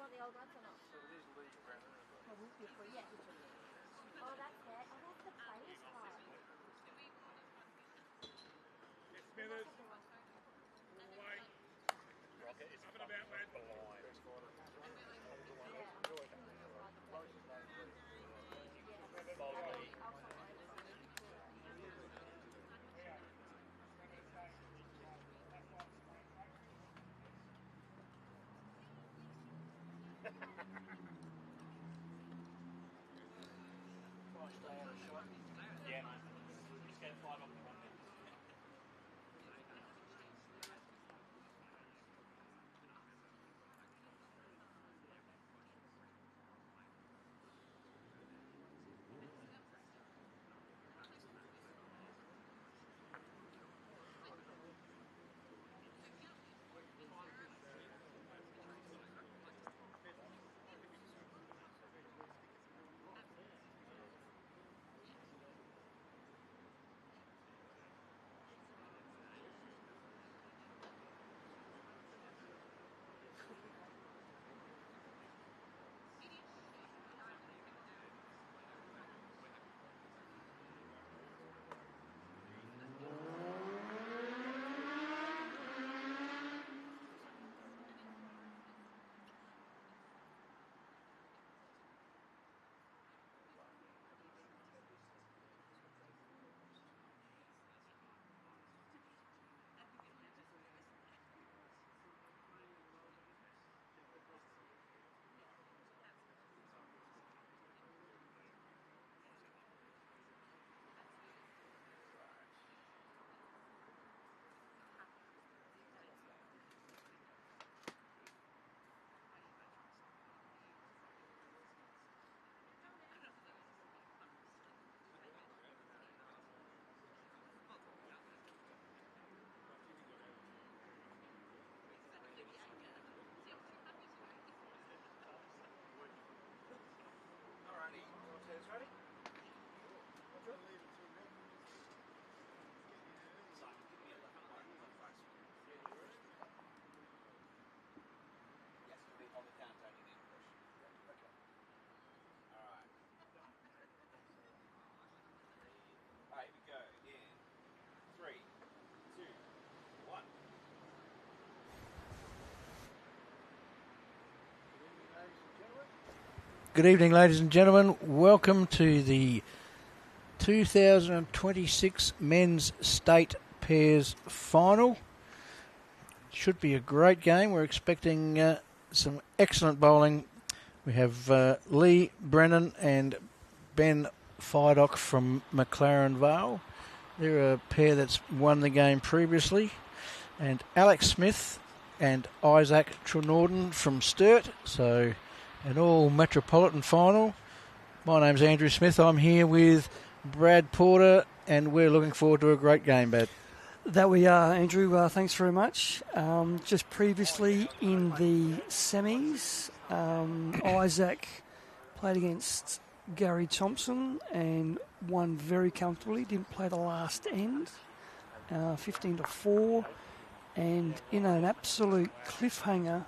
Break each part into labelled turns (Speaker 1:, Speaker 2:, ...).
Speaker 1: want the old ones or not?
Speaker 2: So it is Lee Brennan.
Speaker 1: Oh, yeah. Oh, that's it. Oh, that's the players card.
Speaker 3: Smithers. Away.
Speaker 2: Rocket is
Speaker 3: Up and about, lad.
Speaker 2: blind. Yeah, mate. Just get 5 off the one. Ready?
Speaker 4: Yes, it'll be on the count only in English. Okay. All right. All right, here we go. In 3, 2, 1.
Speaker 5: Good evening, ladies and gentlemen. Welcome to the 2026 Men's State Pairs Final. Should be a great game. We're expecting some excellent bowling. We have Lee Brennan and Ben Fidock from McLaren Vale. They're a pair that's won the game previously. And Alex Smith and Isaac Trenorden from Sturt. So an all metropolitan final. My name's Andrew Smith. I'm here with Brad Porter, and we're looking forward to a great game, Brad.
Speaker 6: That we are, Andrew. Thanks very much. Just previously in the semis, Isaac played against Gary Thompson and won very comfortably. Didn't play the last end, 15-4, and in an absolute cliffhanger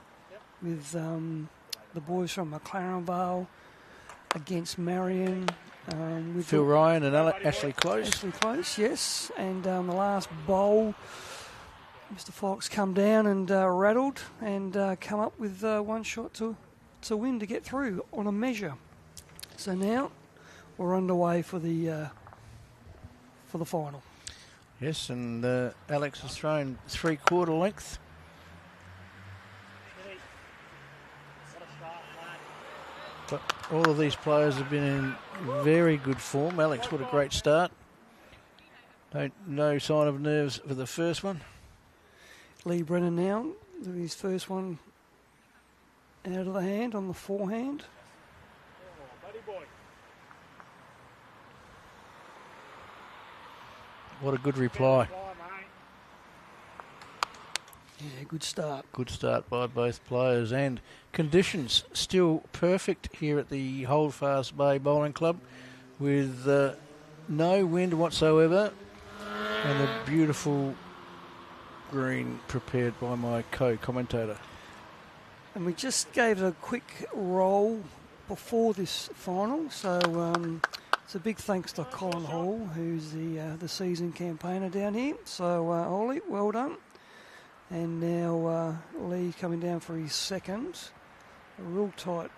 Speaker 6: with the boys from McLaren Vale against Marion. With
Speaker 5: Phil Ryan and Ashley Close.
Speaker 6: Ashley Close, yes. And the last bowl, Mr. Fox come down and rattled and come up with one shot to win to get through on a measure. So now we're underway for the final.
Speaker 5: Yes, and Alex has thrown 3/4 length. But all of these players have been in very good form. Alex, what a great start. No sign of nerves for the first one.
Speaker 6: Lee Brennan now, his first one out of the hand on the forehand.
Speaker 5: What a good reply.
Speaker 6: Yeah, good start.
Speaker 5: Good start by both players, and conditions still perfect here at the Holdfast Bay Bowling Club with no wind whatsoever and a beautiful green prepared by my co-commentator.
Speaker 6: And we just gave it a quick roll before this final, so it's a big thanks to Colin Hall, who's the season campaigner down here. So Ollie, well done. And now Lee coming down for his second. A real tight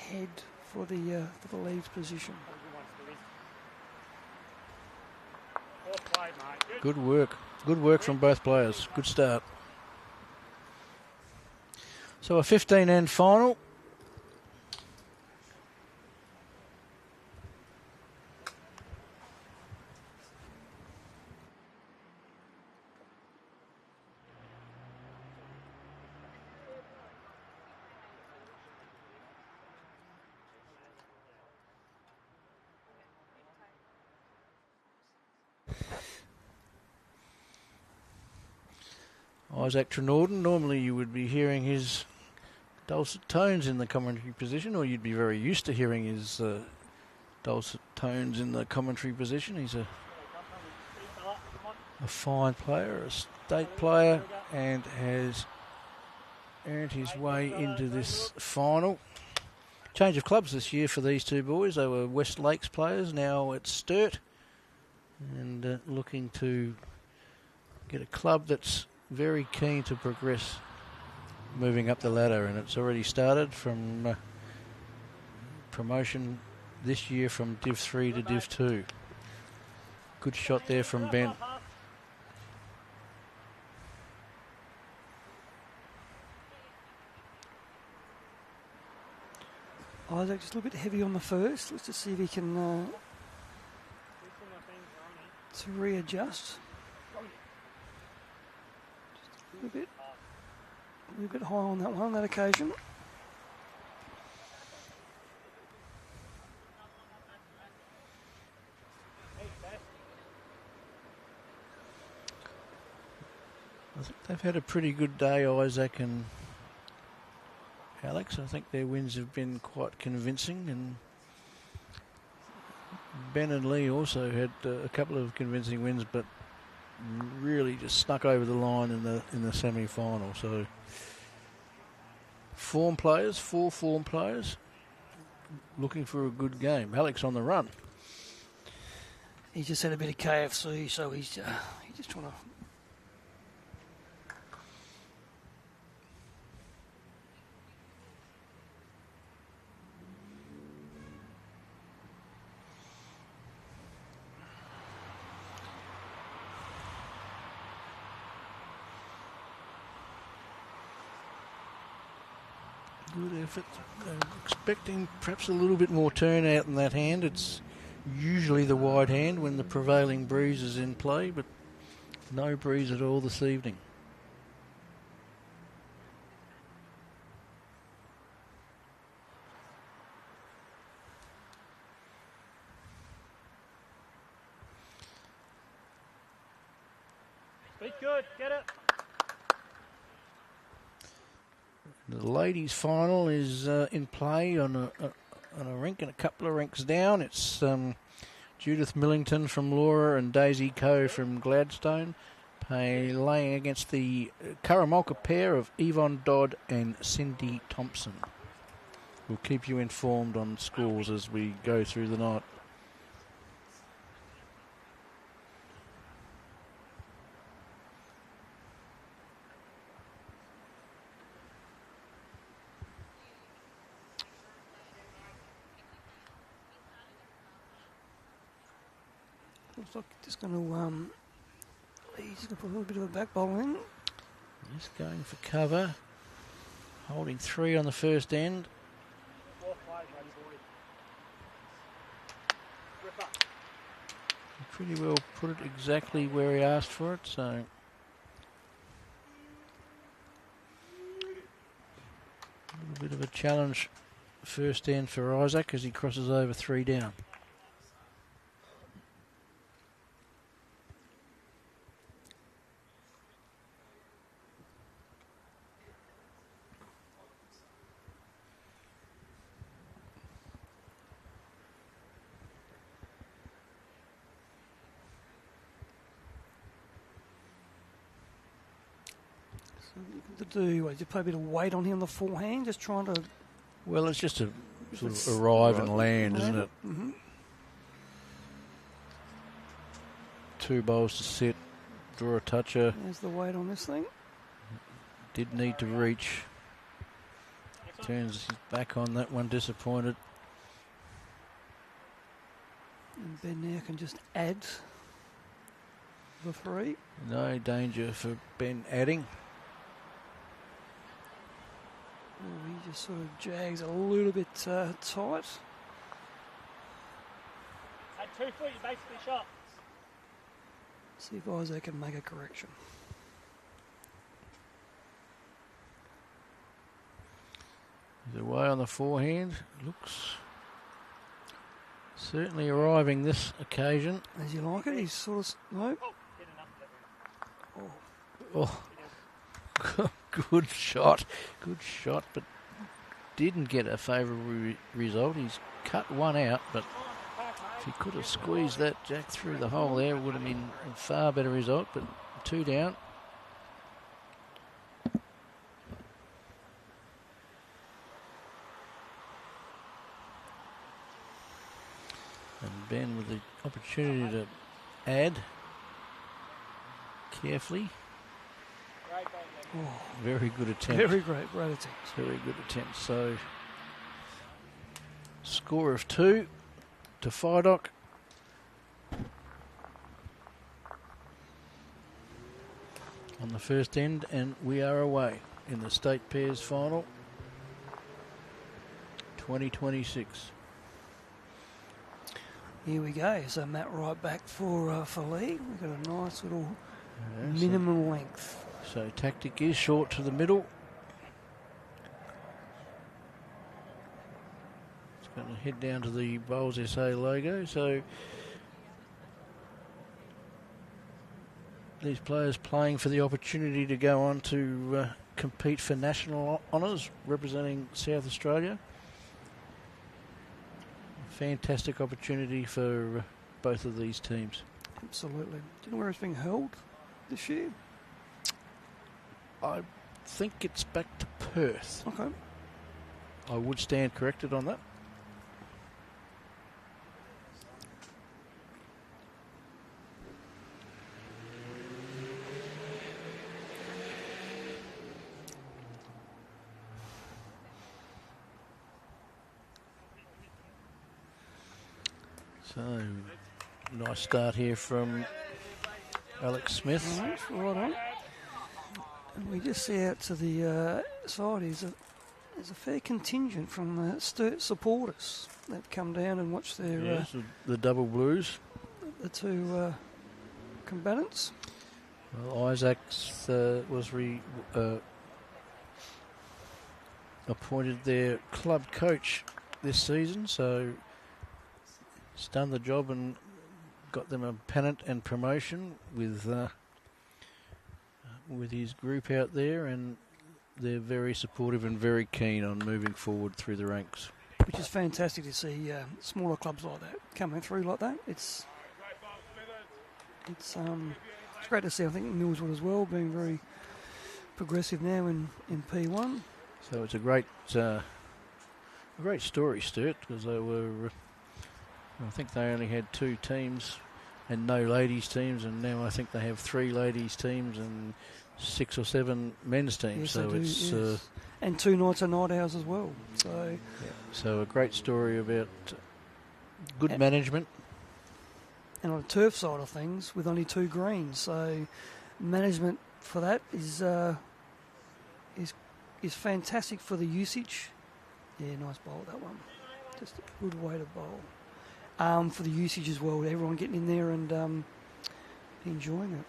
Speaker 6: head for the leads position.
Speaker 2: Well played, mate.
Speaker 5: Good work. Good work from both players. Good start. So a 15-end final. Isaac Trenorden, normally you would be hearing his dulcet tones in the commentary position, or you'd be very used to hearing his dulcet tones in the commentary position. He's a fine player, a state player, and has earned his way into this final. Change of clubs this year for these two boys. They were West Lakes players, now at Sturt, and looking to get a club that's very keen to progress moving up the ladder, and it's already started from promotion this year from Div 3 to Div 2. Good shot there from Ben.
Speaker 6: Isaac just a little bit heavy on the first. Let's just see if he can to readjust. Just a little bit high on that one, on that occasion.
Speaker 5: I think they've had a pretty good day, Isaac and Alex. I think their wins have been quite convincing, and Ben and Lee also had a couple of convincing wins, but really just snuck over the line in the semi-final. So four form players looking for a good game. Alex on the run.
Speaker 6: He just had a bit of KFC, so he's just trying to.
Speaker 5: Good effort. Expecting perhaps a little bit more turnout in that hand. It's usually the wide hand when the prevailing breeze is in play, but no breeze at all this evening.
Speaker 2: Speed good, get it.
Speaker 5: The ladies' final is in play on a rink and a couple of rinks down. It's Judith Millington from Laura and Daisy Coe from Gladstone laying against the Karamulka pair of Yvonne Dodd and Cindy Thompson. We'll keep you informed on scores as we go through the night.
Speaker 6: Looks like just going to he's going to put a little bit of a back bowl in.
Speaker 5: Just going for cover, holding 3 on the first end.
Speaker 2: Well played, buddy boy. Rip up.
Speaker 5: Pretty well put it exactly where he asked for it, so a little bit of a challenge first end for Isaac as he crosses over 3 down.
Speaker 6: To do, just put a bit of weight on him on the forehand, just trying to.
Speaker 5: Well, it's just a sort of arrive and land, isn't it?
Speaker 6: Mm-hmm.
Speaker 5: 2 bowls to sit, draw a toucher.
Speaker 6: There's the weight on this thing.
Speaker 5: Did need to reach. Turns his back on that one, disappointed.
Speaker 6: And Ben now can just add the 3.
Speaker 5: No danger for Ben adding.
Speaker 6: Oh, he just sort of jags a little bit tight.
Speaker 2: At 2 foot, you basically shot.
Speaker 6: See if Isaac can make a correction.
Speaker 5: He's away on the forehand. Looks certainly arriving this occasion.
Speaker 6: As you like it, he's sort of. No.
Speaker 2: Hit enough.
Speaker 5: Oh, good shot, but didn't get a favourable result. He's cut one out, but if he could have squeezed that jack through the hole there, it would have been a far better result, but 2 down. And Ben with the opportunity to add carefully.
Speaker 6: Oh,
Speaker 5: Very good attempt.
Speaker 6: very great attempt.
Speaker 5: Very good attempt. So, score of 2 to Fidock. On the first end, and we are away in the state pairs final 2026.
Speaker 6: Here we go. So Matt right back for Lee. We've got a nice little
Speaker 5: Yeah,
Speaker 6: minimum length.
Speaker 5: So tactic is short to the middle. It's going to head down to the Bowls SA logo. So these players playing for the opportunity to go on to compete for national honours representing South Australia. Fantastic opportunity for both of these teams.
Speaker 6: Absolutely. Do you know where it's being held this year?
Speaker 5: I think it's back to Perth.
Speaker 6: Okay.
Speaker 5: I would stand corrected on that. So, nice start here from Alex Smith.
Speaker 6: Right on. And we just see out to the side there's a fair contingent from the Sturt supporters that come down and watch their
Speaker 5: Yes, the double blues.
Speaker 6: the 2 combatants.
Speaker 5: Well, Isaacs was appointed their club coach this season, so he's done the job and got them a pennant and promotion with his group out there, and they're very supportive and very keen on moving forward through the ranks.
Speaker 6: Which is fantastic to see smaller clubs like that coming through like that. It's great to see. I think Millswood as well being very progressive now in P1.
Speaker 5: So it's a great story, Sturt, because they were. I think they only had 2 teams and no ladies teams, and now I think they have 3 ladies teams and 6 or 7 men's teams.
Speaker 6: Yes,
Speaker 5: So
Speaker 6: they do,
Speaker 5: it's
Speaker 6: yes. And 2 nights and night hours as well. So
Speaker 5: so a great story about good management.
Speaker 6: and on the turf side of things, with only 2 greens, so management for that is fantastic for the usage. Yeah, nice bowl that one. Just a good way to bowl. For the usage as well, everyone getting in there and enjoying it.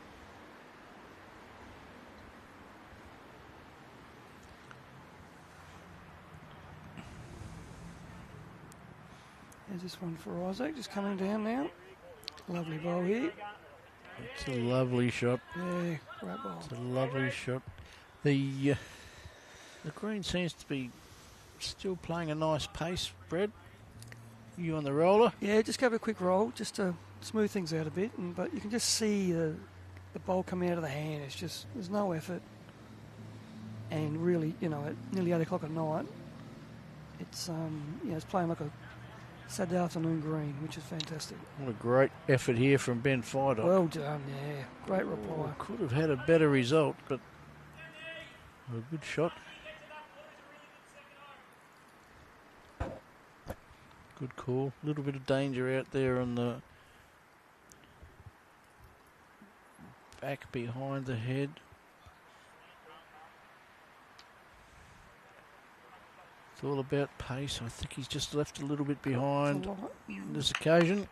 Speaker 6: There's this one for Isaac, just coming down now. Lovely bowl here.
Speaker 5: It's a lovely shot.
Speaker 6: Yeah, great bowl.
Speaker 5: It's a lovely shot. The green seems to be still playing a nice pace, Brad. You on the roller?
Speaker 6: Yeah, just give it a quick roll, just to smooth things out a bit. But you can just see the bowl coming out of the hand. It's just, there's no effort. and really, you know, at nearly 8 o'clock at night, it's it's playing like a Saturday afternoon green, which is fantastic.
Speaker 5: What a great effort here from Ben Fidock.
Speaker 6: Well done, yeah. Great reply.
Speaker 5: Could have had a better result, but a good shot. Good call. A little bit of danger out there on the back behind the head. It's all about pace. I think he's just left a little bit behind on this occasion.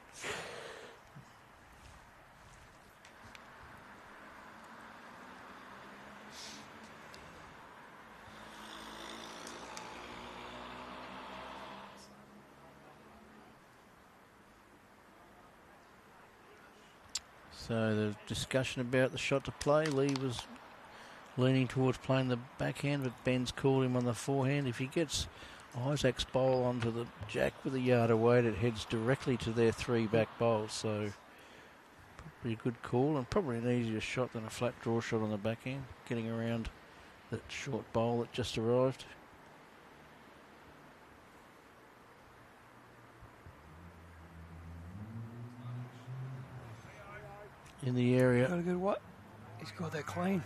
Speaker 5: So the discussion about the shot to play, Lee was leaning towards playing the backhand, but Ben's called him on the forehand. If he gets Isaac's bowl onto the jack with a yard away, it heads directly to their 3 back bowls. So probably a good call and probably an easier shot than a flat draw shot on the backhand, getting around that short bowl that just arrived. In the area.
Speaker 6: Got a good what? He's got that clean.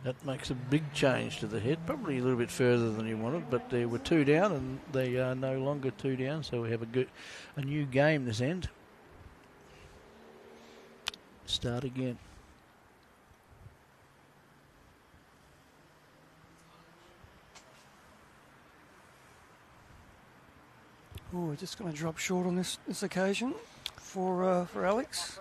Speaker 5: That makes a big change to the head, probably a little bit further than he wanted, but they were 2 down and they are no longer 2 down, so we have a new game this end. Start again.
Speaker 6: Oh, we're just going to drop short on this occasion for Alex.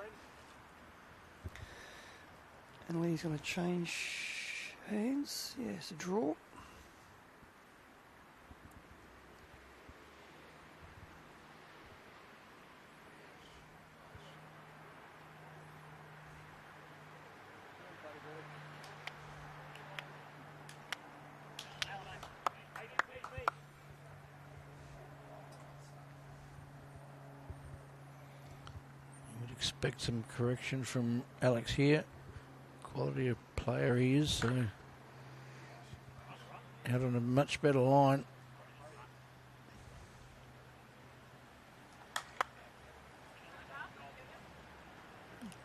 Speaker 6: And Lee's going to change hands. Yeah, it's a draw.
Speaker 5: Would expect some correction from Alex here. Quality of player he is, so out on a much better line.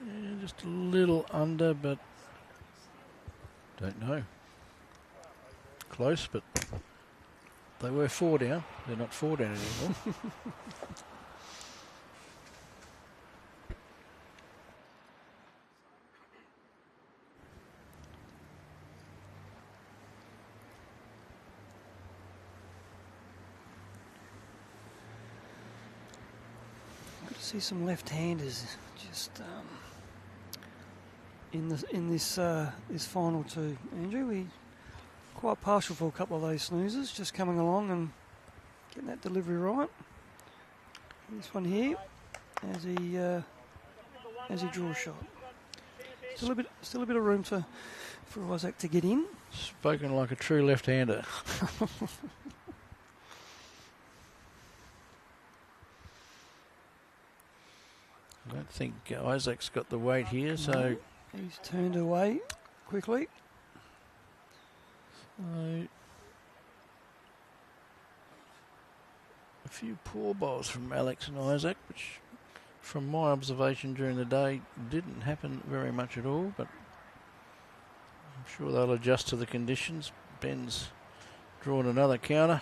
Speaker 5: Yeah, just a little under, but don't know. Close, but they were 4 down. They're not 4 down anymore.
Speaker 6: See some left-handers just in this final 2. Andrew, we quite partial for a couple of those snoozers, just coming along and getting that delivery right. This one here, as he draws shot. Still a bit of room for Isaac to get in.
Speaker 5: Spoken like a true left-hander. I don't think Isaac's got the weight here, so
Speaker 6: he's turned away quickly.
Speaker 5: a few poor bowls from Alex and Isaac, which from my observation during the day didn't happen very much at all, but I'm sure they'll adjust to the conditions. Ben's drawn another counter.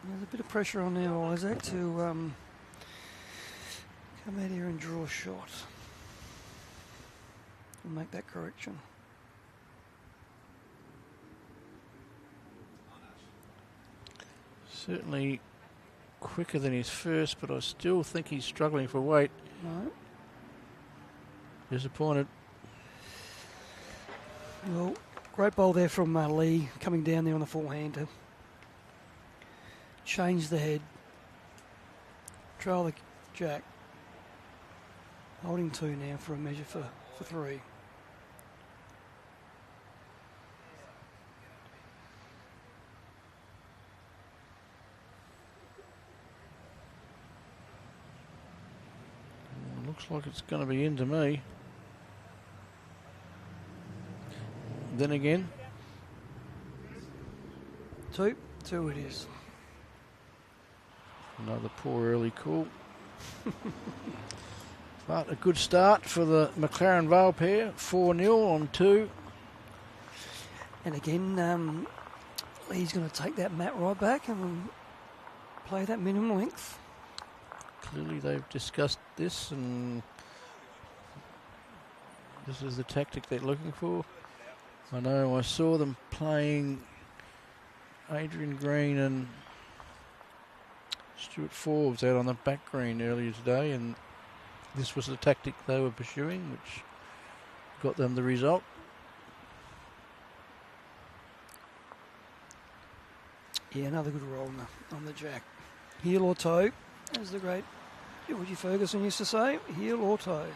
Speaker 6: There's a bit of pressure on now, Isaac, to come out here and draw a shot and make that correction.
Speaker 5: Certainly quicker than his first, but I still think he's struggling for weight.
Speaker 6: No.
Speaker 5: Disappointed.
Speaker 6: Well, great bowl there from Lee, coming down there on the forehand. Change the head. Trail the jack. Holding 2 now for a measure for 3.
Speaker 5: Looks like it's going to be into me. Then again,
Speaker 6: 2. 2 it is.
Speaker 5: Another poor early call. But a good start for the McLaren Vale pair. 4-0 on 2.
Speaker 6: And again, Lee's going to take that mat right back and play that minimum length.
Speaker 5: Clearly they've discussed this, and this is the tactic they're looking for. I know I saw them playing Adrian Green and Stuart Forbes out on the back green earlier today, and this was the tactic they were pursuing, which got them the result.
Speaker 6: Yeah, another good roll on the jack. Heel or toe, as the great Georgie Ferguson used to say, heel or toe.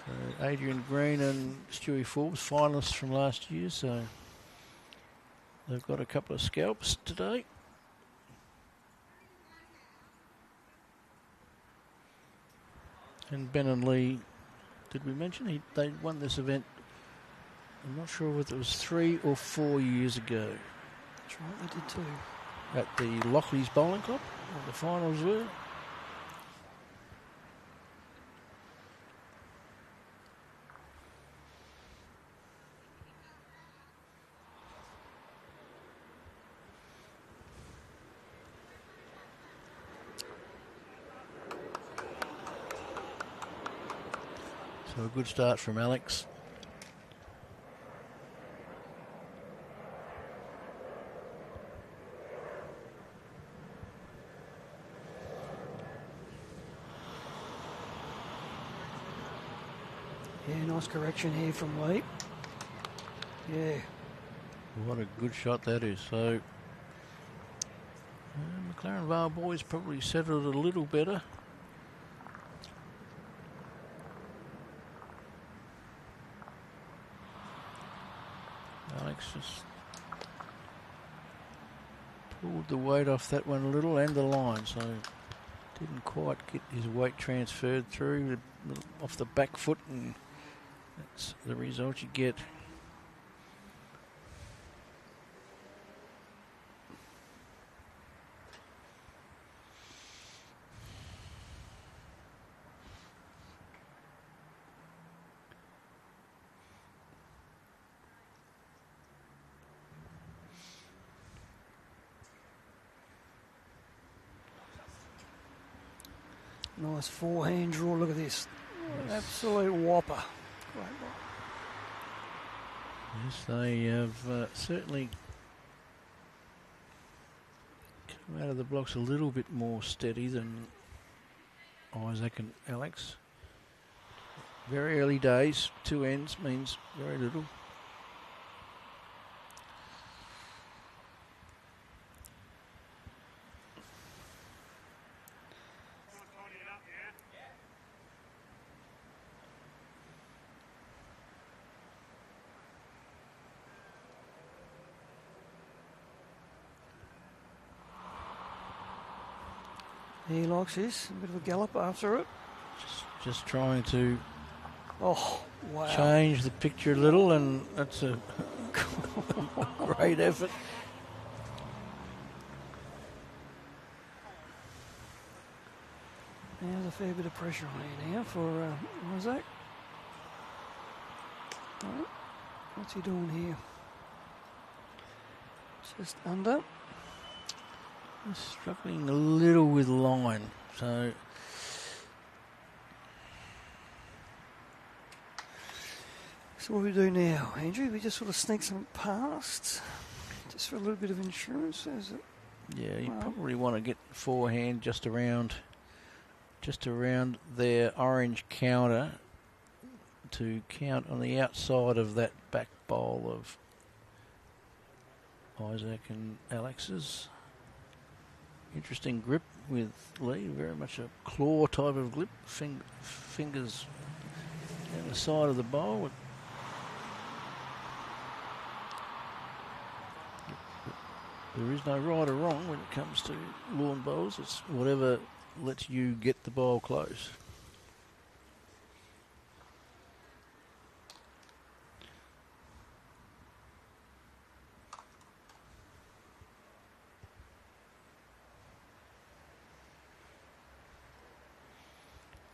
Speaker 5: So Adrian Green and Stewie Forbes, finalists from last year, so they've got a couple of scalps today. And Ben and Lee, did we mention they won this event? I'm not sure whether it was 3 or 4 years ago.
Speaker 6: That's right, they did too.
Speaker 5: At the Lockleys Bowling Club, where the finals were. So a good start from Alex.
Speaker 6: Yeah, nice correction here from Lee. Yeah.
Speaker 5: What a good shot that is. So McLaren Vale boys probably settled a little better. Alex just pulled the weight off that one a little, and the line, so didn't quite get his weight transferred through off the back foot, and that's the result you get.
Speaker 6: Nice forehand draw. Look at this. Absolute whopper. Great ball.
Speaker 5: Yes, they have certainly come out of the blocks a little bit more steady than Isaac and Alex. Very early days, 2 ends means very little.
Speaker 6: He likes this. A bit of a gallop after it.
Speaker 5: Just trying to
Speaker 6: Oh, wow.
Speaker 5: change the picture a little, and that's a great effort.
Speaker 6: There's a fair bit of pressure on here now for Isaac. Right. What's he doing here? Just under.
Speaker 5: Struggling a little with line, so
Speaker 6: what do we do now, Andrew? We just sort of sneak some past, just for a little bit of insurance. Is it?
Speaker 5: yeah, you probably want to get forehand just around their orange counter to count on the outside of that back bowl of Isaac and Alex's. Interesting grip with Lee, very much a claw type of grip, fingers down the side of the bowl. There is no right or wrong when it comes to lawn bowls. It's whatever lets you get the bowl close.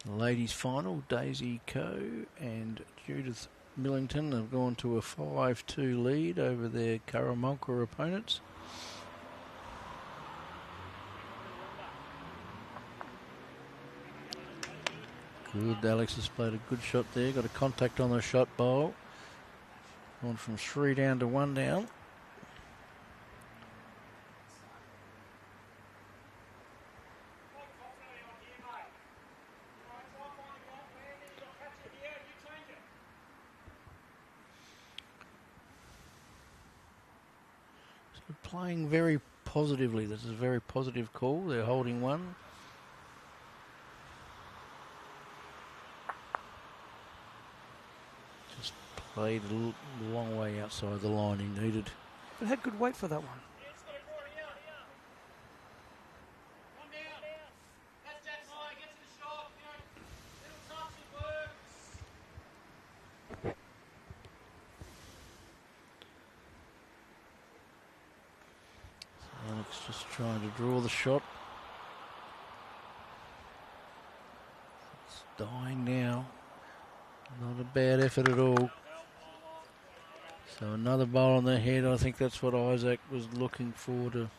Speaker 5: The ladies' final, Daisy Coe and Judith Millington have gone to a 5-2 lead over their Karamonka opponents. Good, Alex has played a good shot there, got a contact on the shot bowl. Gone from 3 down to 1 down. So playing very positively. This is a very positive call. They're holding one. Just played a long way outside the line he needed.
Speaker 6: But had good weight for that one.
Speaker 5: Alex just trying to draw the shot. It's dying now. Not a bad effort at all. So another bowl on the head. I think that's what Isaac was looking for, to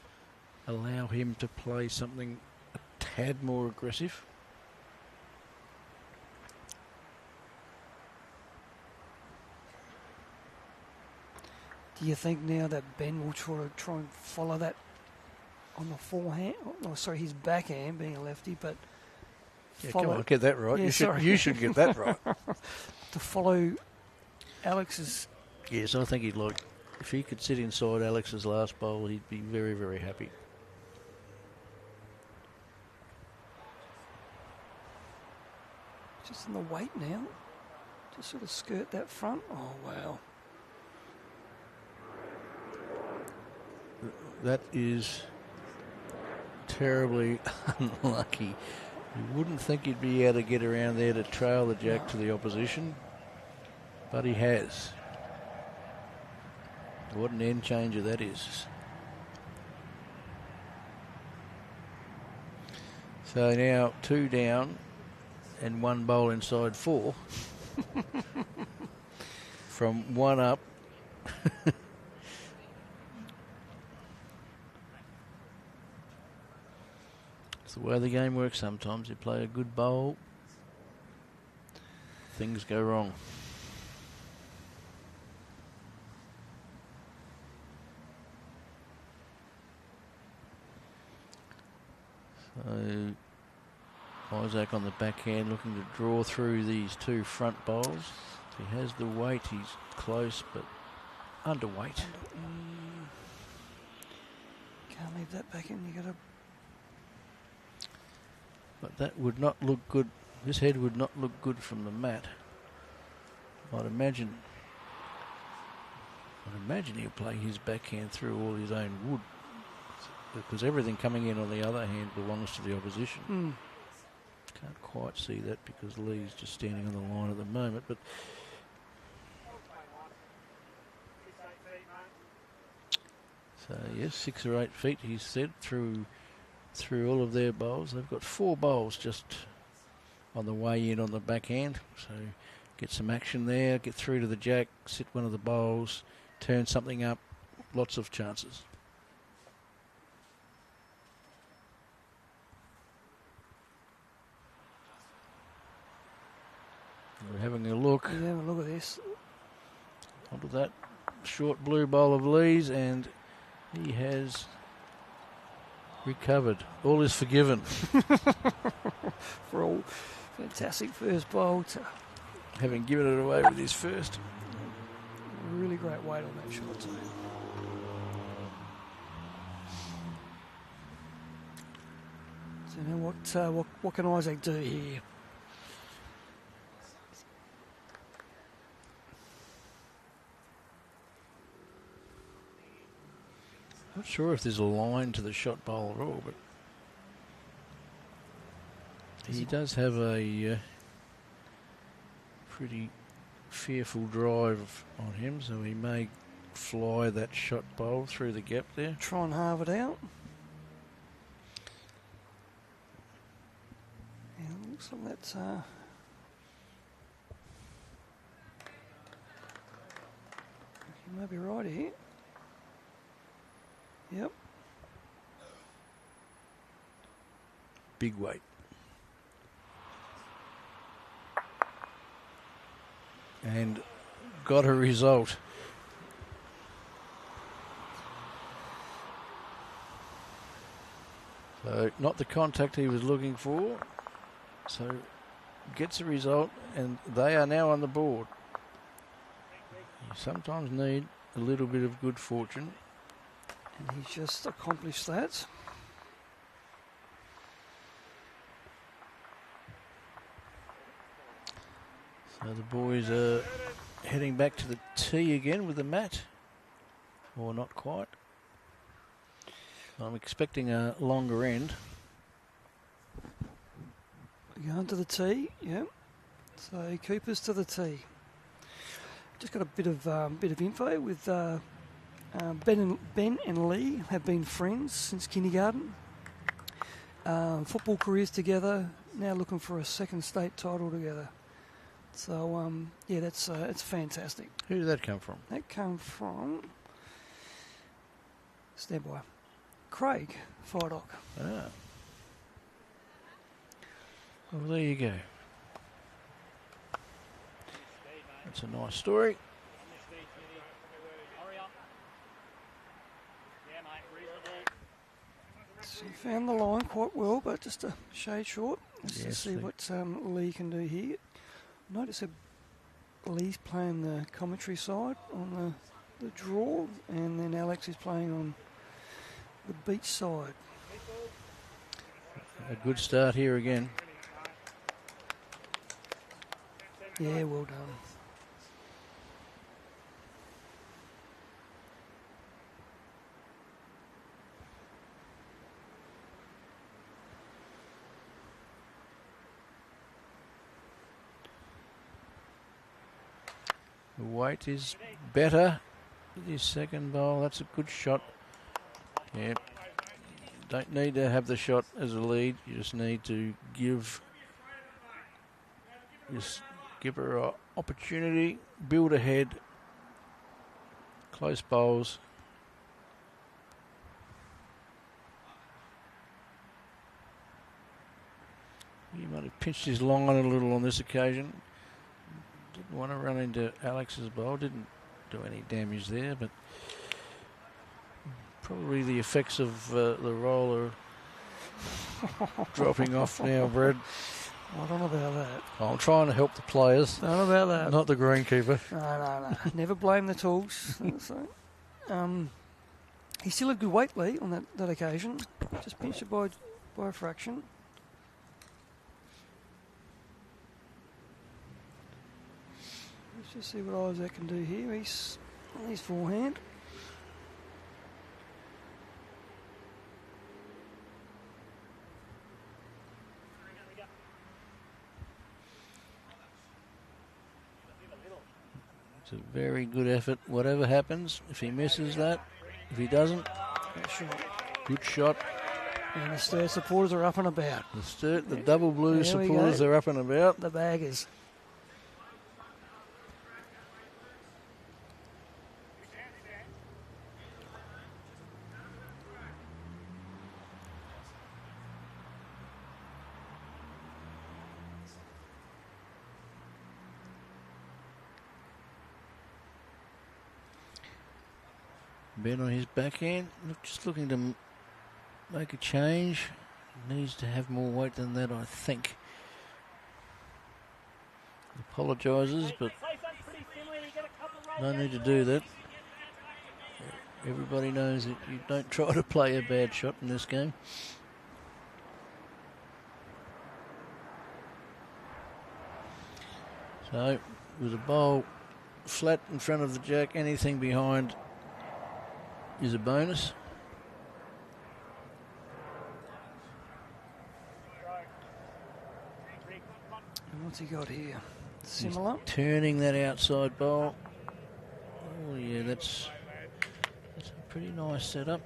Speaker 5: allow him to play something a tad more aggressive.
Speaker 6: Do you think now that Ben will try and follow that on the forehand? Oh, sorry, his backhand, being a lefty, but
Speaker 5: Yeah, come on, get that right.
Speaker 6: Yeah,
Speaker 5: you should get that right.
Speaker 6: to follow Alex's.
Speaker 5: Yes, I think he'd like, if he could sit inside Alex's last bowl, he'd be very, very happy.
Speaker 6: Just in the weight now. Just sort of skirt that front. Oh, wow.
Speaker 5: That is terribly unlucky. You wouldn't think he'd be able to get around there to trail the jack to the opposition, but he has. What an end changer that is. So now 2 down and 1 bowl inside 4 from 1 up. It's the way the game works sometimes. You play a good bowl, things go wrong. So Isaac on the backhand looking to draw through these 2 front bowls. He has the weight, he's close but underweight.
Speaker 6: Can't leave that back in. You got to.
Speaker 5: But that would not look good. This head would not look good from the mat. I'd imagine he'll play his backhand through all his own wood, because everything coming in on the other hand belongs to the opposition. Can't quite see that because Lee's just standing on the line at the moment, but so yes, 6 or 8 feet he said through all of their bowls. They've got 4 bowls just on the way in on the backhand, so get some action there, get through to the jack, sit one of the bowls, turn something up, lots of chances. We're having a look.
Speaker 6: Yeah, have a look at this.
Speaker 5: Onto that short blue bowl of Lee's, and he has recovered. All is forgiven.
Speaker 6: For all fantastic first bowl.
Speaker 5: Having given it away with his first.
Speaker 6: Really great weight on that shot too. So now what can Isaac do here?
Speaker 5: Not sure if there's a line to the shot bowl at all, but he does have a pretty fearful drive on him, so he may fly that shot bowl through the gap there.
Speaker 6: Try and halve it out. Yeah, it looks So that's you may be right here. Yep.
Speaker 5: Big weight. And got a result. So not the contact he was looking for. So gets a result, and they are now on the board. You sometimes need a little bit of good fortune.
Speaker 6: And he's just accomplished that.
Speaker 5: So the boys are heading back to the tee again with the mat. Or not quite. I'm expecting a longer end.
Speaker 6: Going to the tee, yeah. So Cooper's to the tee. Just got a bit of info with Ben and Lee have been friends since kindergarten. Football careers together. Now looking for a second state title together. So yeah, that's it's fantastic.
Speaker 5: Who did that come from?
Speaker 6: That came from stand by Craig Fidock.
Speaker 5: Ah. Well, there you go. That's a nice story.
Speaker 2: Hurry up. Yeah, mate, reasonable.
Speaker 6: So he found the line quite well, but just a shade short. Let's
Speaker 5: Yes,
Speaker 6: just see
Speaker 5: they-
Speaker 6: what Lee can do here. Notice that Lee's playing the commentary side on the draw, and then Alex is playing on the beach side.
Speaker 5: A good start here again.
Speaker 6: Yeah, well done.
Speaker 5: The weight is better with his second bowl. That's a good shot. Yep. Don't need to have the shot as a lead. You just need to give her an opportunity, build ahead, close bowls. He might have pinched his line a little on this occasion. Didn't want to run into Alex's bowl. Didn't do any damage there, but probably the effects of the roller dropping off now, Brad.
Speaker 6: I don't know about that.
Speaker 5: I'm trying to help the players,
Speaker 6: Don't know about that.
Speaker 5: not the greenkeeper.
Speaker 6: No. Never blame the tools. So, he still had good weight, Lee, on that occasion. Just pinched it by a fraction. Let's just see what Isaac can do here. He's on his forehand.
Speaker 5: It's a very good effort. Whatever happens, if he misses that, if he doesn't, good shot.
Speaker 6: And the Sturt supporters are up and about.
Speaker 5: The double blue
Speaker 6: There we
Speaker 5: supporters
Speaker 6: go.
Speaker 5: are up and about.
Speaker 6: The baggers.
Speaker 5: Ben on his backhand, just looking to make a change. Needs to have more weight than that, I think. Apologises, but no need to do that. Everybody knows that you don't try to play a bad shot in this game. So, with a bowl flat in front of the jack, anything behind is a bonus.
Speaker 6: And what's he got here? Similar.
Speaker 5: He's turning that outside bowl. Oh yeah, that's a pretty nice setup.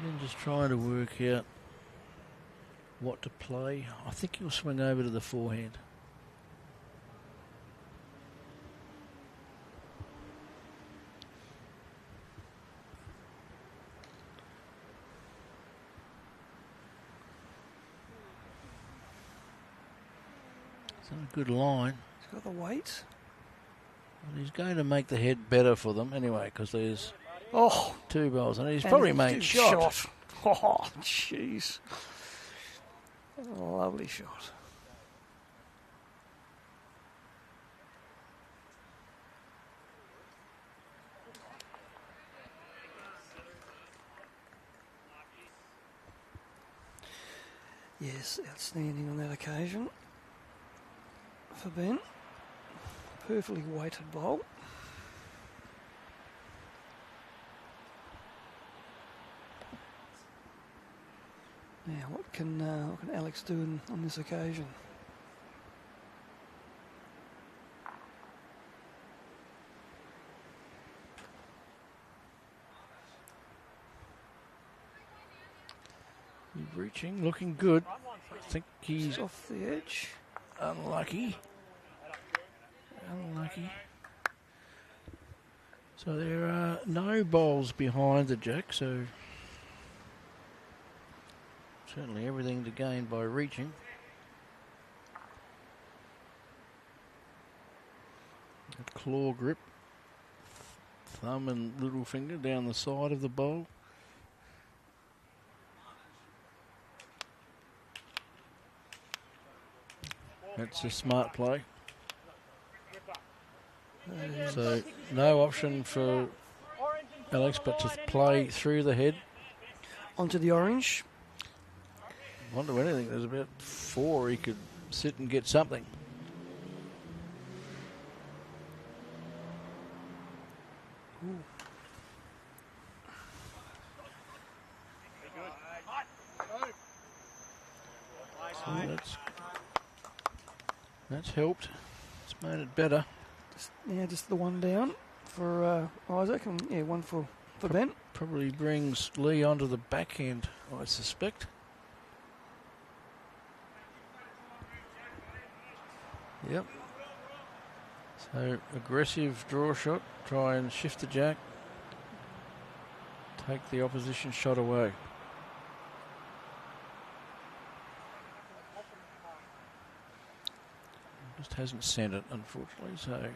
Speaker 5: Again, just trying to work out what to play. I think he'll swing over to the forehand. It's on a good line.
Speaker 6: He's got the weight.
Speaker 5: But he's going to make the head better for them anyway, because there's
Speaker 6: Oh,
Speaker 5: 2 balls, and he's
Speaker 6: and
Speaker 5: probably
Speaker 6: it's
Speaker 5: made
Speaker 6: just
Speaker 5: shot.
Speaker 6: Oh, jeez. Lovely shot. Yes, outstanding on that occasion for Ben. Perfectly weighted bowl. Now, what can Alex do on this occasion?
Speaker 5: He's reaching, looking good. I think he's
Speaker 6: He's off the edge.
Speaker 5: unlucky. Unlucky. So there are no balls behind the jack, so certainly everything to gain by reaching. A claw grip, thumb and little finger down the side of the bowl. That's a smart play. So no option for Alex but to play through the head.
Speaker 6: Onto the orange.
Speaker 5: Won't do anything. There's about 4 he could sit and get something. So that's helped. It's made it better.
Speaker 6: Just the one down for Isaac, and yeah, one for Ben.
Speaker 5: Probably brings Lee onto the backhand, I suspect. Yep. So aggressive draw shot, try and shift the jack, take the opposition shot away. Just hasn't sent it, unfortunately, so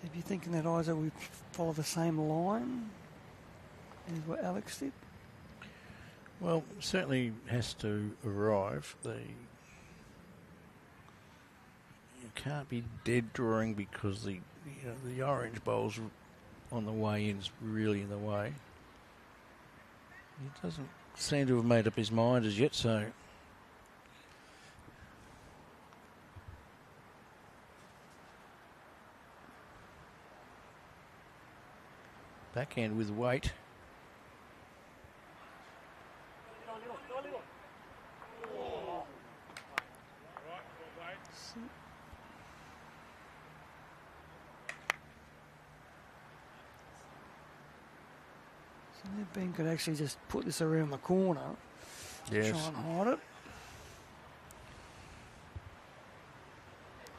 Speaker 6: If you're thinking that Isaac would follow the same line as what Alex did.
Speaker 5: well, certainly has to arrive. You can't be dead drawing because the orange bowl's on the way in is really in the way. He doesn't seem to have made up his mind as yet, so backhand with weight.
Speaker 6: So now Ben could actually just put this around the corner.
Speaker 5: Yes.
Speaker 6: Try and hide it.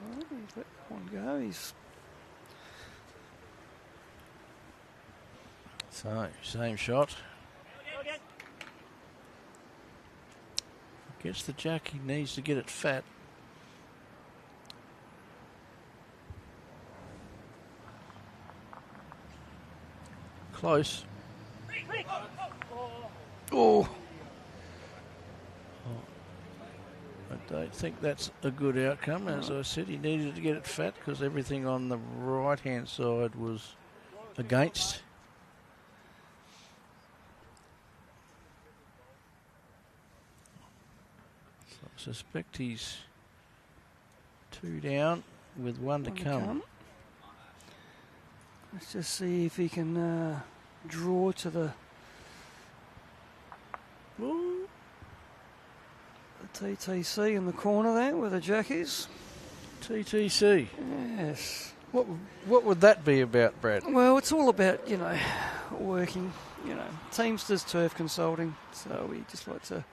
Speaker 6: Oh, he's let one go. He's
Speaker 5: So, same shot. Gets the jack, he needs to get it fat. Close. Oh. I don't think that's a good outcome. As I said, he needed to get it fat because everything on the right-hand side was against. So I suspect he's 2 down with one to come.
Speaker 6: Let's just see if he can draw to the TTC in the corner there where the jack is.
Speaker 5: TTC.
Speaker 6: Yes.
Speaker 5: What would that be about, Brad?
Speaker 6: Well, it's all about, working, Teamsters Turf Consulting. So we just like to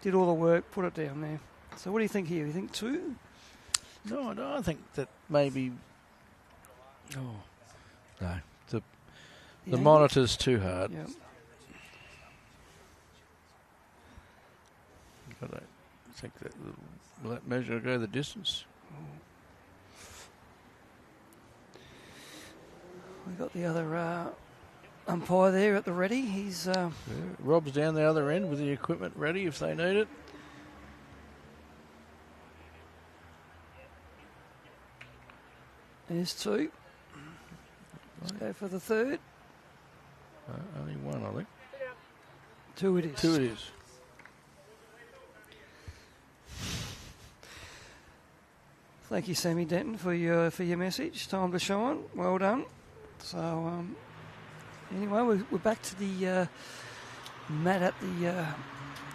Speaker 6: did all the work, put it down there. So what do you think here? You think 2?
Speaker 5: No, I think that maybe... Oh, no. The
Speaker 6: angle?
Speaker 5: monitor's too hard.
Speaker 6: Yep.
Speaker 5: I don't think that... Will that measure go the distance?
Speaker 6: We've got the other umpire there at the ready. He's...
Speaker 5: Rob's down the other end with the equipment ready if they need it.
Speaker 6: There's 2. Let's go for the 3rd.
Speaker 5: Only one, I think.
Speaker 6: 2 it is.
Speaker 5: 2 it is.
Speaker 6: Thank you, Sammy Denton, for your message. Time to shine. Well done. So, anyway, we're back to the mat at the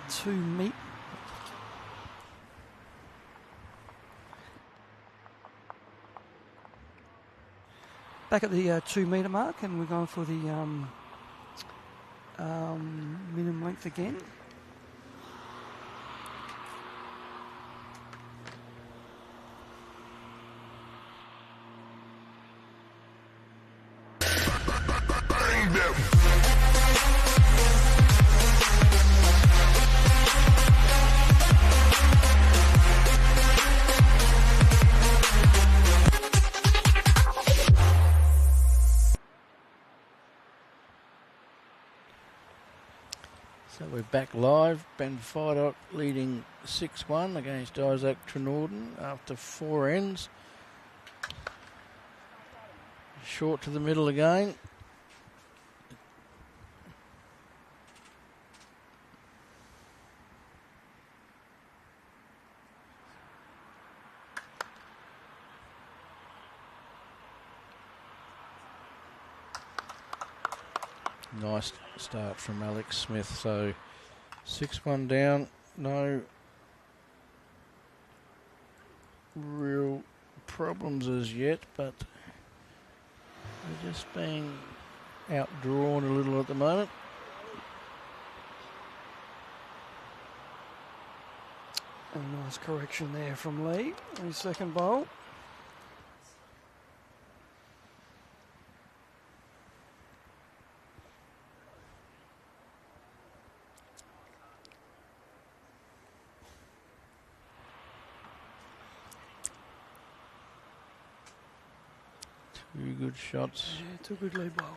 Speaker 6: 2 meet. Back at the 2 metre mark, and we're going for the minimum length again.
Speaker 5: So we're back live. Ben Fidock leading 6-1 against Isaac Trenorden after 4 ends. Short to the middle again. Nice start from Alex Smith. So 6-1 down. No real problems as yet, but they're just being outdrawn a little at the moment.
Speaker 6: A nice correction there from Lee on his second bowl.
Speaker 5: Two good shots.
Speaker 6: Yeah, 2 good lead bowls.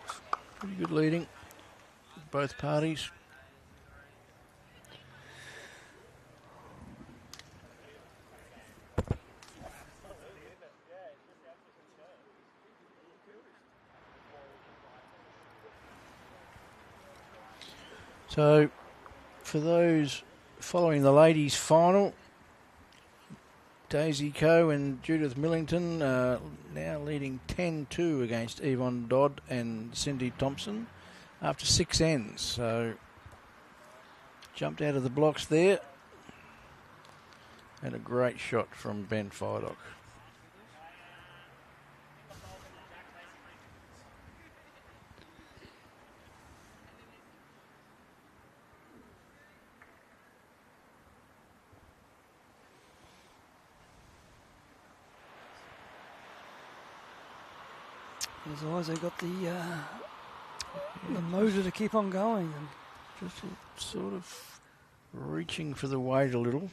Speaker 5: Pretty good leading. Both parties. So, for those following the ladies' final, Daisy Coe and Judith Millington now leading 10-2 against Yvonne Dodd and Cindy Thompson after 6 ends. So, jumped out of the blocks there. And a great shot from Ben Fidock.
Speaker 6: His eyes have got the motor to keep on going. And
Speaker 5: just sort of reaching for the weight a little.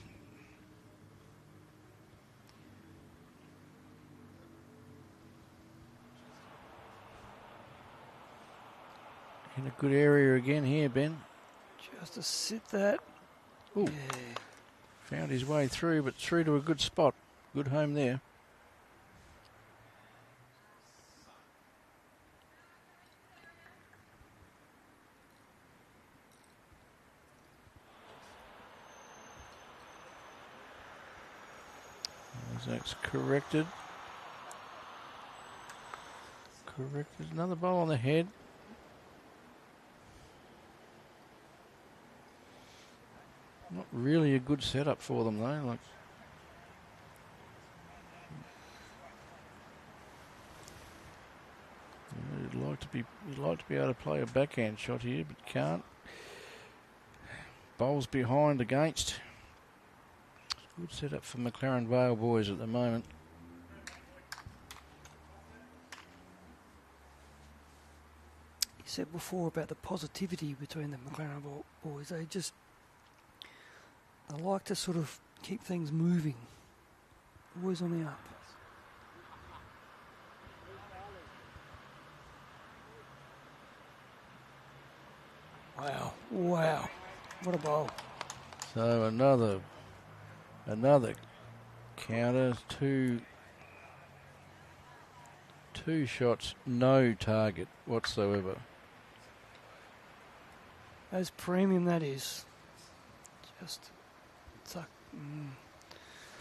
Speaker 5: In a good area again here, Ben.
Speaker 6: Tries to sit that.
Speaker 5: Ooh.
Speaker 6: Yeah.
Speaker 5: Found his way through, but through to a good spot. Good home there. That's corrected. Corrected. Another ball on the head. Not really a good setup for them though. Like, you'd like to be able to play a backhand shot here, but can't. Bowls behind against. Good setup for McLaren Vale boys at the moment.
Speaker 6: You said before about the positivity between the McLaren boys. They like to sort of keep things moving. Always on the up. Wow. Wow. What a bowl.
Speaker 5: So another counter, two shots, no target whatsoever.
Speaker 6: As premium that is. Just suck.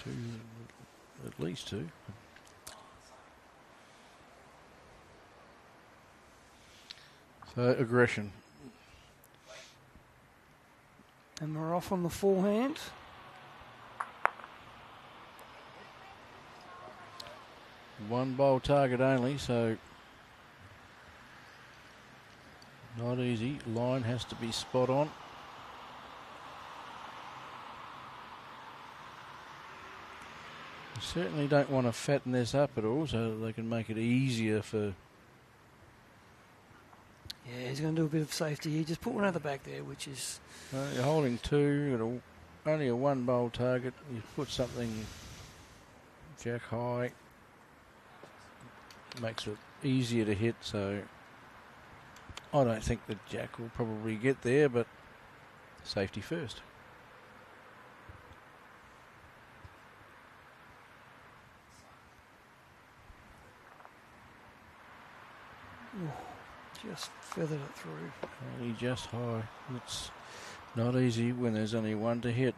Speaker 5: Two, at least two. So aggression.
Speaker 6: And we're off on the forehand.
Speaker 5: One bowl target only, so not easy. Line has to be spot on. You certainly don't want to fatten this up at all, so they can make it easier for.
Speaker 6: Yeah, he's going to do a bit of safety here. Just put one at the back there, which is...
Speaker 5: You're holding two, only a one bowl target. You put something jack high, makes it easier to hit, so I don't think the jack will probably get there, but safety first.
Speaker 6: Just feathered it through.
Speaker 5: Only just high. It's not easy when there's only one to hit.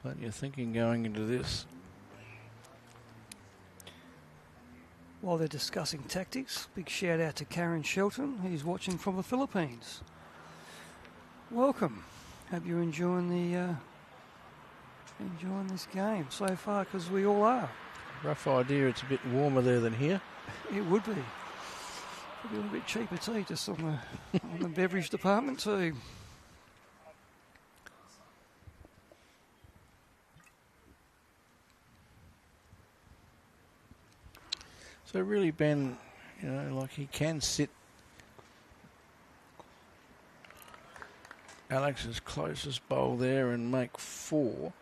Speaker 5: Plenty of thinking going into this.
Speaker 6: While they're discussing tactics, big shout out to Karen Shelton, who's watching from the Philippines. Welcome. Hope you're enjoying this game so far, because we all are.
Speaker 5: Rough idea, it's a bit warmer there than here.
Speaker 6: It would be. Probably a little bit cheaper too, just on the beverage department too.
Speaker 5: So really, Ben, like he can sit Alex's closest bowl there and make four.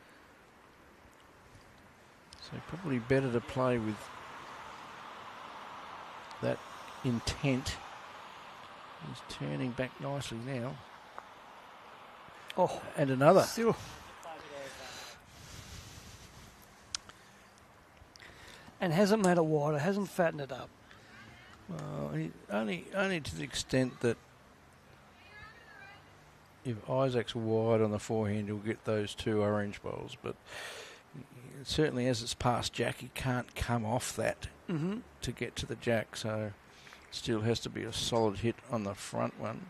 Speaker 5: So probably better to play with that intent. He's turning back nicely now.
Speaker 6: Oh,
Speaker 5: and another.
Speaker 6: Still. And hasn't made it wider, hasn't fattened it up.
Speaker 5: Well, only to the extent that if Isaac's wide on the forehand, he'll get those two orange bowls. But certainly as it's past Jack, he can't come off that to get to the Jack. So it still has to be a solid hit on the front one.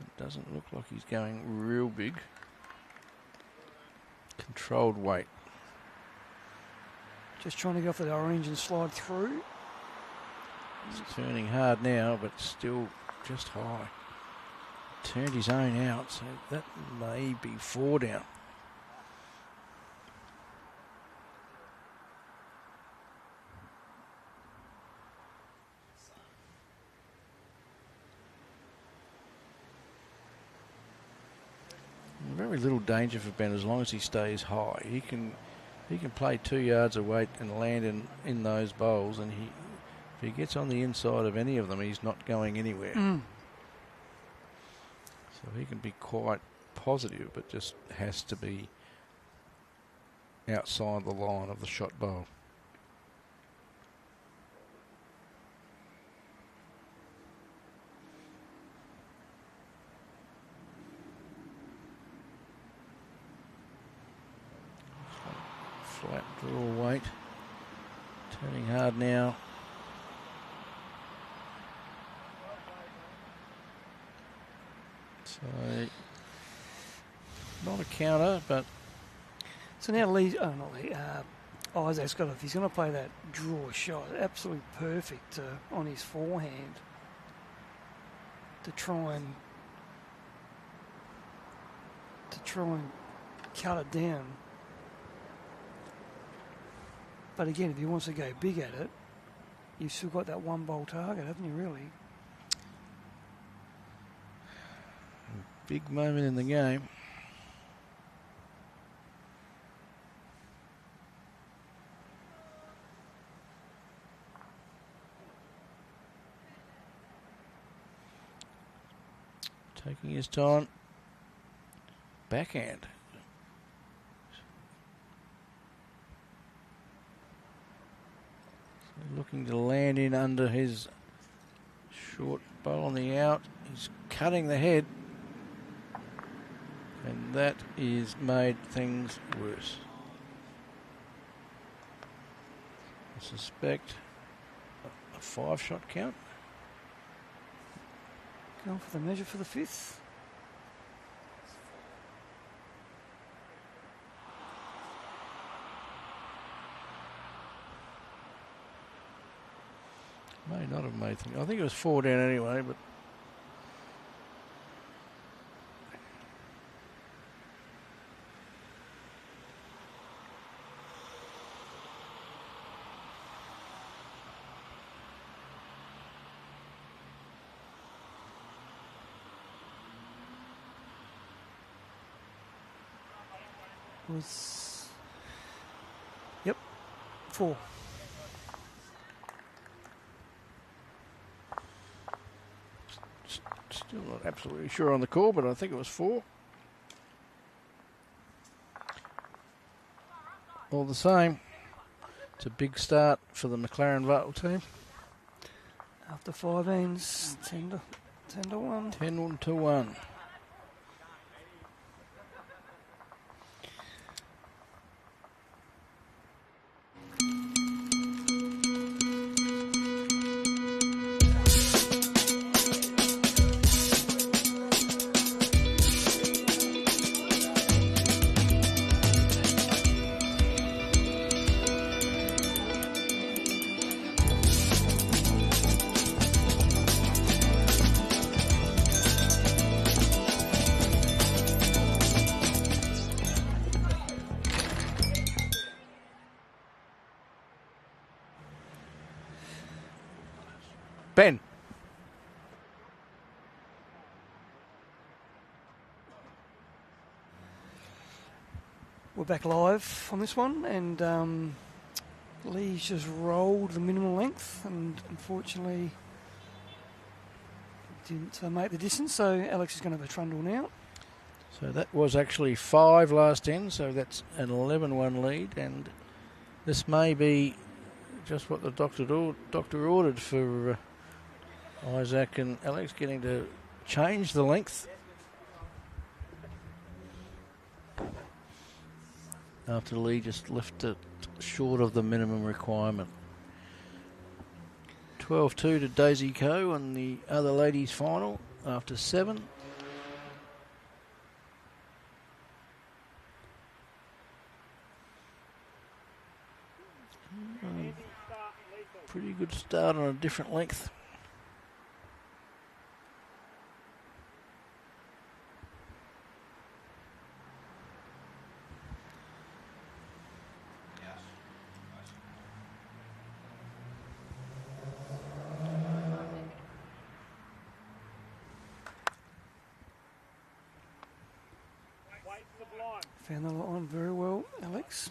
Speaker 5: It doesn't look like he's going real big. Controlled weight.
Speaker 6: Just trying to get off that orange and slide through.
Speaker 5: He's turning hard now, but still just high. Turned his own out, so that may be four down. very little danger for Ben as long as he stays high. He can play 2 yards of weight and land in those bowls, and if he gets on the inside of any of them, he's not going anywhere. So he can be quite positive, but just has to be outside the line of the shot bowl. Flat draw weight. Turning hard now. So, not a counter, but...
Speaker 6: So now Lee, Isaac's got, if he's going to play that draw shot, absolutely perfect on his forehand to try and cut it down. But again, if he wants to go big at it, you've still got that one bowl target, haven't you, really?
Speaker 5: Big moment in the game. Taking his time. Backhand. So looking to land in under his short bowl on the out. He's cutting the head. And that is made things worse. I suspect a 5-shot count.
Speaker 6: Going for the measure for the 5th.
Speaker 5: May not have made things. I think it was 4 down anyway, but.
Speaker 6: Was 4.
Speaker 5: Still not absolutely sure on the call, but I think it was 4. All the same, it's a big start for the McLaren Vartel team.
Speaker 6: After 5 ends, 10 to 1.
Speaker 5: 10 to 1. Ben.
Speaker 6: We're back live on this one, and Lee's just rolled the minimum length and unfortunately didn't make the distance, so Alex is going to have a trundle now.
Speaker 5: So that was actually 5 last end, so that's an 11-1 lead, and this may be just what the doctor ordered for Isaac and Alex, getting to change the length after Lee just left it short of the minimum requirement. 12-2 to Daisy Coe on the other ladies' final after 7. Pretty good start on a different length.
Speaker 6: Found the line very well, Alex.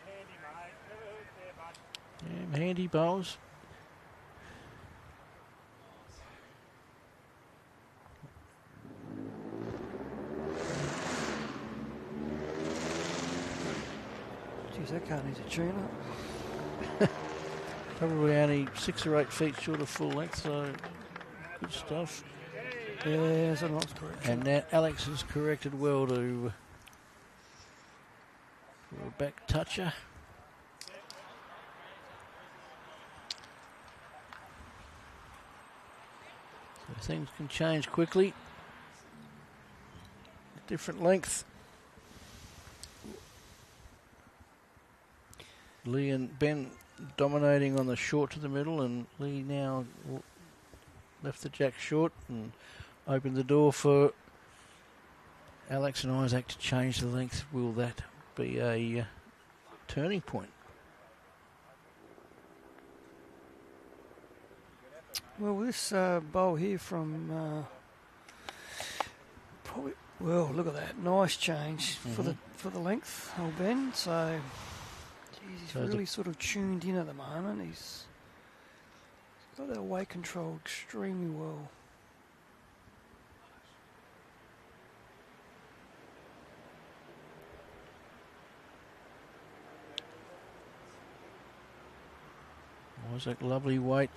Speaker 2: Handy, mate. Never hurt there, bud.
Speaker 5: Yeah, handy bowls.
Speaker 6: Geez, that car needs a tune-up.
Speaker 5: Probably only 6 or 8 feet short of full length, so good stuff.
Speaker 6: Yeah, that's a nice correction.
Speaker 5: And now Alex has corrected well to for a back toucher. So things can change quickly. Different length. Lee and Ben dominating on the short to the middle, and Lee now left the jack short and opened the door for Alex and Isaac to change the length. Will that be a turning point?
Speaker 6: Well, this bowl here from probably. Well, look at that, nice change for the length, old Ben. So, geez, he's
Speaker 5: So
Speaker 6: really sort of tuned in at the moment. He's got that weight control extremely well.
Speaker 5: Isaac, lovely weight.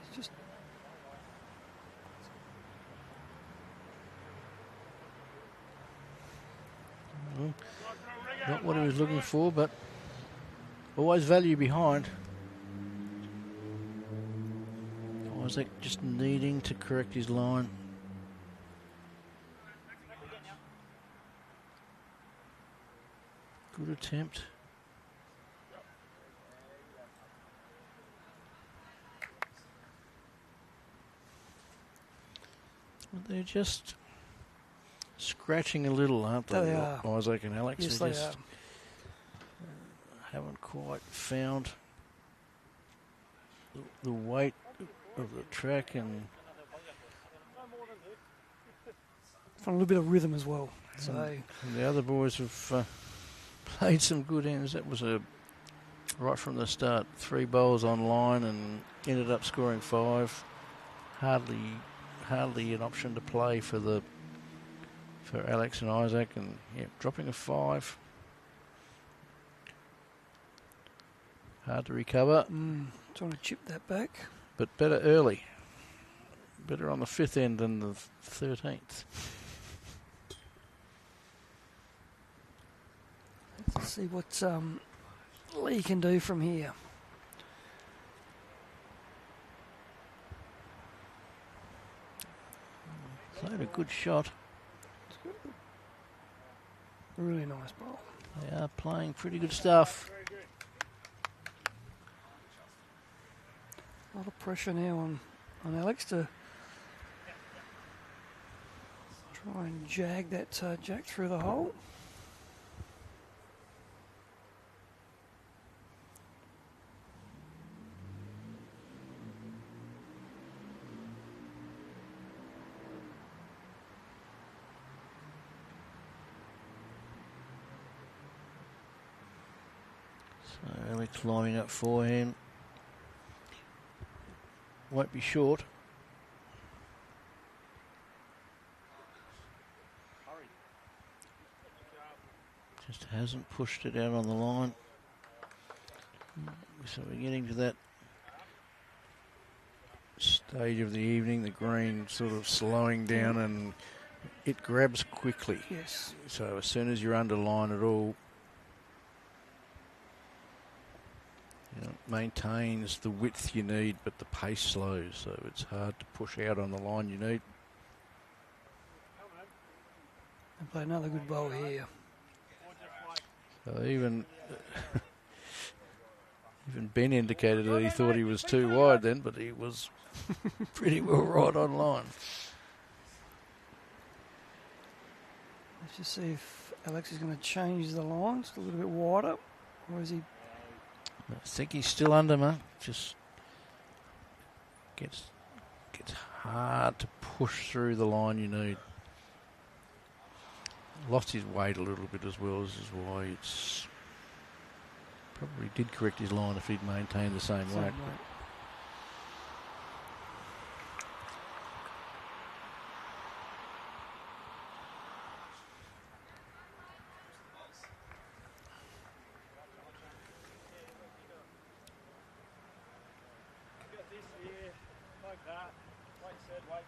Speaker 6: It's just
Speaker 5: Not what he was looking for, but always value behind. Isaac just needing to correct his line. Good attempt. They're just scratching a little, aren't they?
Speaker 6: They are.
Speaker 5: Isaac and Alex.
Speaker 6: Yes,
Speaker 5: They
Speaker 6: they
Speaker 5: just
Speaker 6: are.
Speaker 5: haven't quite found the weight of the track, and
Speaker 6: Found a little bit of rhythm as well. So
Speaker 5: and the other boys have played some good ends. That was right from the start, 3 bowls on line and ended up scoring 5. Hardly an option to play for Alex and Isaac, and yeah, dropping a 5. Hard to recover,
Speaker 6: trying to chip that back.
Speaker 5: but better early. Better on the 5th end than the 13th.
Speaker 6: Let's see what Lee can do from here.
Speaker 5: Played a good shot.
Speaker 6: Really nice ball.
Speaker 5: They are playing pretty good stuff.
Speaker 6: A lot of pressure now on Alex to try and jag that jack through the hole.
Speaker 5: So Alex lining up forehand. Won't be short. Just hasn't pushed it out on the line. So we're getting to that stage of the evening, the green sort of slowing down, and it grabs quickly.
Speaker 6: Yes.
Speaker 5: So as soon as you're underline at all, you know, it maintains the width you need, but the pace slows, so it's hard to push out on the line you need.
Speaker 6: And play another good bowl here.
Speaker 5: So even Ben indicated that he thought he was too wide then, but he was pretty well right on line.
Speaker 6: Let's just see if Alex is going to change the lines a little bit wider, or is he?
Speaker 5: I think he's still under, man. Just gets hard to push through the line you need. Lost his weight a little bit as well, this is why it's probably did correct his line if he'd maintained the same weight.
Speaker 2: Got this here, like that. Like I said, wait.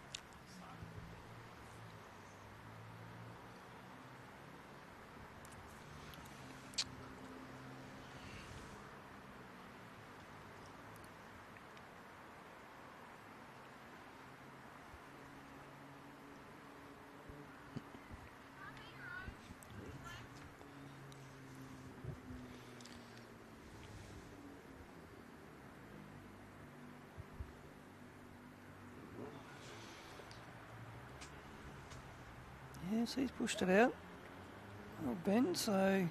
Speaker 6: Yes, he's pushed it out. Oh, Ben, so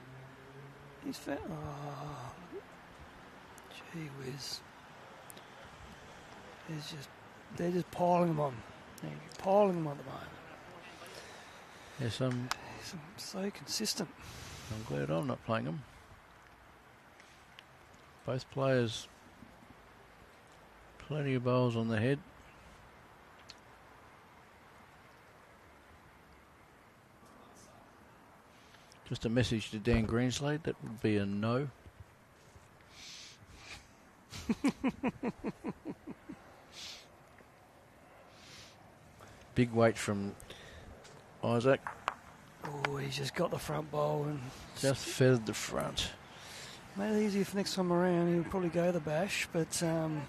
Speaker 6: he's found. Oh, gee whiz. They're just piling them on. They're piling them on the moment.
Speaker 5: Yes, I'm
Speaker 6: So consistent.
Speaker 5: glad I'm not playing them. Both players, plenty of bowls on the head. Just a message to Dan Greenslade, that would be a no. Big weight from Isaac.
Speaker 6: Oh, he's just got the front bowl and
Speaker 5: Just feathered the front.
Speaker 6: made it easier for next time around. He'll probably go the bash, but
Speaker 2: Want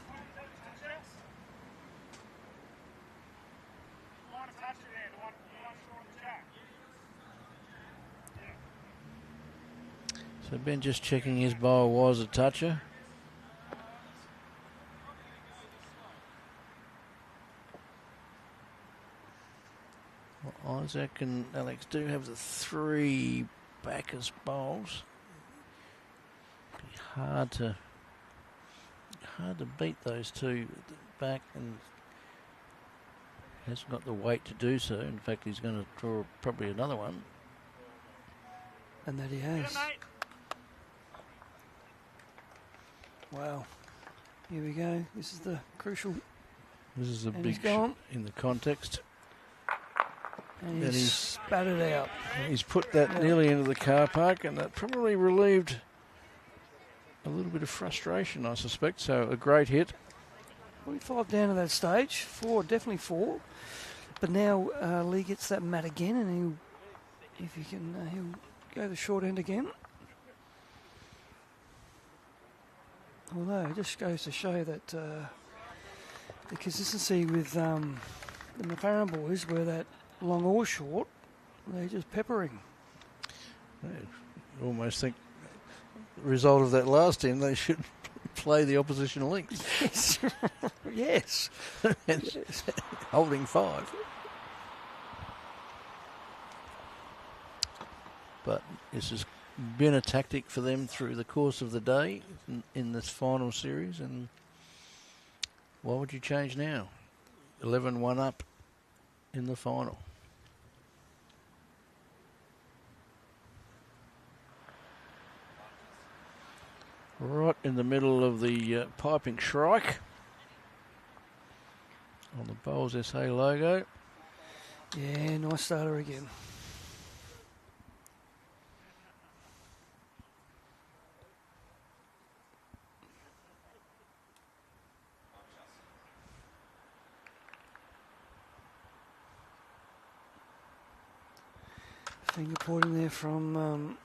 Speaker 2: to touch it there, the one short jack.
Speaker 5: So Ben just checking his bowl was a toucher. Well, Isaac and Alex do have the three backers bowls. Be hard to beat those two at the back, and hasn't got the weight to do so. In fact, he's going to draw probably another one.
Speaker 6: and that he has. Wow. Here we go. This is the crucial.
Speaker 5: This is a
Speaker 6: And
Speaker 5: big
Speaker 6: he's gone.
Speaker 5: in the context.
Speaker 6: And
Speaker 5: That
Speaker 6: he's
Speaker 5: is-
Speaker 6: spat it out.
Speaker 5: He's put that nearly into the car park, and that probably relieved a little bit of frustration, I suspect. So a great hit.
Speaker 6: 45 down to that stage. Definitely four. But now Lee gets that mat again, and he'll go the short end again. Although it just goes to show that the consistency with the McLaren boys, where that long or short, they're just peppering.
Speaker 5: I almost think the result of that last end, they should play the opposition links.
Speaker 6: Yes.
Speaker 5: Holding five. But this has been a tactic for them through the course of the day in this final series. And what would you change now? 11-1 up in the final. Right in the middle of the piping shrike on the Bowls SA logo.
Speaker 6: Yeah, nice starter again. Finger pointing there from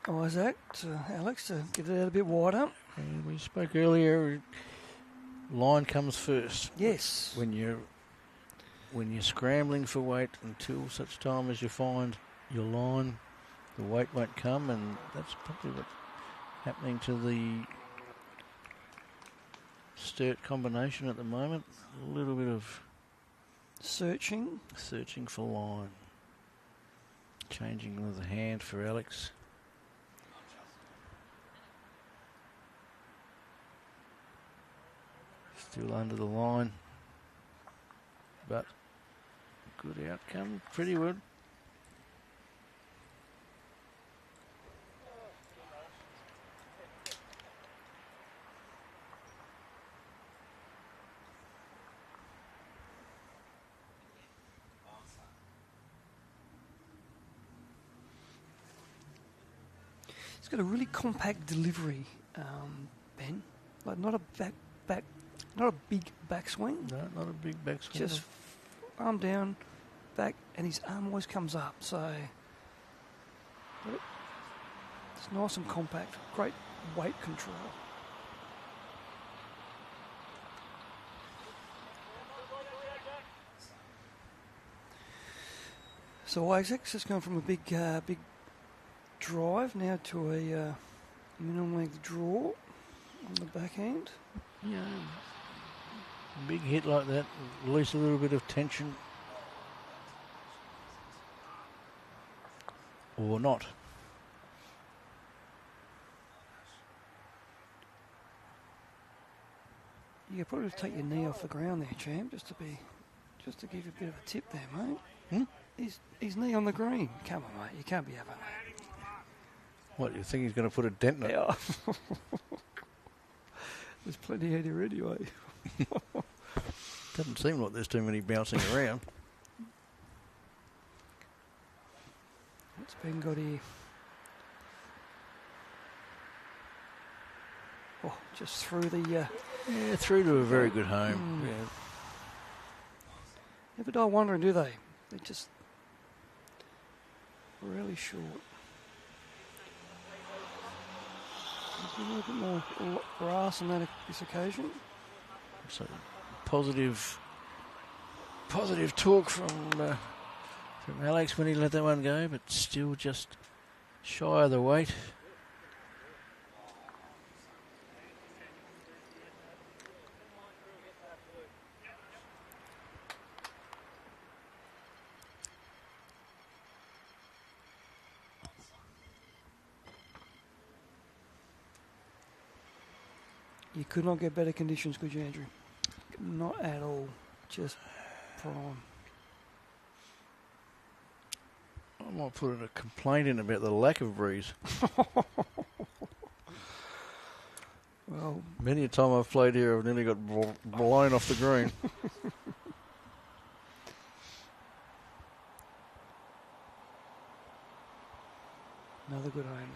Speaker 6: Isaac to Alex to get it out a bit wider.
Speaker 5: And we spoke earlier, line comes first.
Speaker 6: Yes.
Speaker 5: When you're when you're scrambling for weight until such time as you find your line, the weight won't come, and that's probably what's happening to the Sturt combination at the moment. A little bit of
Speaker 6: Searching.
Speaker 5: searching for line. Changing with the hand for Alex. Still under the line, but good outcome, pretty good.
Speaker 6: It's got a really compact delivery, Ben. Like not a not a big backswing.
Speaker 5: No, not a big backswing.
Speaker 6: Just arm down, back, and his arm always comes up. So it's nice and compact. Great weight control. So Isaac's just gone from a big drive now to a minimum length draw on the backhand.
Speaker 5: Yeah, big hit like that, release a little bit of tension. Or not.
Speaker 6: You could probably take your knee off the ground there, champ, just to give you a bit of a tip there, mate. His knee on the green. Come on, mate, you can't be having that.
Speaker 5: What, you think he's going to put a dent in it?
Speaker 6: Yeah. There's plenty out here anyway.
Speaker 5: Doesn't seem like there's too many bouncing around.
Speaker 6: What's Ben got here? Oh, just through the...
Speaker 5: Yeah, through to a very good home. Yeah.
Speaker 6: Never die wondering, do they? They're just really short. There's a little bit more grass on that this occasion.
Speaker 5: So positive talk from Alex when he let that one go, but still just shy of the weight.
Speaker 6: You could not get better conditions, could you, Andrew? Not at all. Just prime.
Speaker 5: I might put in a complaint in about the lack of breeze.
Speaker 6: Well,
Speaker 5: many a time I've played here, I've nearly got blown off the green.
Speaker 6: Another good home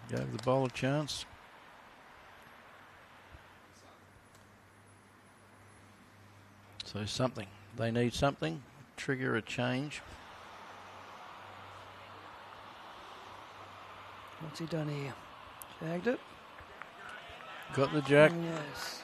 Speaker 6: there.
Speaker 5: Gave the bowler a chance. So something. They need something. Trigger a change.
Speaker 6: What's he done here? Shagged it?
Speaker 5: Got the jack.
Speaker 6: Yes.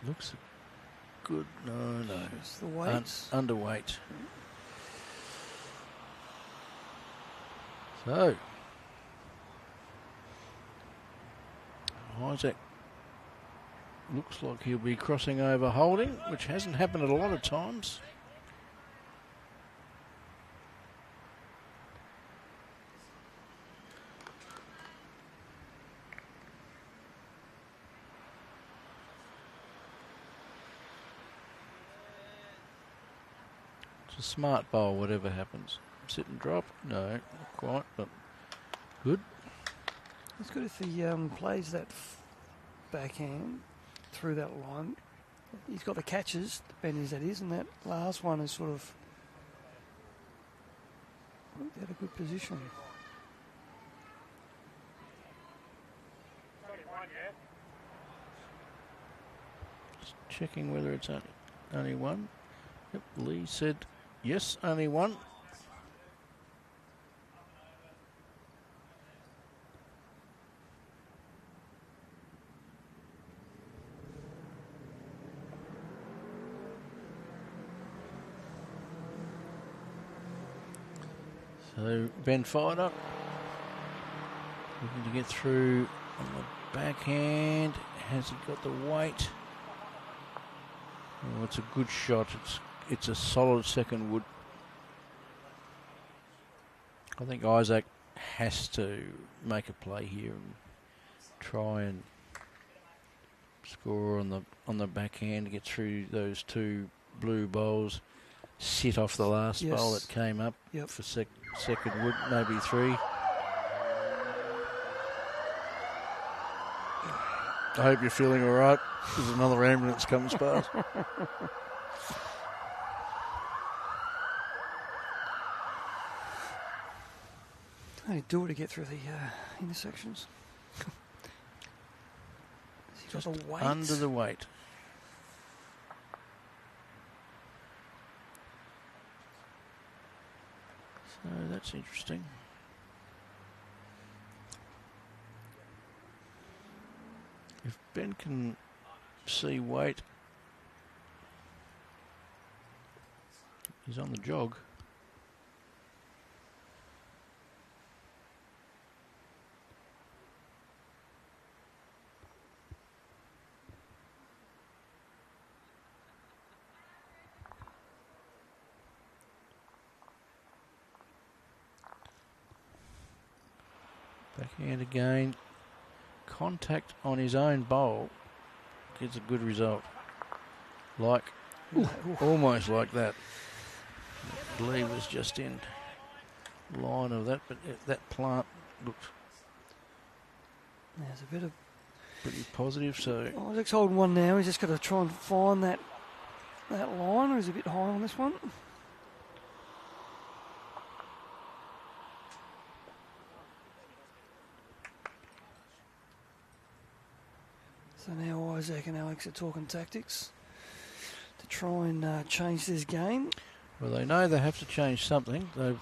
Speaker 5: Looks good. No.
Speaker 6: It's the weights.
Speaker 5: Underweight. So, Isaac looks like he'll be crossing over holding, which hasn't happened a lot of times. A smart bowl, whatever happens. Sit and drop? No, not quite, but good.
Speaker 6: It's good if he plays that backhand through that line. He's got the catches, Benny's that is, and that last one is sort of at a good position.
Speaker 5: Just checking whether it's only one. Yep, Lee said yes, only one. So Ben fired up. Looking to get through on the backhand. Has he got the weight? Oh, it's a good shot. It's a solid second wood. I think Isaac has to make a play here and try and score on the backhand to get through those two blue bowls. Sit off the last bowl that came up for second wood, maybe three. I hope you're feeling all right. There's another ambulance comes past.
Speaker 6: How do you do it to get through the intersections?
Speaker 5: Just under the weight. So that's interesting. If Ben can see weight, he's on the jog. Backhand again. Contact on his own bowl gets a good result. Like, almost like that. Lee was just in line of that, but that plant looked
Speaker 6: There's a bit of
Speaker 5: pretty positive. So
Speaker 6: Isaac's holding one now. He's just got to try and find that line, or is he a bit high on this one? So now Isaac and Alex are talking tactics to try and change this game.
Speaker 5: Well, they know they have to change something. They've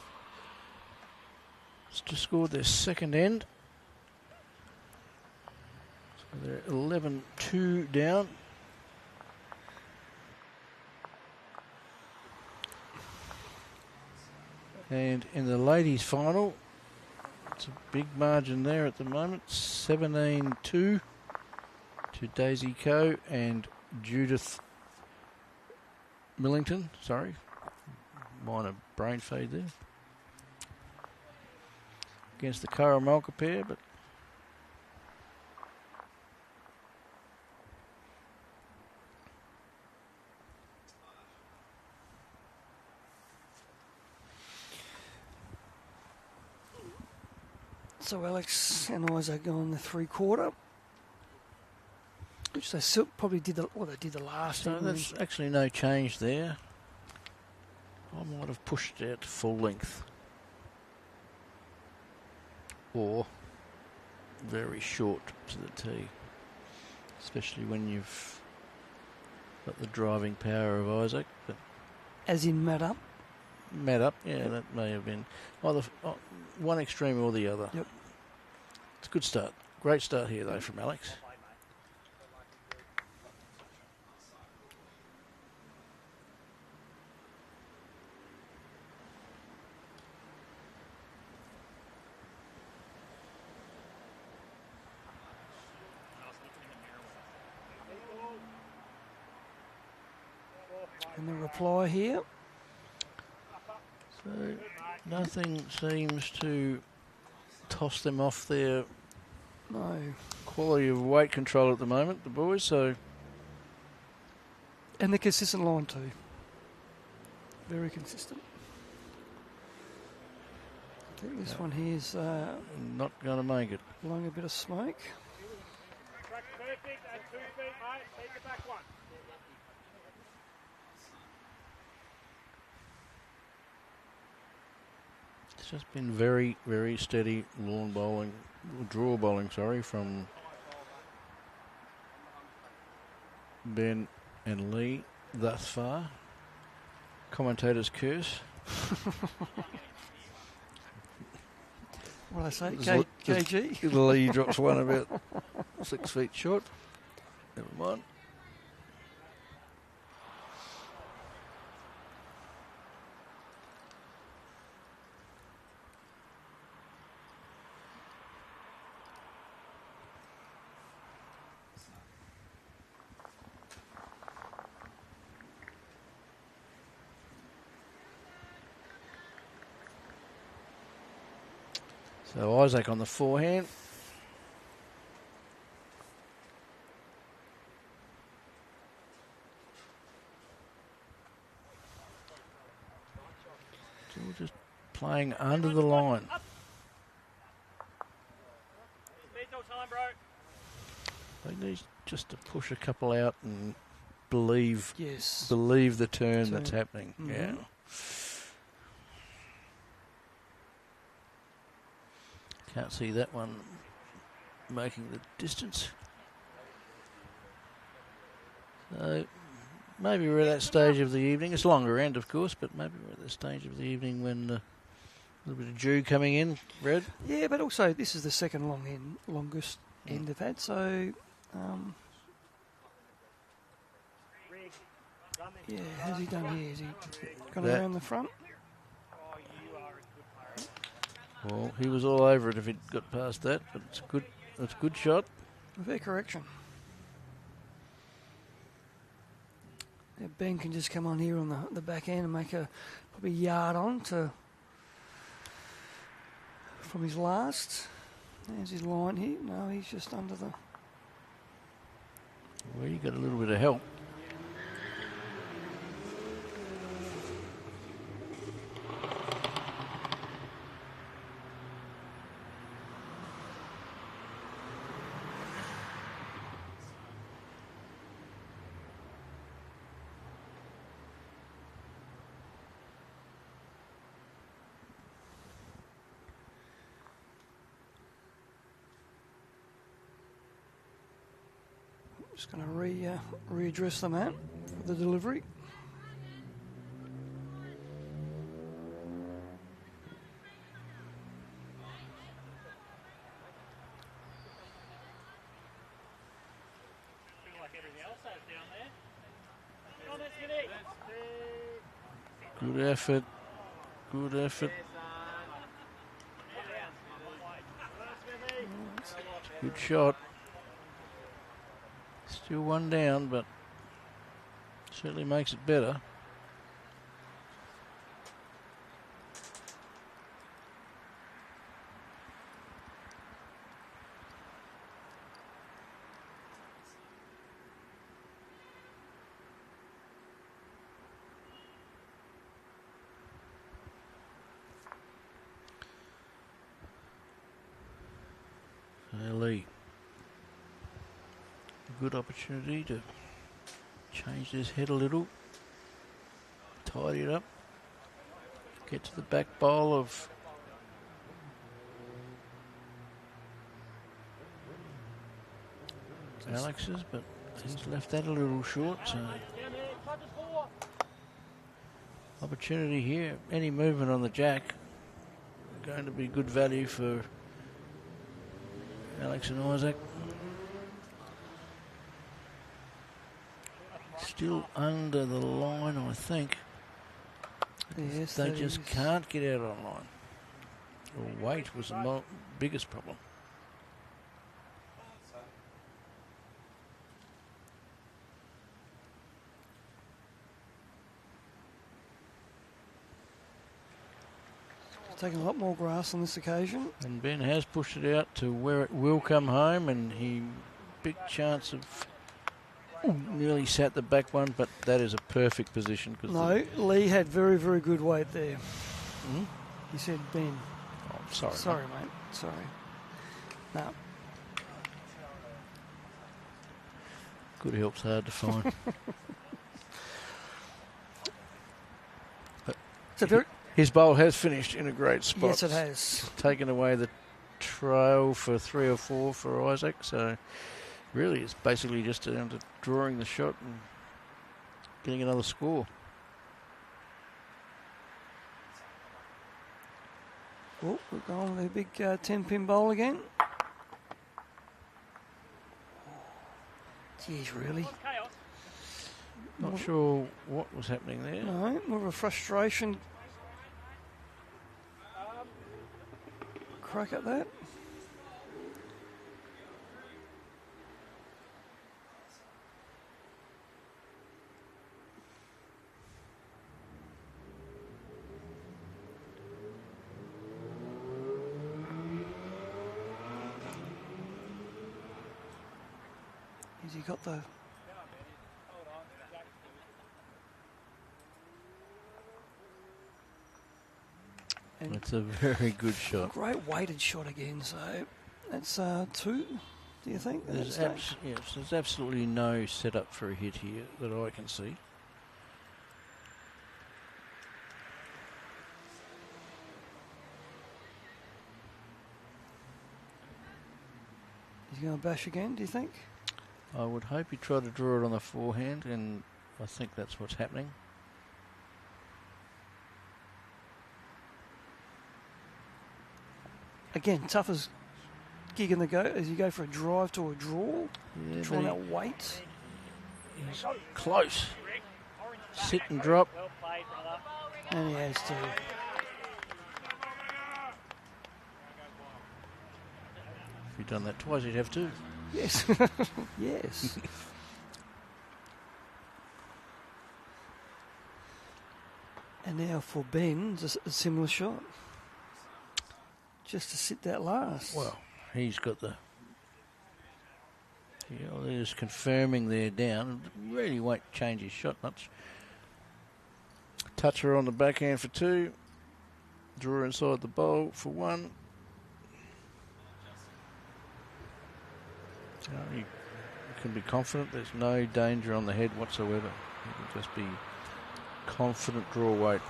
Speaker 5: just scored their second end. So they're 11-2 down. And in the ladies' final, it's a big margin there at the moment, 17-2 to Daisy Coe and Judith Millington. Sorry, minor brain fade there. Against the Karamalka pair, but
Speaker 6: so Alex and Isaac go on the 3/4, which they still probably did they did the last.
Speaker 5: So there's actually no change there. I might have pushed it out to full length. Or very short to the tee. Especially when you've got the driving power of Isaac. But
Speaker 6: as in mat up?
Speaker 5: Mat up, yeah, yep. That may have been either one extreme or the other.
Speaker 6: Yep.
Speaker 5: It's a good start. Great start here, though, from Alex.
Speaker 6: And the reply here.
Speaker 5: So nothing seems to toss them off their quality of weight control at the moment, the boys. So
Speaker 6: and the consistent line too. Very consistent. I think this one here is
Speaker 5: not going to make it.
Speaker 6: blowing a bit of smoke.
Speaker 3: perfect at 2 feet, mate. Take it back one.
Speaker 5: It's just been very, very steady lawn bowling, draw bowling, sorry, from Ben and Lee thus far. Commentator's curse.
Speaker 6: What did I say?
Speaker 5: There's
Speaker 6: KG?
Speaker 5: Lee drops one about 6 feet short. Never mind. So Isaac on the forehand. Still just playing under the line.
Speaker 2: Need no time, bro.
Speaker 5: They need just to push a couple out and believe
Speaker 6: Yes.
Speaker 5: the turn that's happening.
Speaker 6: Mhm.
Speaker 5: Yeah. Can't see that one making the distance. So maybe we're at that stage of the evening. It's longer end, of course, but maybe we're at the stage of the evening when a little bit of dew coming in. Red.
Speaker 6: Yeah, but also this is the second longest end they've had, so yeah, how's he done here? Has he gone
Speaker 5: That-
Speaker 6: around the front?
Speaker 2: Oh, you are a good player.
Speaker 5: Well, he was all over it if he'd got past that, but it's good. It's a good shot.
Speaker 6: Fair correction. Yeah, Ben can just come on here on the back end and make a probably yard on to from his last. There's his line here. No, he's just under the.
Speaker 5: Well, you got a little bit of help.
Speaker 6: Just going to readdress the mat for the delivery.
Speaker 2: Feel like everything else has down there. Come on, let's get it.
Speaker 5: Good effort. Good effort. Good shot. Still one down, but certainly makes it better. Lee. Good opportunity to change this head a little, tidy it up, get to the back bowl of Alex's, but he's left that a little short, so opportunity here. Any movement on the jack going to be good value for Alex and Isaac. Still under the line, I think.
Speaker 6: Yes,
Speaker 5: They
Speaker 6: that
Speaker 5: just
Speaker 6: is.
Speaker 5: can't get out on line. Or weight was the biggest problem.
Speaker 6: Taking a lot more grass on this occasion.
Speaker 5: And Ben has pushed it out to where it will come home, and he big chance of nearly sat the back one, but that is a perfect position. Cause
Speaker 6: No, Lee had very, very good weight there.
Speaker 5: Hmm?
Speaker 6: He said Ben.
Speaker 5: Oh, sorry.
Speaker 6: Sorry, mate. Sorry. No.
Speaker 5: Good help's hard to find.
Speaker 6: It's a very,
Speaker 5: His bowl has finished in a great spot.
Speaker 6: yes, it has.
Speaker 5: Taken away the trail for 3 or 4 for Isaac, so really it's basically just down to drawing the shot and getting another score.
Speaker 6: Oh, we're going with a big 10-pin bowl again. Geez, really?
Speaker 2: Chaos.
Speaker 5: Not sure what was happening there.
Speaker 6: No, more of a frustration. Crack at that. Has he got the... And
Speaker 5: It's a very good shot.
Speaker 6: great weighted shot again, so that's 2, do you think? at that
Speaker 5: There's,
Speaker 6: stage?
Speaker 5: yes, there's absolutely no setup for a hit here that I can see.
Speaker 6: Is he going to bash again, do you think?
Speaker 5: I would hope he tried to draw it on the forehand, and I think that's what's happening.
Speaker 6: Again, toughest gig in the go as you go for a drive to a draw,
Speaker 5: Yeah,
Speaker 6: drawing
Speaker 5: but
Speaker 6: that weight.
Speaker 5: he's close. Sit and drop.
Speaker 2: Well played, brother.
Speaker 6: And he has to.
Speaker 5: If he'd done that twice, he'd have 2.
Speaker 6: Yes. Yes. And now for Ben, just a similar shot. Just to sit that last.
Speaker 5: Well, he's got the... Yeah, well, they're just confirming there down. Really won't change his shot much. Touch her on the backhand for 2. Draw inside the bowl for 1. You can be confident there's no danger on the head whatsoever. You can just be confident draw weight.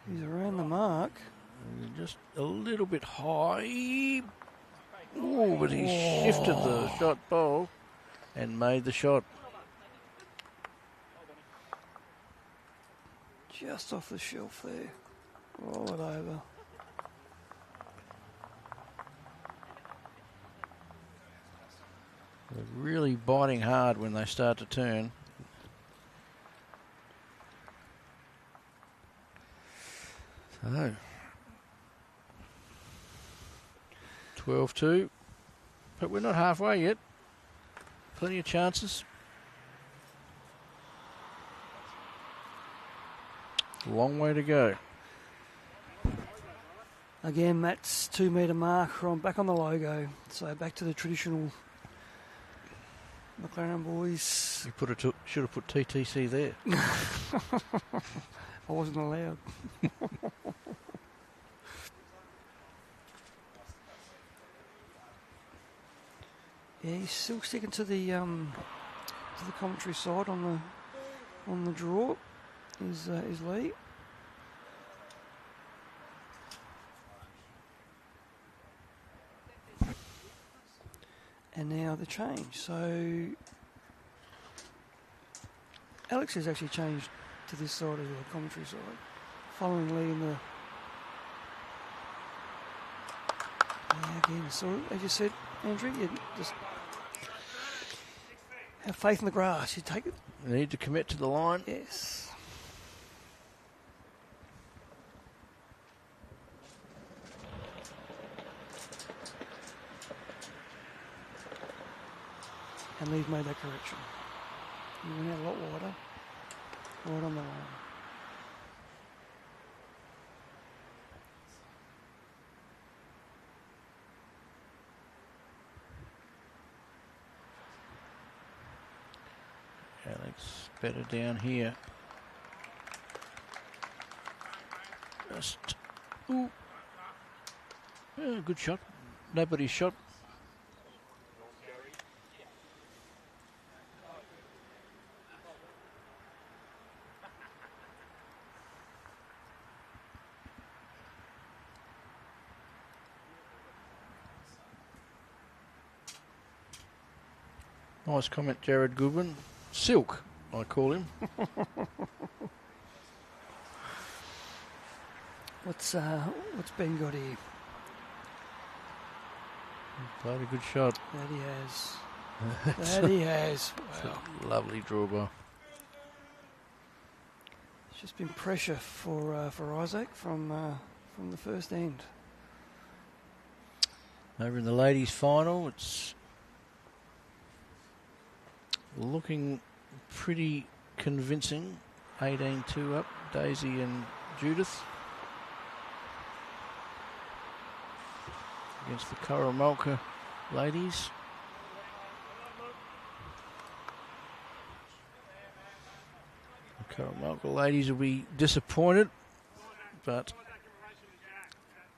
Speaker 6: He's around the mark.
Speaker 5: Just a little bit high. Oh, but he shifted the shot bowl and made the shot.
Speaker 6: Just off the shelf there. Roll it over.
Speaker 5: They're really biting hard when they start to turn. So, 12-2, but we're not halfway yet. Plenty of chances. Long way to go.
Speaker 6: Again, Matt's 2 metre mark back on the logo. So back to the traditional McLaren boys.
Speaker 5: You should have put TTC there.
Speaker 6: I wasn't allowed. Yeah, he's still sticking to the commentary side on the draw. Is Lee. And now the change. So Alex has actually changed to this side of the commentary side, following Lee in the. Yeah, again, so as you said, Andrew, you just have faith in the grass. You take it.
Speaker 5: You need to commit to the line.
Speaker 6: Yes. And Lee's made that correction. You went out a lot wider. Right on the line.
Speaker 5: Alex better down here. Just, ooh. Yeah, good shot. Nobody's shot. Nice comment, Jared Goodwin. Silk, I call him.
Speaker 6: What's Ben got here?
Speaker 5: Played a good shot.
Speaker 6: That he has. That he has. Wow.
Speaker 5: Lovely draw ball.
Speaker 6: It's just been pressure for Isaac from the first end.
Speaker 5: Over in the ladies' final, it's looking pretty convincing. 18-2 up, Daisy and Judith. Against the Coromolka ladies. The Coromolka ladies will be disappointed, but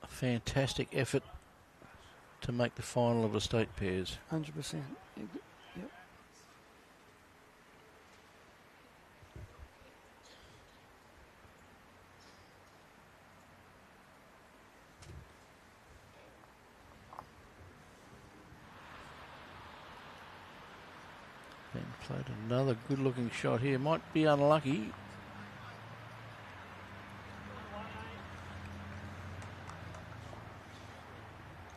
Speaker 5: a fantastic effort to make the final of the state pairs.
Speaker 6: 100%. Yep.
Speaker 5: Ben played another good-looking shot here. Might be unlucky.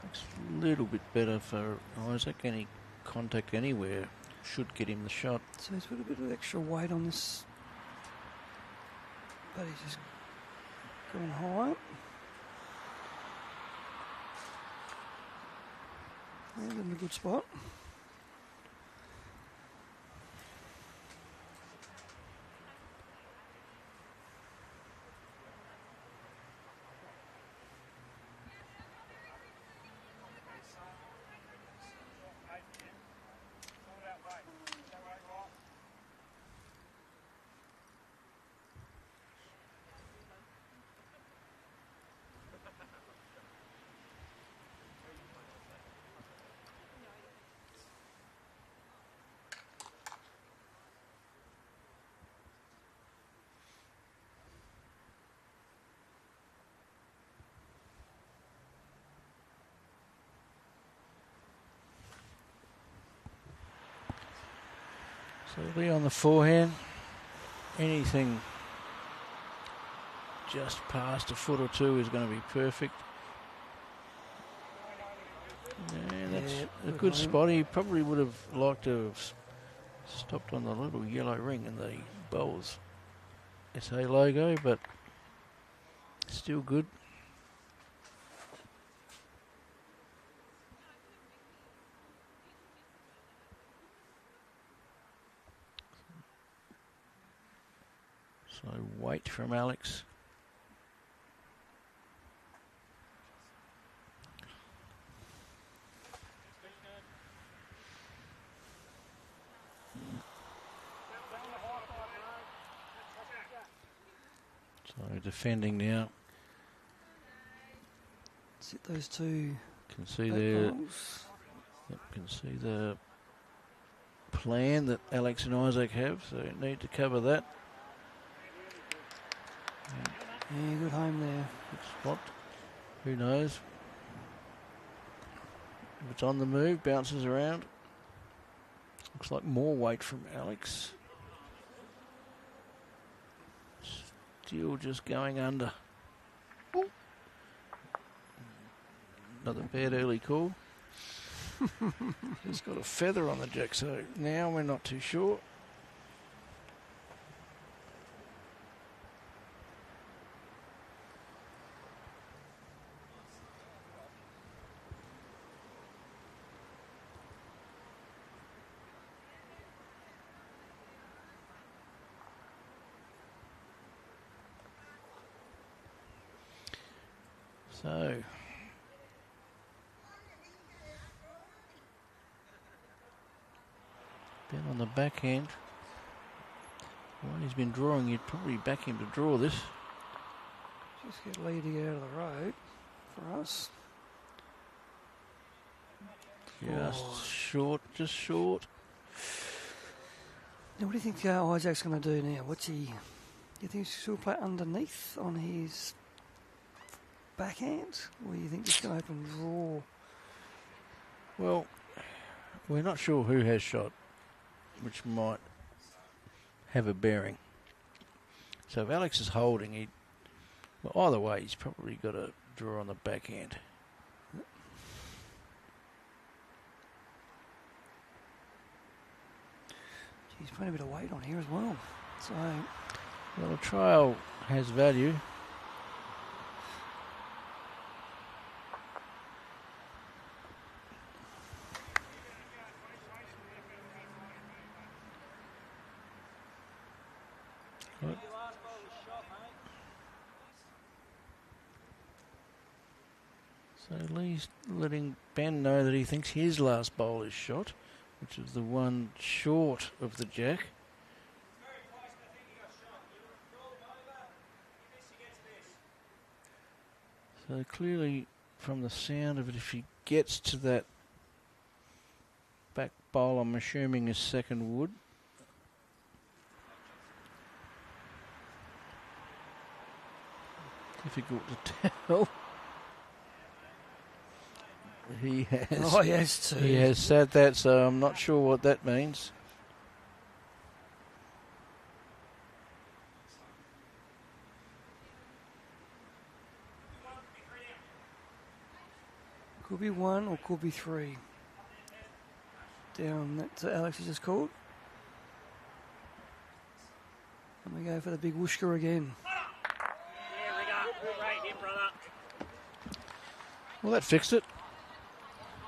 Speaker 5: Looks a little bit better for Isaac. Any contact anywhere should get him the shot.
Speaker 6: So he's put a bit of extra weight on this, but he's just going high. And in a good spot.
Speaker 5: So it'll be on the forehand. Anything just past a foot or two is going to be perfect. And that's a good spot. He probably would have liked to have stopped on the little yellow ring in the bowls SA logo, but still good. So weight from Alex. So defending now.
Speaker 6: Sit those two.
Speaker 5: Can see
Speaker 6: back
Speaker 5: there.
Speaker 6: bowls.
Speaker 5: Yep, can see the plan that Alex and Isaac have. So need to cover that.
Speaker 6: Yeah, good home there.
Speaker 5: Good spot. Who knows? If it's on the move, bounces around. Looks like more weight from Alex. Still just going under. Ooh. Another bad early call. He's got a feather on the jack, so now we're not too sure. So, Ben on the backhand. Well, he's been drawing. You'd probably back him to draw this.
Speaker 6: Just get Lee to get out of the road for us.
Speaker 5: Just short, just short.
Speaker 6: Now, what do you think Isaac's going to do now? Do you think he's still play underneath on his backhand? Or do you think he's going to open draw?
Speaker 5: Well, we're not sure who has shot, which might have a bearing. So if Alex is holding, well, either way, he's probably got to draw on the backhand.
Speaker 6: He's putting a bit of weight on here as well. So,
Speaker 5: well, a trial has value. So Lee's letting Ben know that he thinks his last bowl is shot, which is the one short of the jack. So clearly, from the sound of it, if he gets to that back bowl, I'm assuming his second wood. Difficult to tell. He has said that, so I'm not sure what that means.
Speaker 6: could be 1 or could be 3. Down that Alex has just called. And we go for the big whooshka again.
Speaker 2: There we go. Right here, brother.
Speaker 5: Well, that fixed it.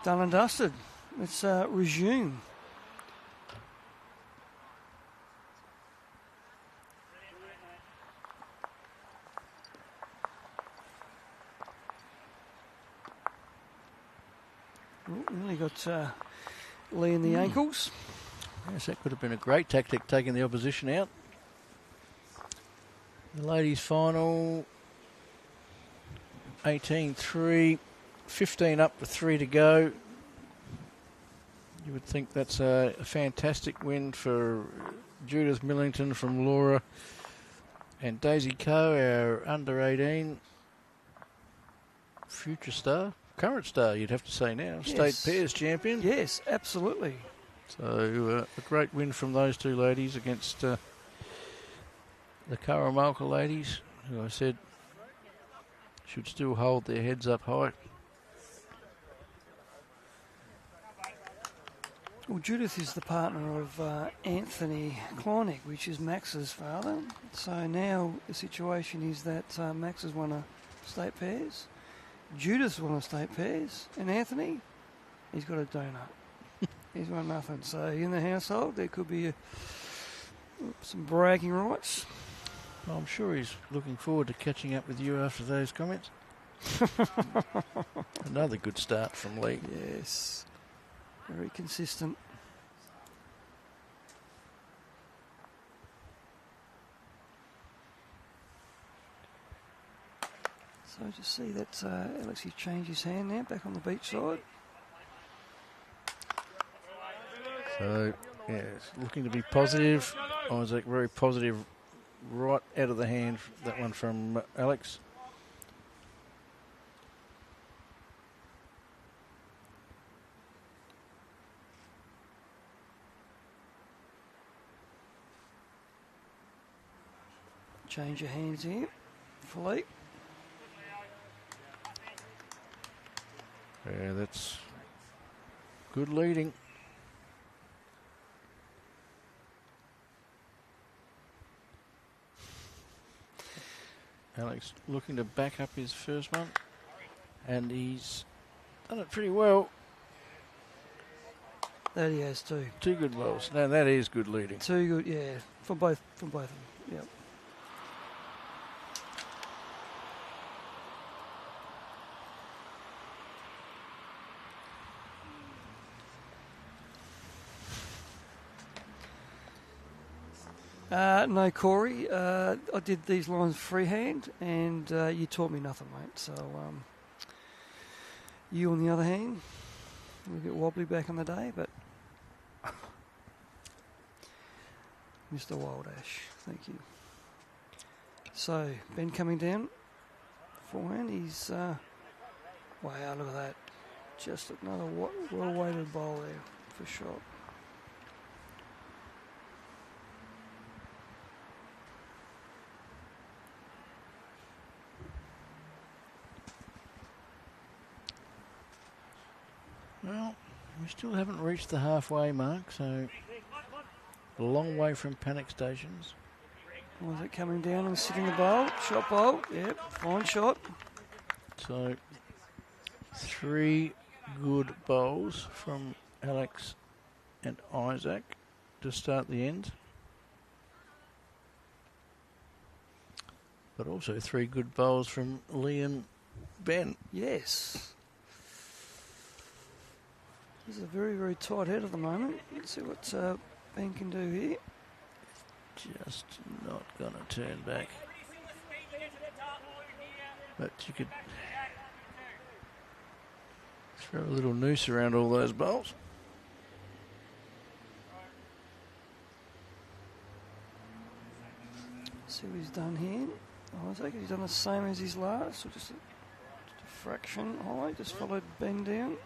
Speaker 6: Done and dusted. Let's resume. Oh, nearly got Lee in the ankles.
Speaker 5: Yes, that could have been a great tactic, taking the opposition out. The ladies' final, 18-3, 15 up with 3 to go. You would think that's a fantastic win for Judith Millington from Laura and Daisy Coe, our under-18 future star, current star, you'd have to say now,
Speaker 6: Yes.
Speaker 5: state pairs champion.
Speaker 6: Yes, absolutely.
Speaker 5: So a great win from those two ladies against the Karamalka ladies, who I said should still hold their heads up high.
Speaker 6: Well, Judith is the partner of Anthony Kleinick, which is Max's father. So now the situation is that Max has won a state pairs, Judith's won a state pairs, and Anthony, he's got a donut. He's won nothing. So in the household, there could be some bragging rights.
Speaker 5: Well, I'm sure he's looking forward to catching up with you after those comments. Another good start from Lee.
Speaker 6: Yes, very consistent. So just see that Alex, he's changed his hand now, back on the beach side.
Speaker 5: So, yeah, looking to be positive. Isaac, very positive, right out of the hand, that one from Alex.
Speaker 6: Change your hands here, Philippe.
Speaker 5: Yeah, that's good leading. Alex looking to back up his first one, and he's done it pretty well.
Speaker 6: That he has too.
Speaker 5: 2 good bowls. Now that is good leading.
Speaker 6: 2 good, yeah, from both of them. Yep. No, Corey. I did these lines freehand, and you taught me nothing, mate. So you, on the other hand, a little bit wobbly back in the day, but Mr. Wildash, thank you. So Ben coming down, forehand. He's wow, look at that! Just another well-weighted ball there for sure.
Speaker 5: Well, we still haven't reached the halfway mark, so a long way from panic stations.
Speaker 6: Was it coming down and sitting the bowl? Shot bowl, yep, fine shot.
Speaker 5: So 3 good bowls from Alex and Isaac to start the end. But also 3 good bowls from Lee and Ben.
Speaker 6: Yes. This is a very, very tight head at the moment. Let's see what Ben can do here.
Speaker 5: Just not going to turn back. But you could throw a little noose around all those bowls.
Speaker 6: See what he's done here. Isaac, he's done the same as his last, or just a fraction high, just followed Ben down.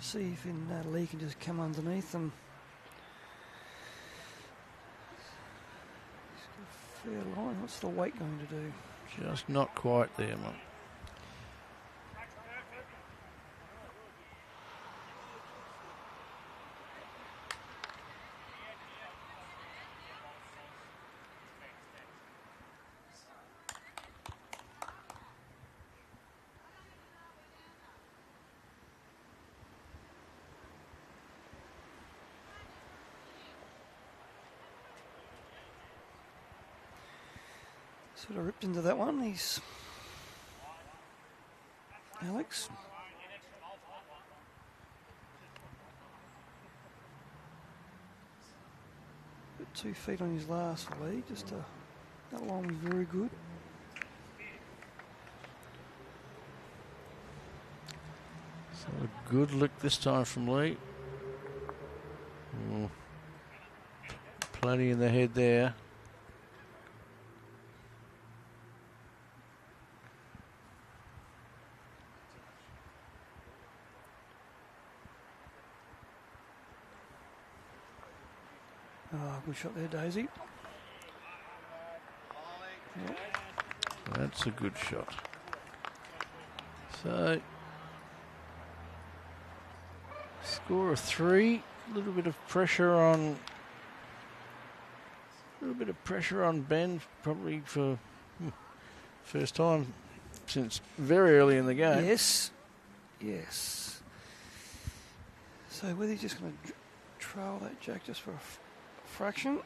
Speaker 6: See if Lee can just come underneath them. He's got a fair line. What's the weight going to do?
Speaker 5: Just not quite there, mate.
Speaker 6: Sort of ripped into that one. He's Alex. Got 2 feet on his last lead. Just that one was very good.
Speaker 5: So a good lick this time from Lee. Plenty in the head there.
Speaker 6: Good shot there, Daisy. Yep.
Speaker 5: That's a good shot. So, score of 3. A little bit of pressure on. Ben, probably for first time since very early in the game.
Speaker 6: Yes. Yes. So whether he's just going to trail that jack just for a fraction.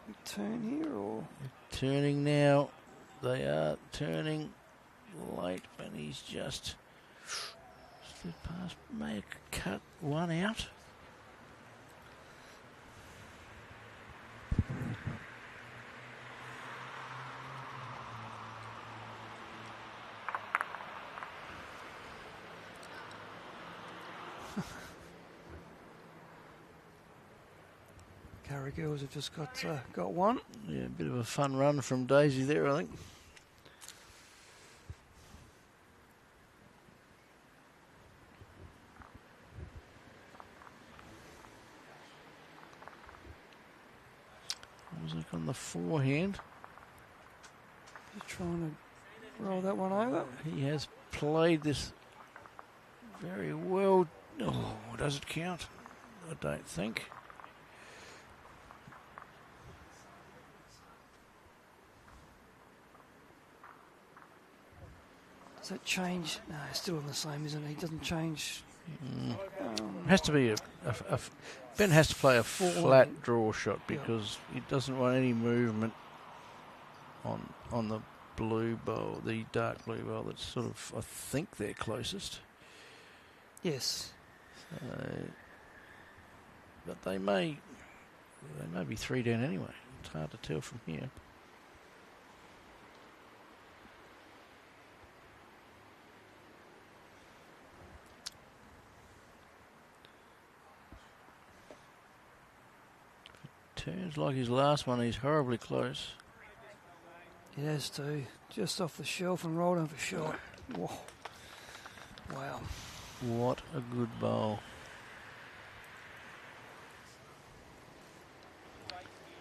Speaker 6: We turn here or
Speaker 5: Turning now. They are turning late, and he's just slipped past. May have cut one out.
Speaker 6: Carry girls have just got one.
Speaker 5: Yeah, a bit of a fun run from Daisy there, I think. on the forehand.
Speaker 6: Just trying to roll that one over.
Speaker 5: He has played this very well. Oh, does it count? I don't think.
Speaker 6: Does that change? No, it's still on the same, isn't he? Doesn't change.
Speaker 5: Has to be Ben has to play a flat draw shot because he doesn't want any movement on the blue bowl, the dark blue bowl. That's sort of, I think, their closest.
Speaker 6: Yes.
Speaker 5: But they may be 3 down anyway. It's hard to tell from here. Turns like his last one, he's horribly close.
Speaker 6: It has to. Just off the shelf and rolled over shot. Whoa. Wow.
Speaker 5: What a good bowl.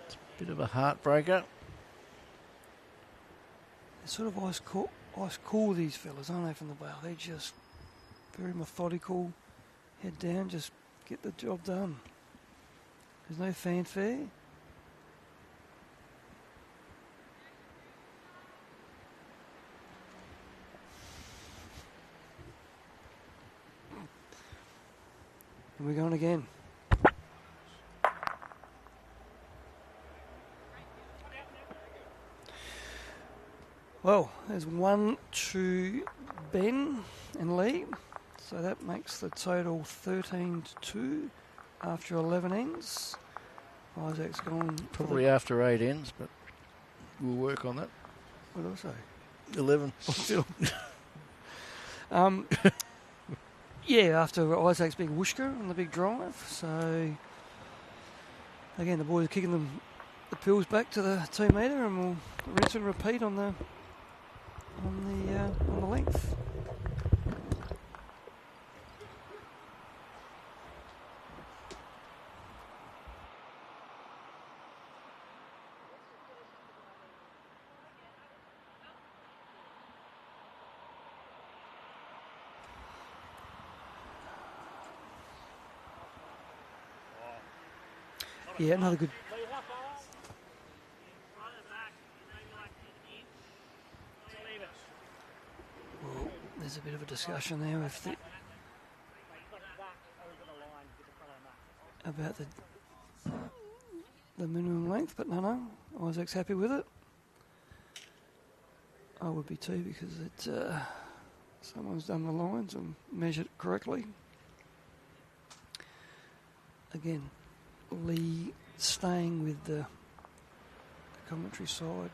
Speaker 5: It's a bit of a heartbreaker.
Speaker 6: They're sort of ice cool, these fellas, aren't they, from the bow? They're just very methodical, head down, just get the job done. There's no fanfare. And we're going again. Well, there's 1 to Ben and Lee. So that makes the total 13-2 after 11 ends. Isaac's gone.
Speaker 5: Probably after 8 ends, but we'll work on that.
Speaker 6: What did I say?
Speaker 5: 11.
Speaker 6: Still. Yeah, after Isaac's big whooshka on the big drive. So, again, the boys are kicking the pills back to the 2 metre, and we'll rinse and repeat on the length. Yeah, another good. Well, there's a bit of a discussion there with about the minimum length, but no, Isaac's happy with it. I would be too, because someone's done the lines and measured it correctly. Again, Lee staying with the commentary side,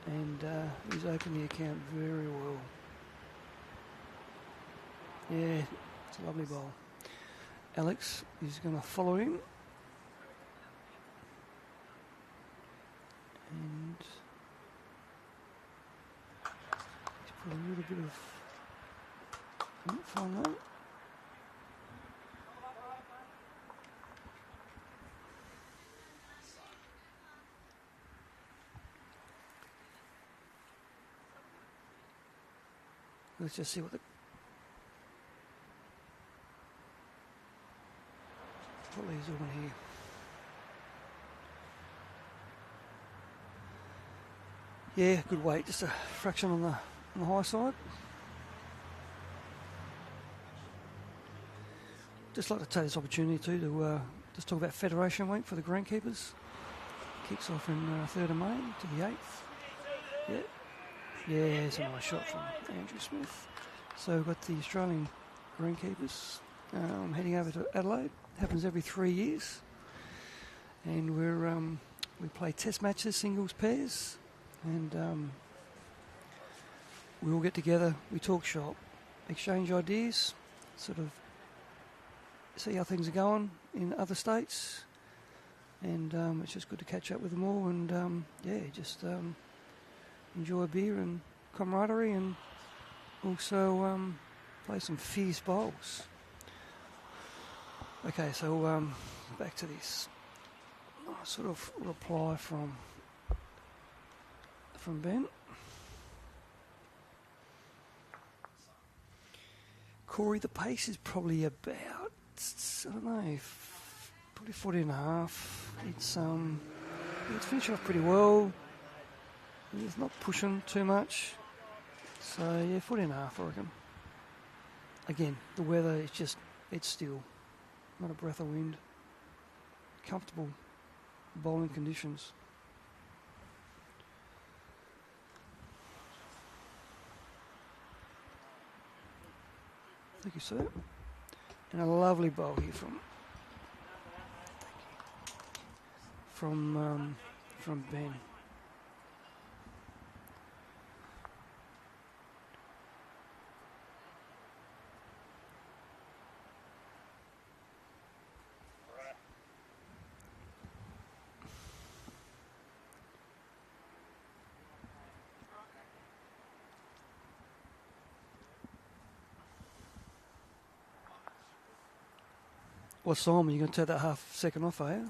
Speaker 6: and he's opened the account very well. Yeah, it's a lovely bowl. Alex is going to follow him, and he's put a little bit of oomph on that. Let's just see what Lee's doing here. Yeah, good weight, just a fraction on the high side. Just like to take this opportunity to just talk about Federation Week for the greenkeepers. Kicks off in 3rd of May to the 8th. Yeah. Yeah, it's a nice shot from Andrew Smith. So we've got the Australian greenkeepers heading over to Adelaide. Happens every 3 years, and we play test matches, singles, pairs, and we all get together. We talk shop, exchange ideas, sort of see how things are going in other states, and it's just good to catch up with them all, and just enjoy a beer and camaraderie, and also play some fierce bowls. Okay, so back to this. sort of reply from Ben. Corey, the pace is probably about, I don't know, probably 40.5. It's finishing off pretty well. It's not pushing too much. So, yeah, 40.5, I reckon. Again, the weather is just, it's still not a breath of wind. Comfortable bowling conditions. Thank you, sir. And a lovely bowl here from Ben. Well, Simon, you're going to take that half second off, are you?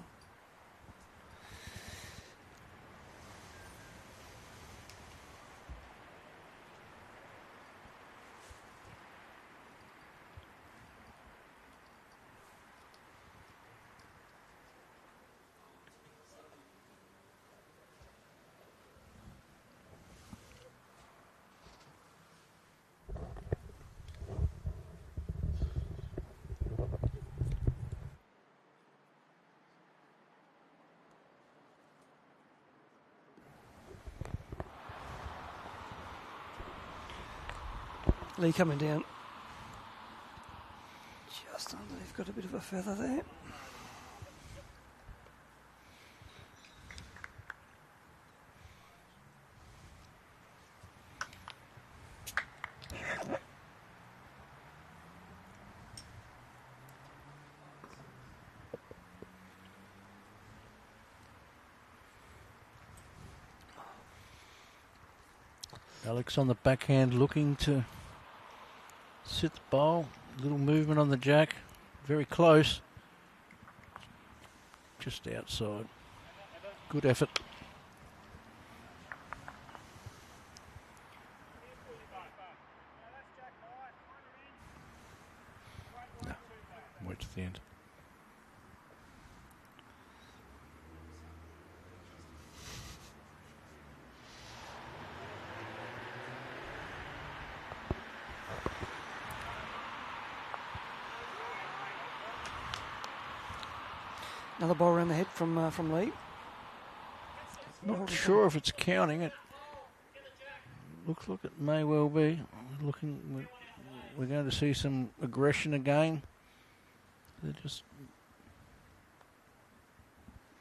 Speaker 6: Lee coming down. Just under, they've got a bit of a feather there.
Speaker 5: Alex on the backhand looking to sit the bowl. Little movement on the jack. Very close. Just outside. Good effort. No. Wait to the end.
Speaker 6: Another ball around the head from Lee.
Speaker 5: Not sure if it's counting. It looks like it may well be. We're going to see some aggression again. They're just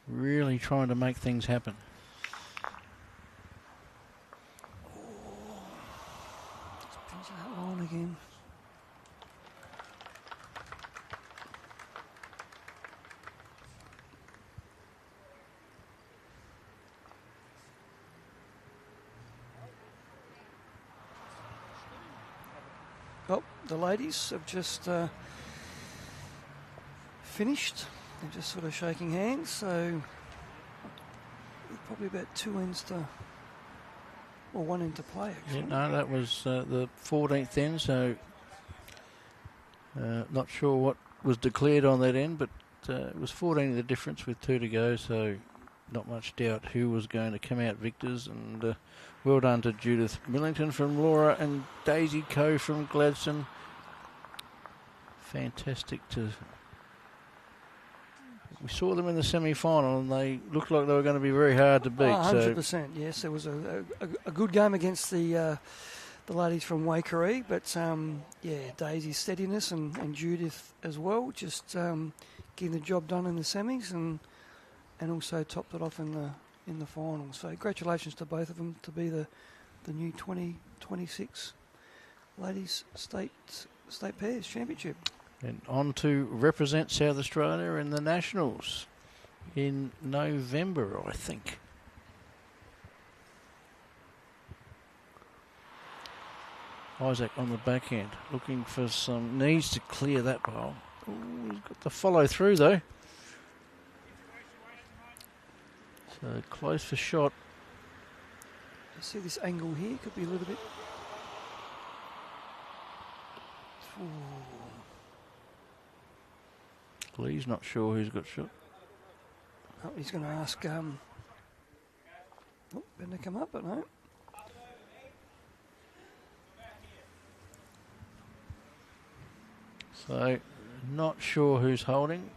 Speaker 5: really trying to make things happen.
Speaker 6: Just pinch that line again. Oh, the ladies have just finished. They're just sort of shaking hands, so probably about two ends to, or one end to play, actually.
Speaker 5: Yeah, no, that was the 14th end, so not sure what was declared on that end, but it was 14 the difference with 2 to go, so not much doubt who was going to come out victors. And well done to Judith Millington from Laura and Daisy Coe from Gladstone. Fantastic to... We saw them in the semi-final and they looked like they were going to be very hard to beat.
Speaker 6: 100%,
Speaker 5: so.
Speaker 6: Yes. It was a good game against the ladies from Waikerie, but yeah, Daisy's steadiness and Judith as well, just getting the job done in the semis and also topped it off in the final. So congratulations to both of them to be the new 2026 Ladies State Pairs Championship.
Speaker 5: And on to represent South Australia in the Nationals in November, I think. Isaac on the backhand, looking for some knees to clear that bowl. Ooh, he's got the follow through though. So close for shot.
Speaker 6: You see this angle here could be a little bit. Ooh.
Speaker 5: Lee's not sure who's got shot.
Speaker 6: Oh, he's going to ask. Oh, better come up, but no.
Speaker 5: So not sure who's holding.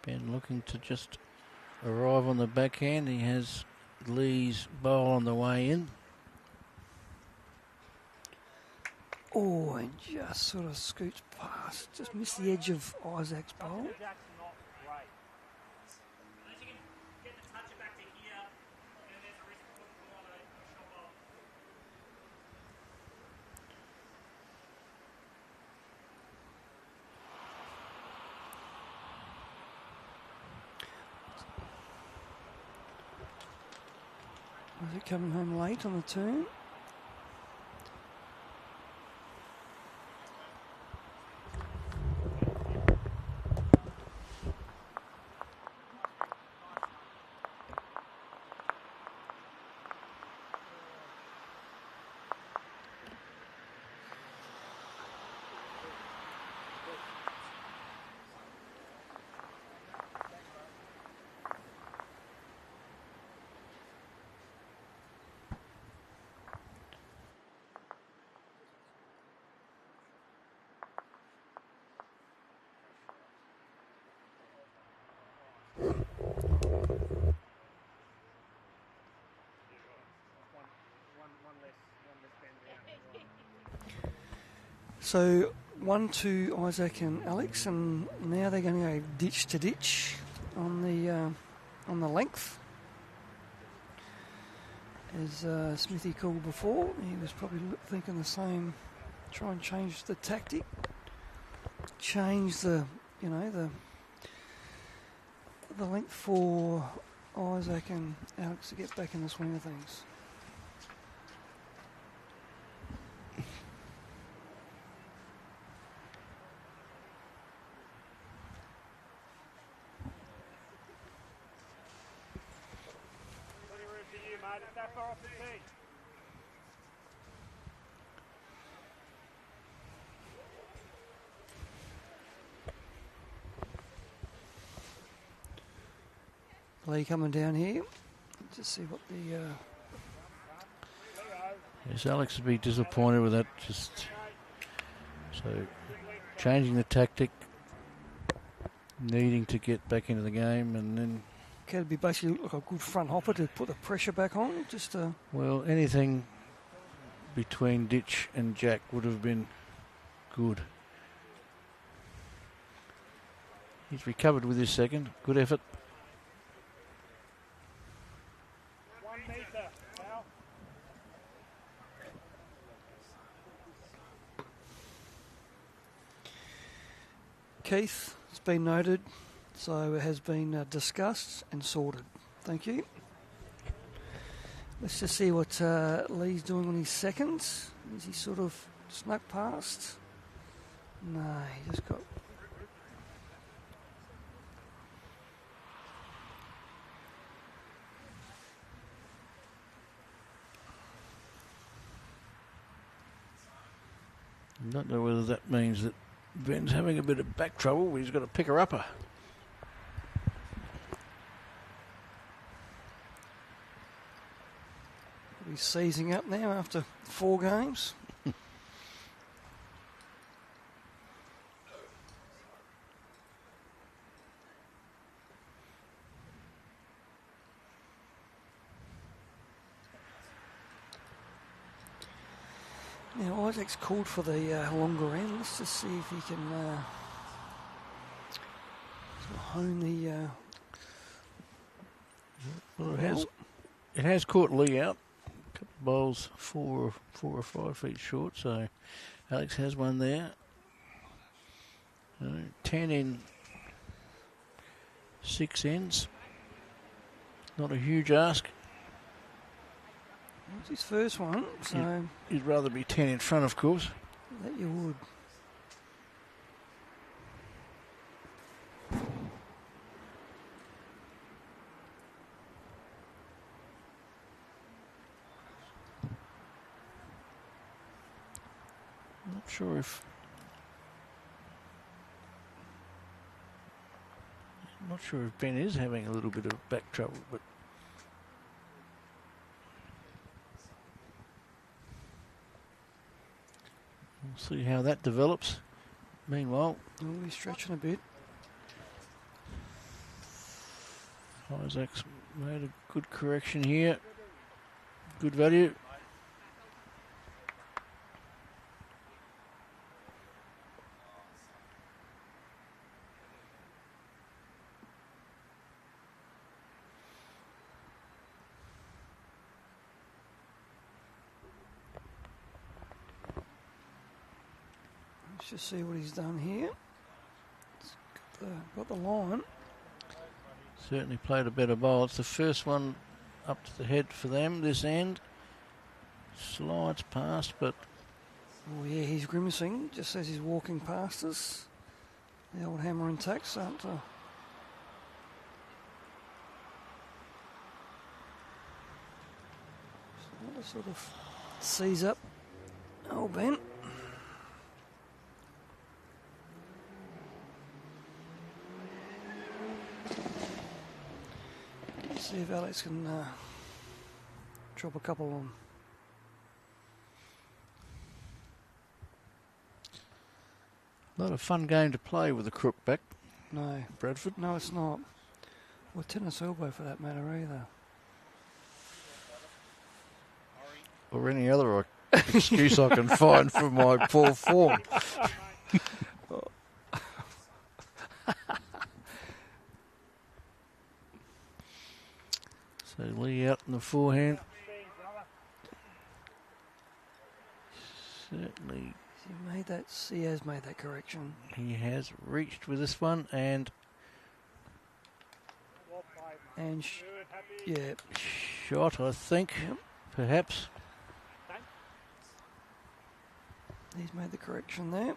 Speaker 5: Ben looking to just arrive on the backhand. He has Lee's bowl on the way in.
Speaker 6: Oh, and just sort of scoots past. Just missed the edge of Isaac's bowl.
Speaker 3: That's not great.
Speaker 2: Unless you can get the touch it back to here, then there's a risk of putting on a shot ball.
Speaker 6: Was it coming home late on the turn? So 1-2 Isaac and Alex, and now they're going to go ditch to ditch on the length. As Smithy called before, he was probably thinking the same. Try and change the tactic, change the length for Isaac and Alex to get back in the swing of things.
Speaker 3: Plenty of room for you, mate. It's that far off the tee.
Speaker 6: Lee coming down here. Just see what the.
Speaker 5: Yes, Alex would be disappointed with that. Just so changing the tactic, needing to get back into the game, and then
Speaker 6: Could be basically look like a good front hopper to put the pressure back on. Just
Speaker 5: well, anything between ditch and jack would have been good. He's recovered with his second. Good effort.
Speaker 3: 1 metre, Al.
Speaker 6: Keith, it's been noted, so it has been discussed and sorted. Thank you. Let's just see what Lee's doing on his second. Is he sort of snuck past? No, he just got.
Speaker 5: I don't know whether that means that Ben's having a bit of back trouble. He's got to pick her upper.
Speaker 6: He's seizing up now after 4 games. Now Isaac's called for the longer end. Let's just see if he can sort of hone the.
Speaker 5: Well, it has caught Lee out. A couple of bowls 4 or 5 feet short, so Alex has one there. 10 in 6 ends. Not a huge ask.
Speaker 6: It's his first one, so
Speaker 5: You'd rather be 10 in front, of course.
Speaker 6: that you would.
Speaker 5: Not sure if. Not sure if Ben is having a little bit of back trouble, but. We'll see how that develops. Meanwhile,
Speaker 6: Oh, he's stretching a bit.
Speaker 5: Isaac's made a good correction here. Good value.
Speaker 6: Let's just see what he's done here. It's got the line.
Speaker 5: Certainly played a better bowl. It's the first one up to the head for them, this end. Slides past, but
Speaker 6: Oh yeah, he's grimacing just as he's walking past us. The old hammer and tacks aren't. Sort of seize up. Oh, Ben. See if Alex can drop a couple on.
Speaker 5: not a fun game to play with a crook back,
Speaker 6: No,
Speaker 5: Bradford.
Speaker 6: no, it's not. Or tennis elbow for that matter either.
Speaker 5: Or any other excuse I can find for my poor form. So Lee out in the forehand. Certainly
Speaker 6: He has made that correction.
Speaker 5: he has reached with this one, and
Speaker 6: And yeah,
Speaker 5: shot, I think, perhaps.
Speaker 6: he's made the correction there.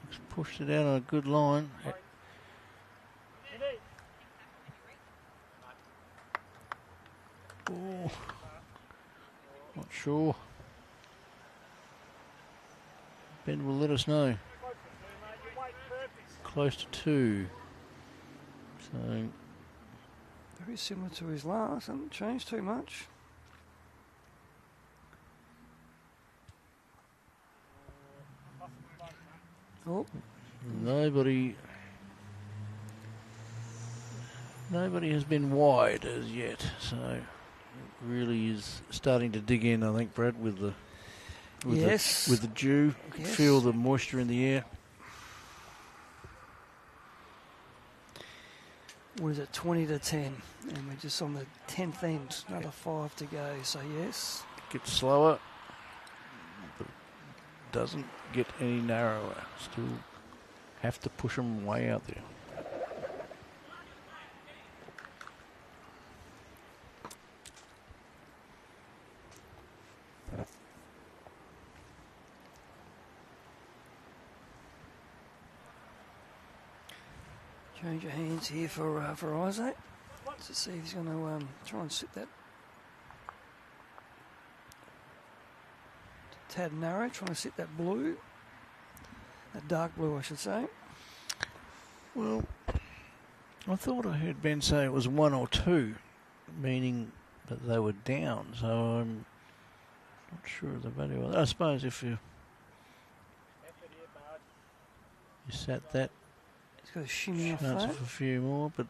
Speaker 5: He's pushed it out on a good line. Oh, not sure. Ben will let us know. Close to 2. So
Speaker 6: Very similar to his last, hasn't changed too much. Oh,
Speaker 5: nobody has been wide as yet. So it really is starting to dig in, I think, Brad, with the
Speaker 6: yes.
Speaker 5: with the dew. You can
Speaker 6: Yes.
Speaker 5: feel the moisture in the air.
Speaker 6: What is it, 20 to 10? And we're just on the 10th end. Another 5 to go, so yes.
Speaker 5: Gets slower, but doesn't get any narrower. Still have to push them way out there.
Speaker 6: Change your hands here for Isaac. To see if he's going to try and sit that tad narrow, trying to sit that blue. That dark blue, I should say.
Speaker 5: Well, I thought I heard Ben say it was 1 or 2, meaning that they were down. So I'm not sure of the value of that. I suppose if you sat that,
Speaker 6: He's got a shimmy off
Speaker 5: chance
Speaker 6: that.
Speaker 5: of a few more, but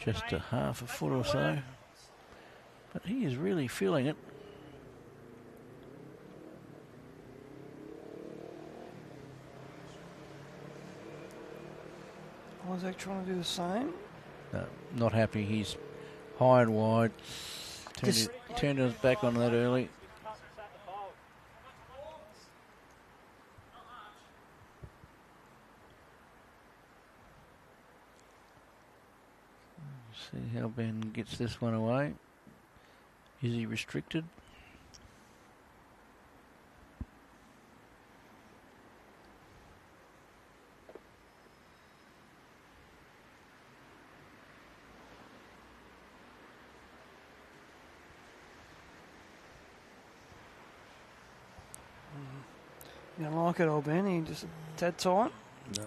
Speaker 5: just a half a foot or so. But he is really feeling it.
Speaker 6: Isaac trying to do the same.
Speaker 5: No, not happy. He's high and wide. Turned his back on that early. See how Ben gets this one away. Is he restricted?
Speaker 6: You don't like it, old Benny? Just a tad tight?
Speaker 5: No,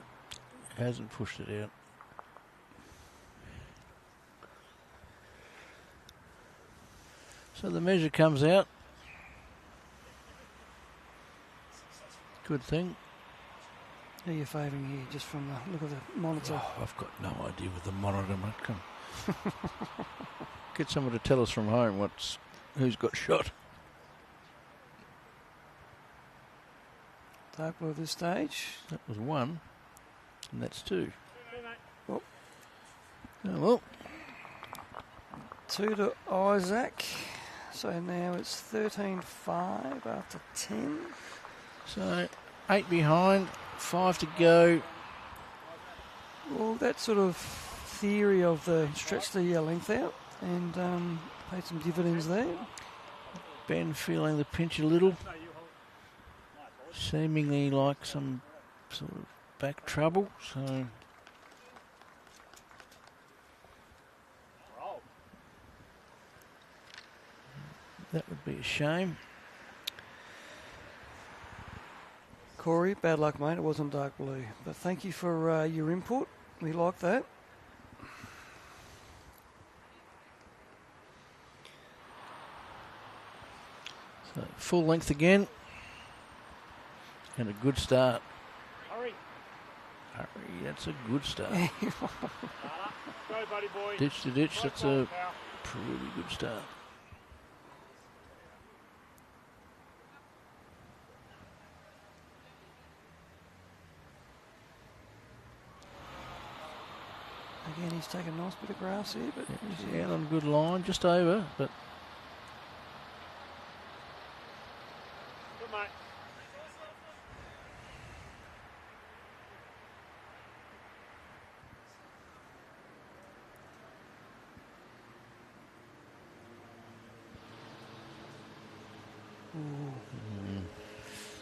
Speaker 5: hasn't pushed it out. So the measure comes out. Good thing.
Speaker 6: Who are you favouring here, just from the look of the monitor?
Speaker 5: Oh, I've got no idea with the monitor, mate. Come. Get someone to tell us from home who's got shot.
Speaker 6: Dark blue at this stage.
Speaker 5: That was one, and that's two.
Speaker 6: Oh.
Speaker 5: Oh, well.
Speaker 6: 2 to Isaac. So now it's 13-5 after 10.
Speaker 5: So 8 behind, 5 to go.
Speaker 6: Well, that sort of theory of the stretch the length out and paid some dividends there.
Speaker 5: Ben feeling the pinch a little. Seemingly like some sort of back trouble, so that would be a shame.
Speaker 6: Corey, bad luck, mate. It wasn't dark blue. But thank you for your input. We like that.
Speaker 5: So full length again. And a good start.
Speaker 3: Hurry.
Speaker 5: Hurry, that's a good start.
Speaker 3: Go, buddy boy.
Speaker 5: Ditch to ditch,
Speaker 3: Right
Speaker 5: that's
Speaker 3: ball,
Speaker 5: a
Speaker 3: pal.
Speaker 5: pretty good start.
Speaker 6: Again, he's taken a nice bit of grass here, but
Speaker 5: He's out on a good line, just over, but
Speaker 3: Good, mate.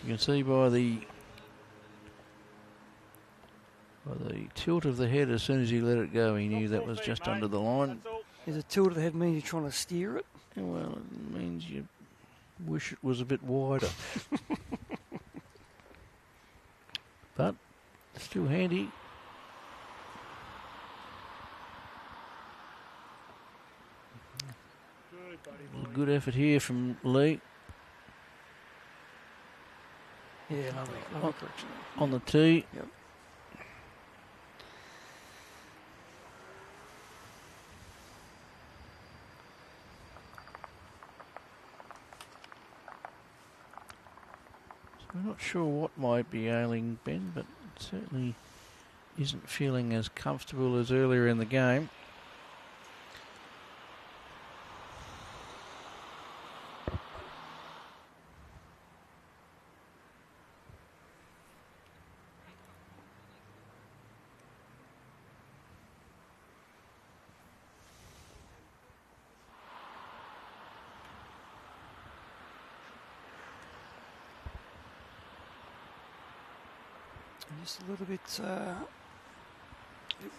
Speaker 5: you can see by the tilt of the head, as soon as he let it go, he knew that was just under the line.
Speaker 3: That's all.
Speaker 6: is a tilt of the head mean you're trying to steer it?
Speaker 5: Yeah, well, it means you wish it was a bit wider. But still handy.
Speaker 3: Good, buddy
Speaker 5: A
Speaker 3: boy.
Speaker 5: good effort here from Lee
Speaker 6: Yeah, lovely correction.
Speaker 5: on the tee.
Speaker 6: Yep.
Speaker 5: So we're not sure what might be ailing Ben, but it certainly isn't feeling as comfortable as earlier in the game.
Speaker 6: Just a little bit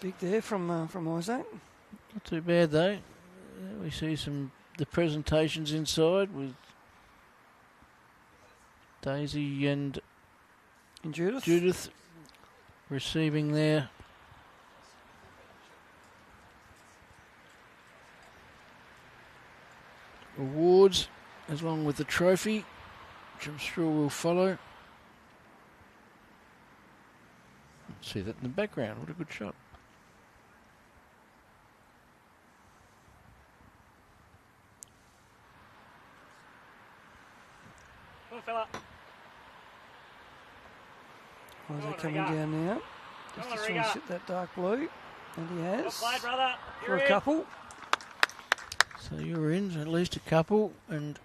Speaker 6: big there from Isaac.
Speaker 5: Not too bad though. We see the presentations inside with Daisy and
Speaker 6: And Judith.
Speaker 5: Judith receiving their awards along with the trophy, which I'm sure will follow. See that in the background. What a good shot.
Speaker 3: Come on, fella.
Speaker 6: Isaac
Speaker 3: on,
Speaker 6: coming
Speaker 3: Riga.
Speaker 6: down now.
Speaker 3: Come
Speaker 6: Just
Speaker 3: on,
Speaker 6: to try and
Speaker 3: Riga.
Speaker 6: sit that dark blue. And he
Speaker 3: Well
Speaker 6: has.
Speaker 3: played, brother.
Speaker 6: For
Speaker 3: You're
Speaker 6: a
Speaker 3: in.
Speaker 6: couple.
Speaker 5: So you're in, at least a couple, and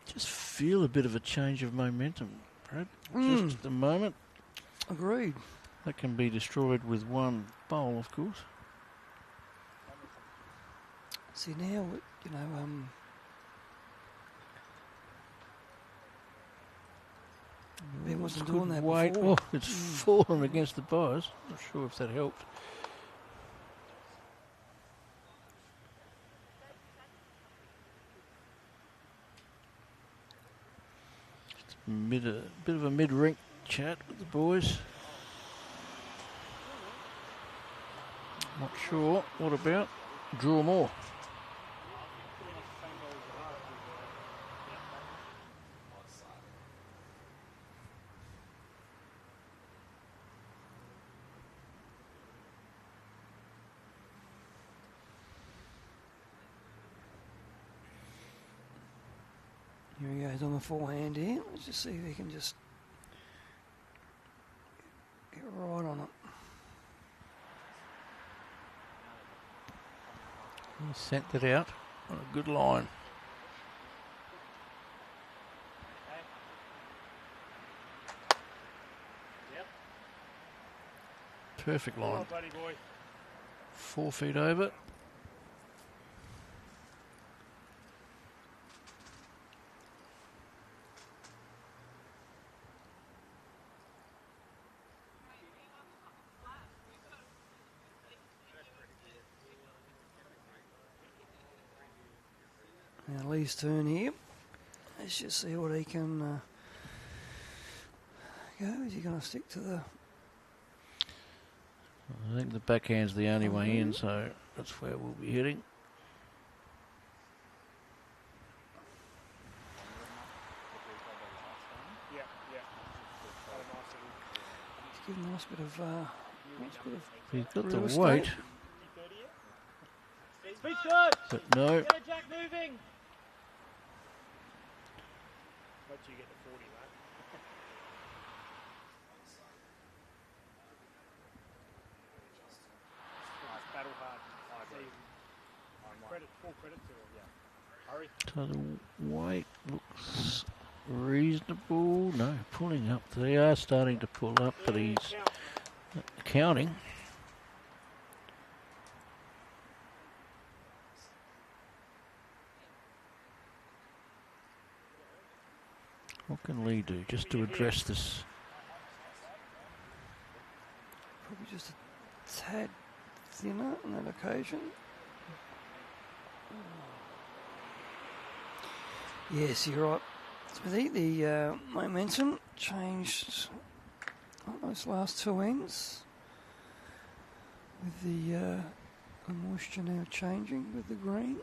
Speaker 5: just feel a bit of a change of momentum, Brad. Just at the moment.
Speaker 6: Agreed.
Speaker 5: That can be destroyed with one bowl, of course.
Speaker 6: See now, you know, Ben wasn't doing that
Speaker 5: Wait,
Speaker 6: before.
Speaker 5: oh, it's fallen against the bars. Not sure if that helped. Just bit of a mid-rink chat with the boys. Not sure. What about draw more?
Speaker 6: Here he goes on the forehand here. Let's just see if he can just get right on it.
Speaker 5: He sent it out on a good line.
Speaker 3: Yep.
Speaker 5: Perfect
Speaker 3: Come
Speaker 5: line.
Speaker 3: on, buddy boy.
Speaker 5: 4 feet over.
Speaker 6: Now Lee's turn here. Let's just see what he can go. Is he going to stick to the...
Speaker 5: I think the backhand's the only way in, so that's where we'll be hitting.
Speaker 3: Yeah, yeah. Had a nice little
Speaker 6: He's given a nice bit of... nice bit of
Speaker 5: He's got
Speaker 6: real
Speaker 5: the
Speaker 6: estate.
Speaker 5: weight,
Speaker 3: Speed good!
Speaker 5: but no.
Speaker 3: Get a jack moving! Once you get to 40, mate. Battle hard. I agree. Full credit to him, yeah. Hurry.
Speaker 5: So the weight looks reasonable. No, pulling up. They are starting to pull up, but he's counting. What can Lee do just to address this?
Speaker 6: Probably just a tad thinner on that occasion. Yes, you're right. Smithy, the momentum changed on those last two ends with the moisture now changing with the green.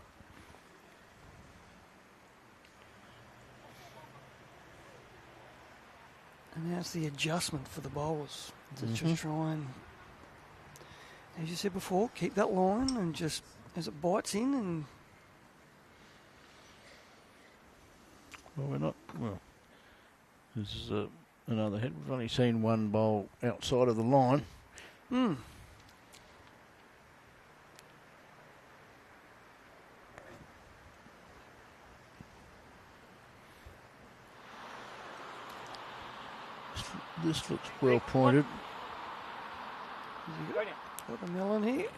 Speaker 6: And now it's the adjustment for the bowlers to just try and, as you said before, keep that line and just as it bites in and...
Speaker 5: Well, we're not. Well, this is another hit. We've only seen one bowl outside of the line. This looks well pointed.
Speaker 6: Got the melon here.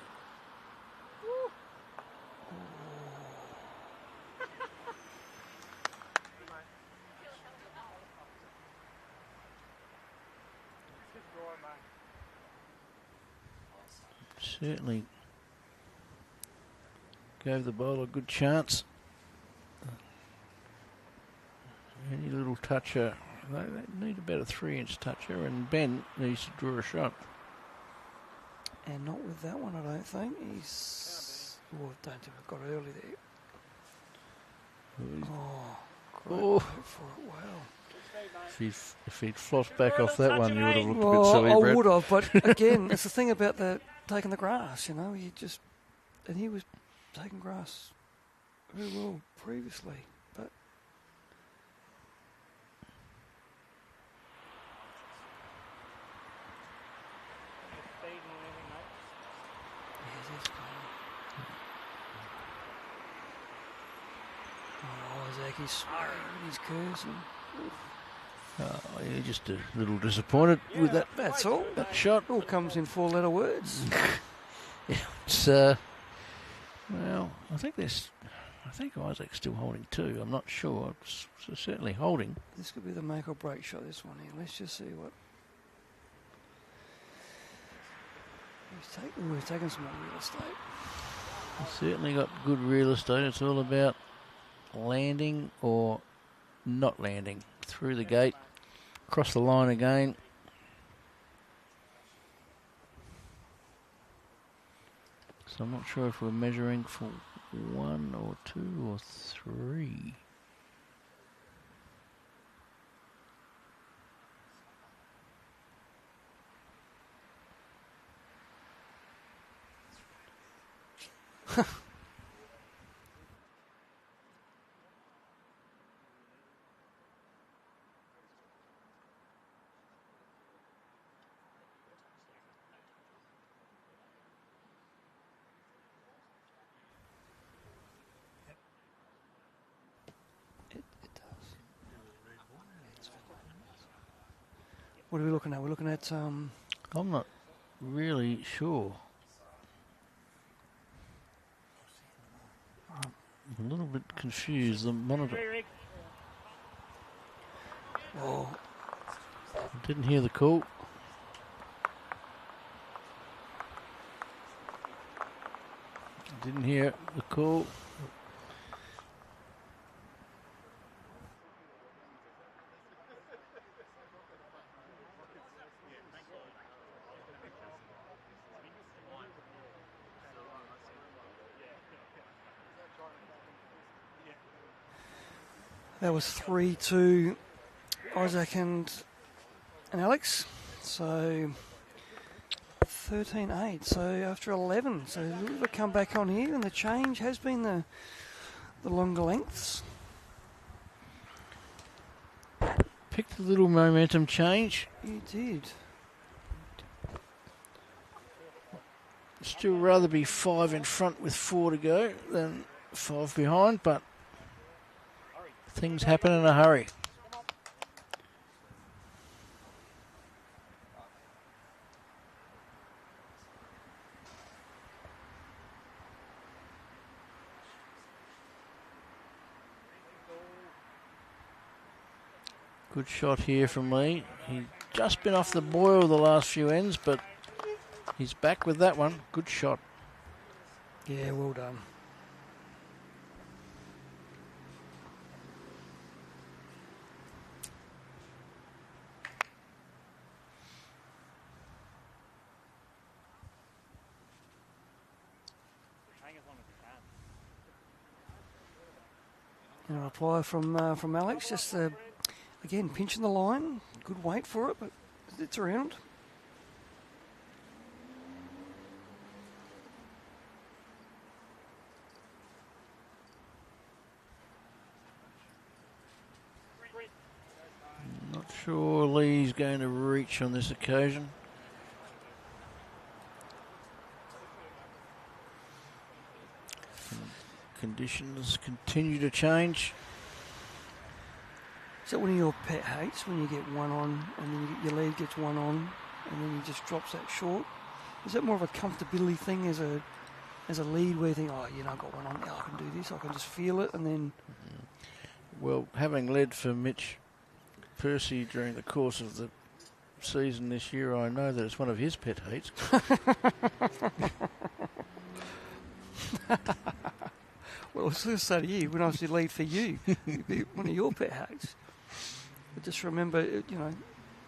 Speaker 5: Certainly gave the bowler a good chance. Any little toucher, they need about a 3-inch toucher, and Ben needs to draw a shot.
Speaker 6: And not with that one, I don't think. He's... Oh, don't think I got early there. Oh, great
Speaker 5: Oh.
Speaker 6: work for it. Wow.
Speaker 5: If he'd flossed back off that one, you would have looked a bit
Speaker 6: Well,
Speaker 5: silly,
Speaker 6: I
Speaker 5: Brett.
Speaker 6: would have, but again, it's the thing about taking the grass, you know. You just... And he was taking grass very well previously, but... Yes, he's gone. Oh, Isaac, he's swearing, he's cursing.
Speaker 5: Oh, yeah, just a little disappointed with that
Speaker 6: That's all.
Speaker 5: that shot.
Speaker 6: It all comes in 4-letter words.
Speaker 5: It's well, I think Isaac's still holding 2. I'm not sure. It's certainly holding.
Speaker 6: This could be the make or break shot, this one here. Let's just see what... He's taking some more real estate.
Speaker 5: He's certainly got good real estate. It's all about landing or not landing. through the gate, across the line again. So I'm not sure if we're measuring for 1 or 2 or 3.
Speaker 6: What are we looking at? We're looking at
Speaker 5: I'm not really sure. I'm a little bit confused. The monitor.
Speaker 6: oh,
Speaker 5: I didn't hear the call. Didn't hear the call.
Speaker 6: that was 3-2 Isaac and Alex. So 13-8. So after 11, so a little bit of a comeback on here, and the change has been the longer lengths.
Speaker 5: Picked a little momentum change.
Speaker 6: You did.
Speaker 5: Still rather be 5 in front with 4 to go than 5 behind, but things happen in a hurry. Good shot here from Lee. He's just been off the boil the last few ends, but he's back with that one. Good shot.
Speaker 6: Yeah, well done. And a reply from Alex, just again pinching the line. Good weight for it, but it's around.
Speaker 5: Not sure Lee's going to reach on this occasion. Conditions continue to change.
Speaker 6: Is that one of your pet hates when you get one on and then you get, your lead gets one on and then he just drops that short? Is that more of a comfortability thing as a lead where you think, oh, I've got one on, I can do this, I can just feel it, and then...
Speaker 5: Well, having led for Mitch Percy during the course of the season this year, I know that it's one of his pet hates.
Speaker 6: Well, I was going to say to you, when I was the lead for you, it'd be one of your pet hates. But just remember,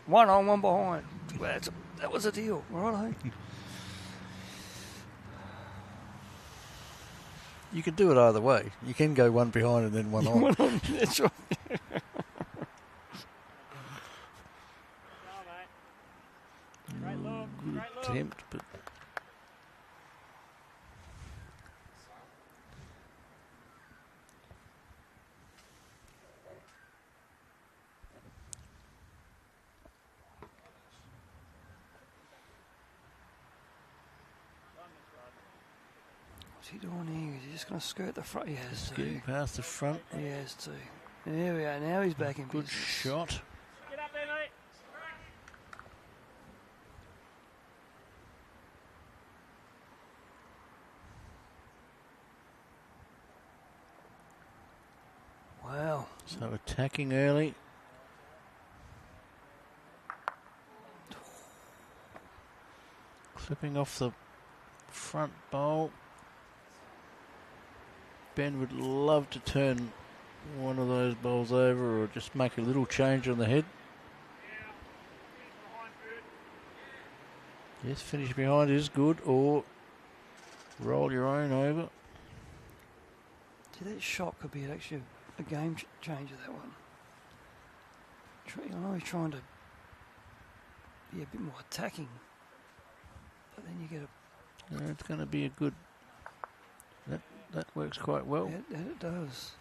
Speaker 6: one on, one behind. Well, that was a deal, right?
Speaker 5: You can do it either way. You can go one behind and then one on.
Speaker 6: That's right.
Speaker 5: Good attempt, but
Speaker 6: What's he doing here? Is he just going to skirt the front? He has to.
Speaker 5: getting past the front.
Speaker 6: He has to. There we are. Now he's back in
Speaker 5: Good
Speaker 6: business.
Speaker 5: shot.
Speaker 2: Get up there, mate.
Speaker 6: Wow.
Speaker 5: So attacking early. Clipping off the front bowl. Ben would love to turn one of those bowls over or just make a little change on the head. Yes, finish behind is good, or roll your own over.
Speaker 6: See, that shot could be actually a game changer, that one. I know he's trying to be a bit more attacking, but then you get a...
Speaker 5: It's going to be a good... That works quite well.
Speaker 6: Yeah, it does.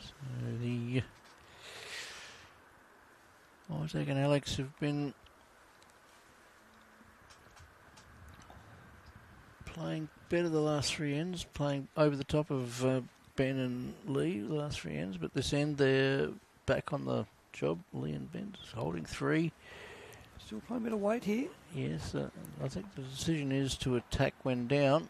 Speaker 5: So the Isaac and Alex have been playing better the last three ends, playing over the top of Ben and Lee the last three ends, but this end they're back on the job. Lee and Ben just holding three.
Speaker 6: Still playing a bit of weight here.
Speaker 5: Yes, I think the decision is to attack when down.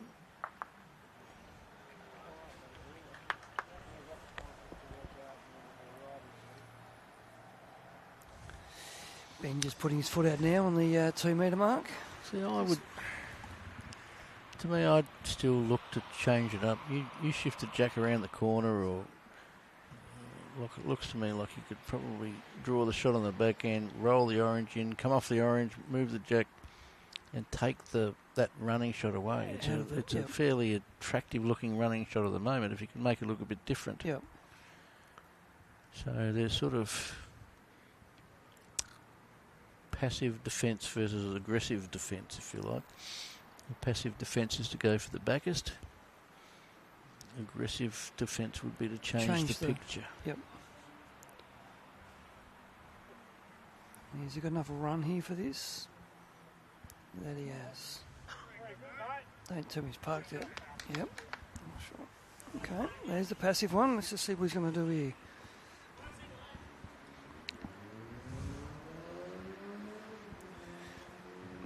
Speaker 6: Ben just putting his foot out now on the 2 metre mark.
Speaker 5: See, to me, I'd still look to change it up. You shift the jack around the corner, or look, it looks to me like you could probably draw the shot on the back end, roll the orange in, come off the orange, move the jack, and take that running shot away. It's a fairly attractive looking running shot at the moment. If you can make it look a bit different.
Speaker 6: Yep.
Speaker 5: So there's sort of passive defence versus aggressive defence, if you like. The passive defence is to go for the backest. Aggressive defence would be to change the picture.
Speaker 6: Yep. Has he got enough run here for this? That he has. Don't tell me he's parked it. Yep. Sure. Okay, there's the passive one. Let's just see what he's going to do here.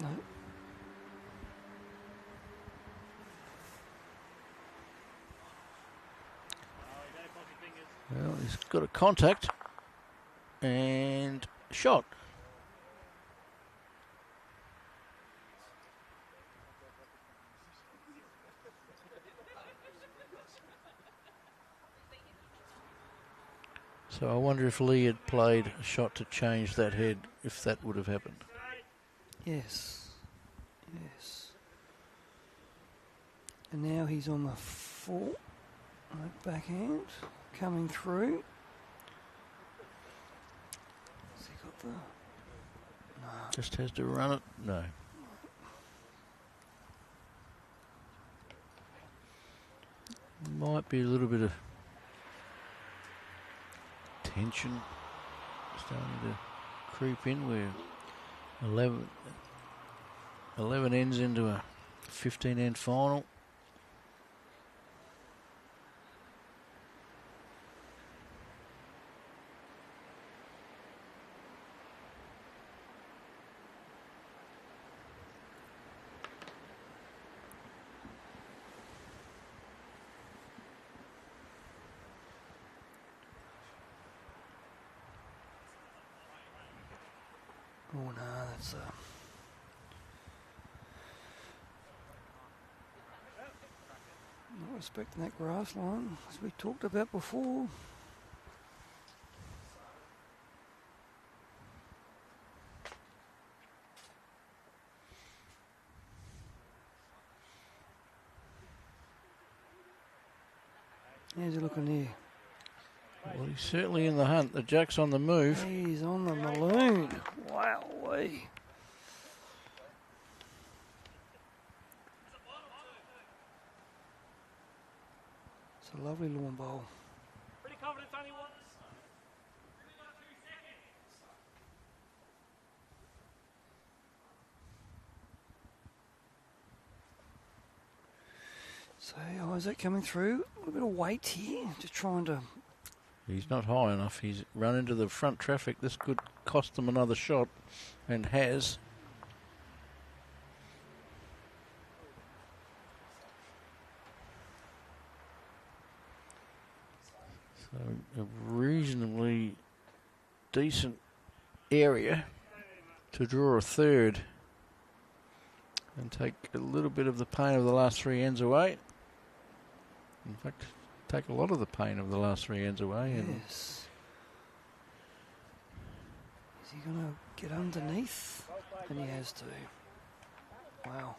Speaker 6: No.
Speaker 5: Well, he's got a contact and shot. So I wonder if Lee had played a shot to change that head, if that would have happened.
Speaker 6: Yes. Yes. And now he's on the 4. Right, backhand coming through. Has he got the... No.
Speaker 5: Just has to run it. No. Might be a little bit of tension starting to creep in. We're 11 ends into a 15 end final.
Speaker 6: Oh no, that's not respecting that grass line, as we talked about before. How's he looking here?
Speaker 5: Well, he's certainly in the hunt. The jack's on the move.
Speaker 6: He's on the balloon. Wowee. It's a lovely lawn bowl.
Speaker 2: Pretty confident it's only once.
Speaker 6: So Isaac coming through. A little bit of weight here. Just trying to...
Speaker 5: He's not high enough. He's run into the front traffic. This could cost them another shot, and has. So a reasonably decent area to draw a third and take a little bit of the pain of the last 3 ends away. In fact, take a lot of the pain of the last 3 ends away. And
Speaker 6: Yes. Is he going to get underneath? And he has to. Wow.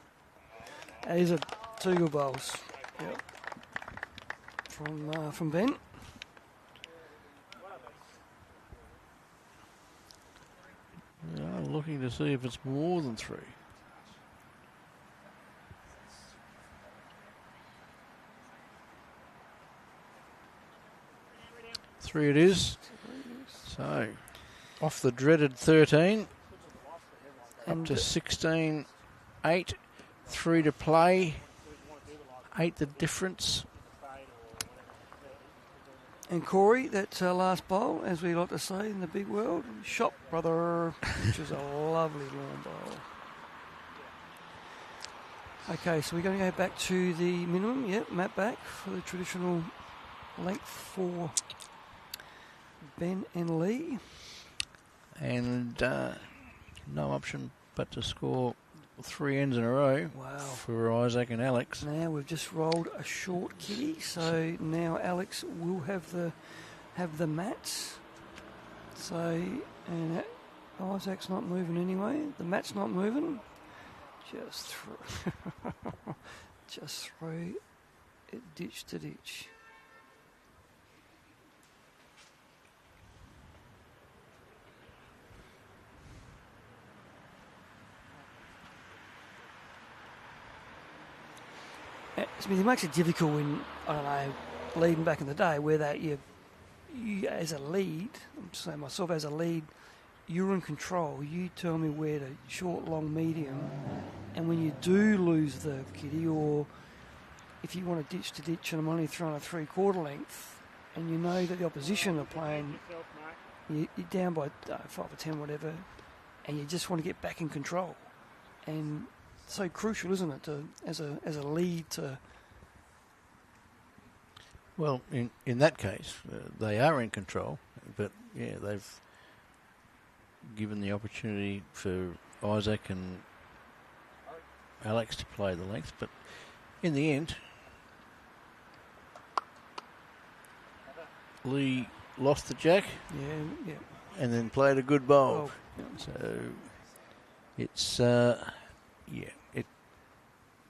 Speaker 6: That is a 2 good bowls. Yep. From Ben.
Speaker 5: I'm looking to see if it's more than 3. Three it is. So, off the dreaded 13, up
Speaker 6: And
Speaker 5: to 16, 8, 3 to play, 8 the difference.
Speaker 6: And Corey, that last bowl, as we like to say in the big world, shot, brother, which was a lovely long bowl. Okay, so we're going to go back to the minimum. Yep, Matt back for the traditional length for Ben and Lee.
Speaker 5: And no option but to score 3 ends in a row
Speaker 6: Wow.
Speaker 5: for Isaac and Alex.
Speaker 6: Now we've just rolled a short kitty, so now Alex will have the mats. So, and Isaac's not moving anyway. The mat's not moving. Just throw it ditch to ditch. I mean, it makes it difficult when, I don't know, leading back in the day, where that you as a lead, I'm just saying myself as a lead, you're in control. You tell me where to short, long, medium, and when you do lose the kitty, or if you want to ditch to ditch and I'm only throwing a 3/4 length, and you know that the opposition are playing, you're down by 5 or 10, whatever, and you just want to get back in control, and so crucial, isn't it, to as a lead to.
Speaker 5: Well, in that case, they are in control, but yeah, they've given the opportunity for Isaac and Alex to play the length, but in the end, Lee lost the jack
Speaker 6: Yeah.
Speaker 5: and then played a good bowl.
Speaker 6: Oh, yeah.
Speaker 5: So it's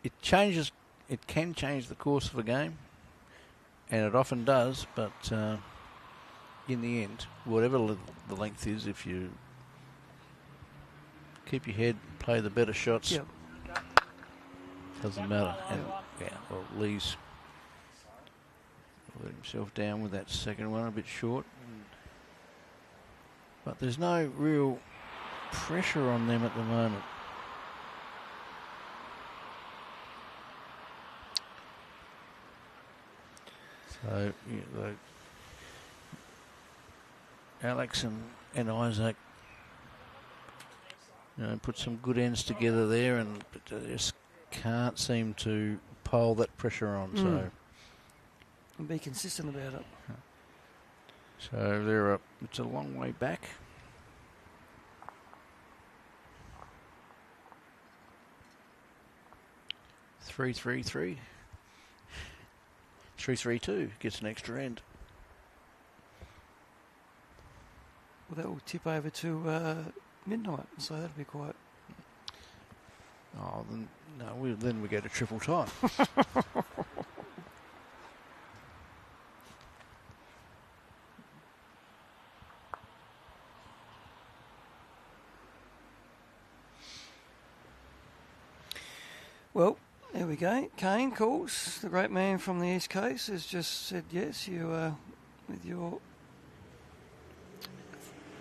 Speaker 5: it changes. It can change the course of a game, and it often does. But in the end, whatever the length is, if you keep your head, play the better shots,
Speaker 6: Yep.
Speaker 5: doesn't matter. And well, Lee's let himself down with that second one, a bit short. But there's no real pressure on them at the moment. So, Alex and Isaac, put some good ends together there, but they just can't seem to pile that pressure on. So,
Speaker 6: And be consistent about it.
Speaker 5: so it's a long way back. Three, 3-3-2 gets an extra end.
Speaker 6: Well, that will tip over to midnight, so that'll be quite.
Speaker 5: Oh, then we go to triple time.
Speaker 6: Well, there we go. Kane calls. The great man from the East Coast has just said yes. You, with your,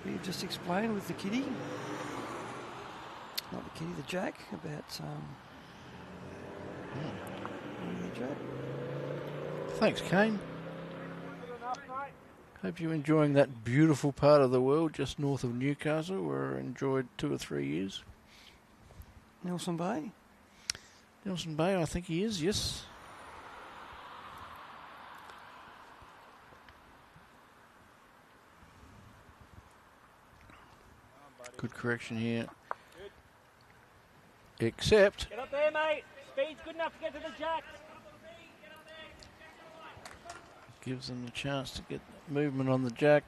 Speaker 6: you've just explained with the kitty, not the kitty, the jack, about the jack.
Speaker 5: Thanks, Kane. Hope you're enjoying that beautiful part of the world just north of Newcastle, where I enjoyed 2 or 3 years.
Speaker 6: Nelson Bay.
Speaker 5: Nelson Bay, I think he is, yes. Good correction here. Except
Speaker 3: Get up there, mate. Speed's good enough to get to the jack.
Speaker 5: gives them the chance to get movement on the jack.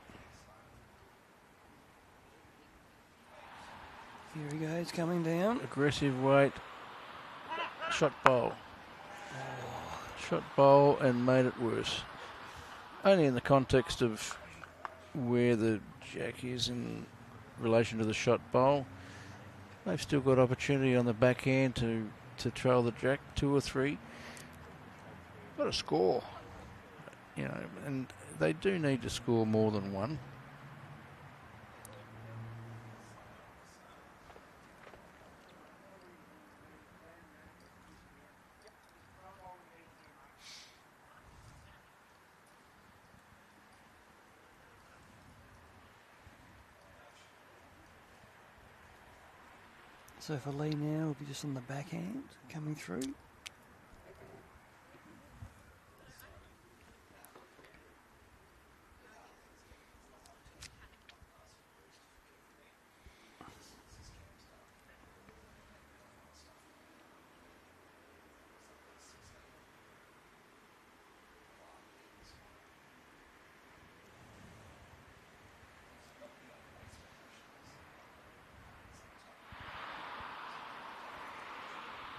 Speaker 6: Here he goes, coming down.
Speaker 5: Aggressive weight. Shot bowl. Shot bowl and made it worse. Only in the context of where the jack is in relation to the shot bowl. They've still got opportunity on the backhand to trail the jack 2 or 3. Got a score, you know, and they do need to score more than 1.
Speaker 6: So for Lee now, it'll be just on the backhand coming through.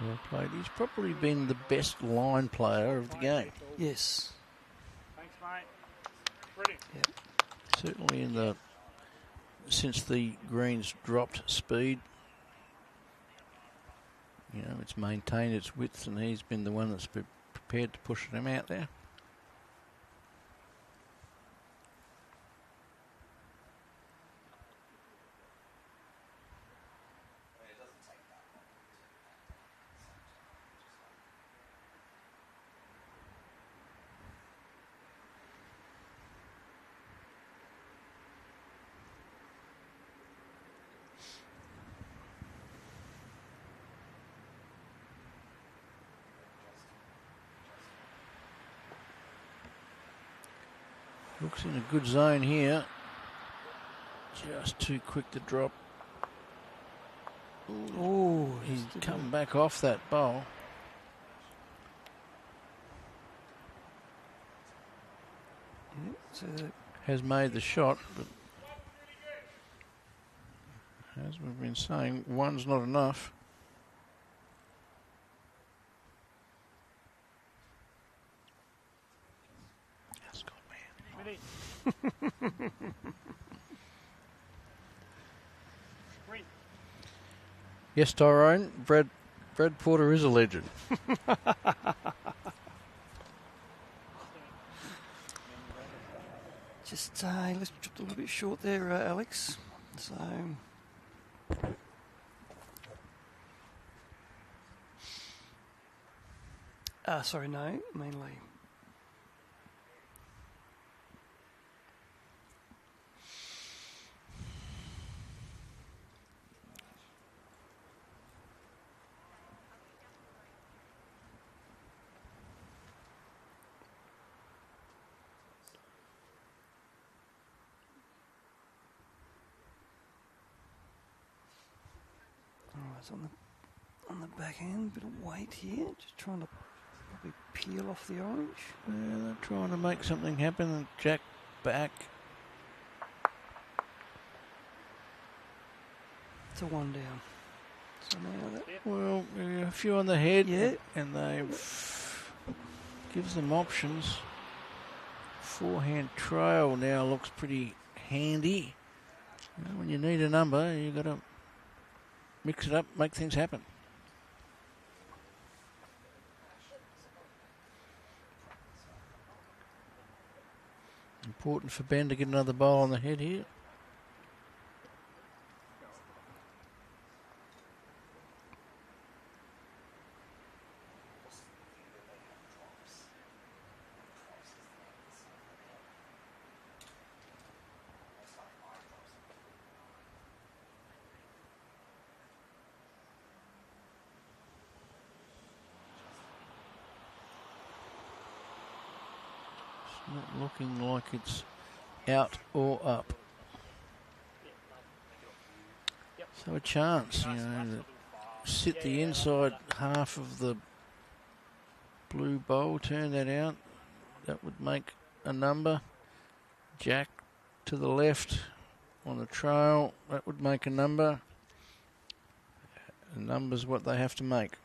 Speaker 5: Well played. He's probably been the best line player of the game.
Speaker 6: Yes.
Speaker 3: Thanks, mate. Brilliant.
Speaker 6: Yep.
Speaker 5: Certainly in the since the greens dropped speed. You know, it's maintained its width, and he's been the one that's prepared to push them out there. Looks in a good zone here. Just too quick to drop.
Speaker 6: Oh,
Speaker 5: He's come back off that bowl.
Speaker 6: so
Speaker 5: Has made the shot, but as we've been saying, 1's not enough. That's good, man.
Speaker 3: Sprint.
Speaker 5: Yes, Tyrone, Brad Porter is a legend.
Speaker 6: just let's drop a little bit short there, Alex. So. Sorry, no, mainly. Alright, so on the back end, bit of weight here, just trying to probably peel off the orange.
Speaker 5: Yeah, they're trying to make something happen. And Jack back.
Speaker 6: It's a 1 down. So now that
Speaker 5: Well, a few on the head.
Speaker 6: Yeah.
Speaker 5: And they've gives them options. Forehand trail now looks pretty handy. You know, when you need a number, you got to mix it up, make things happen. Important for Ben to get another bowl on the head here. Not looking like it's out or up. So a chance, sit the inside half of the blue bowl, turn that out. That would make a number. Jack to the left on the trail, that would make a number. The number's what they have to make.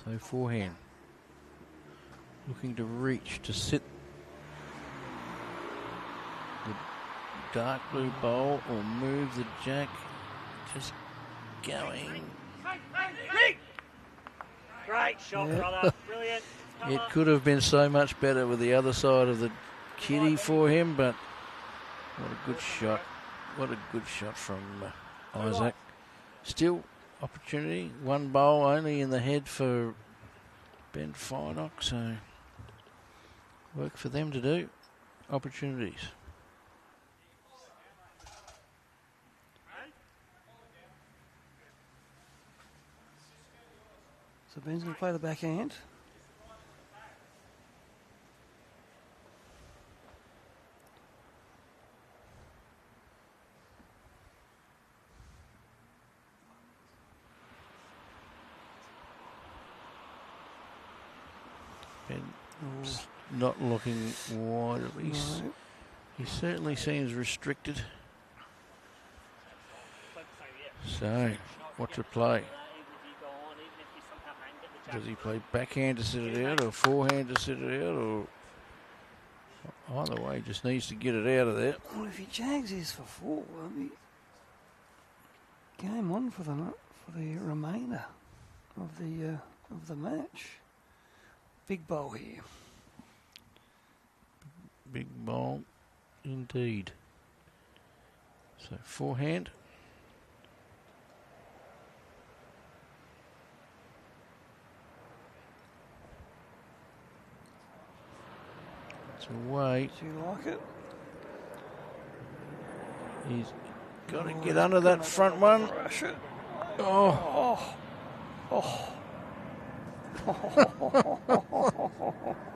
Speaker 5: So forehand. Looking to reach to sit the dark blue bowl or move the jack. Just going.
Speaker 2: Great shot, brother. Brilliant.
Speaker 5: It could have been so much better with the other side of the kitty for him, but what a good shot. What a good shot from Isaac. Still opportunity. One bowl only in the head for Ben Finock, so work for them to do. Opportunities.
Speaker 6: So Ben's going to play the backhand.
Speaker 5: Ben's not looking wide.
Speaker 6: No.
Speaker 5: He certainly seems restricted. So, what to play? Does he play backhand to sit it out or forehand to sit it out, or either way, just needs to get it out of there?
Speaker 6: Well, if he jags his for 4, I mean, game on for the remainder of the match. Big bowl here.
Speaker 5: Big bowl, indeed. So forehand. It's away.
Speaker 6: Do you like it?
Speaker 5: He's got to get under that front one.
Speaker 6: Rush it.
Speaker 5: Oh,
Speaker 6: Oh.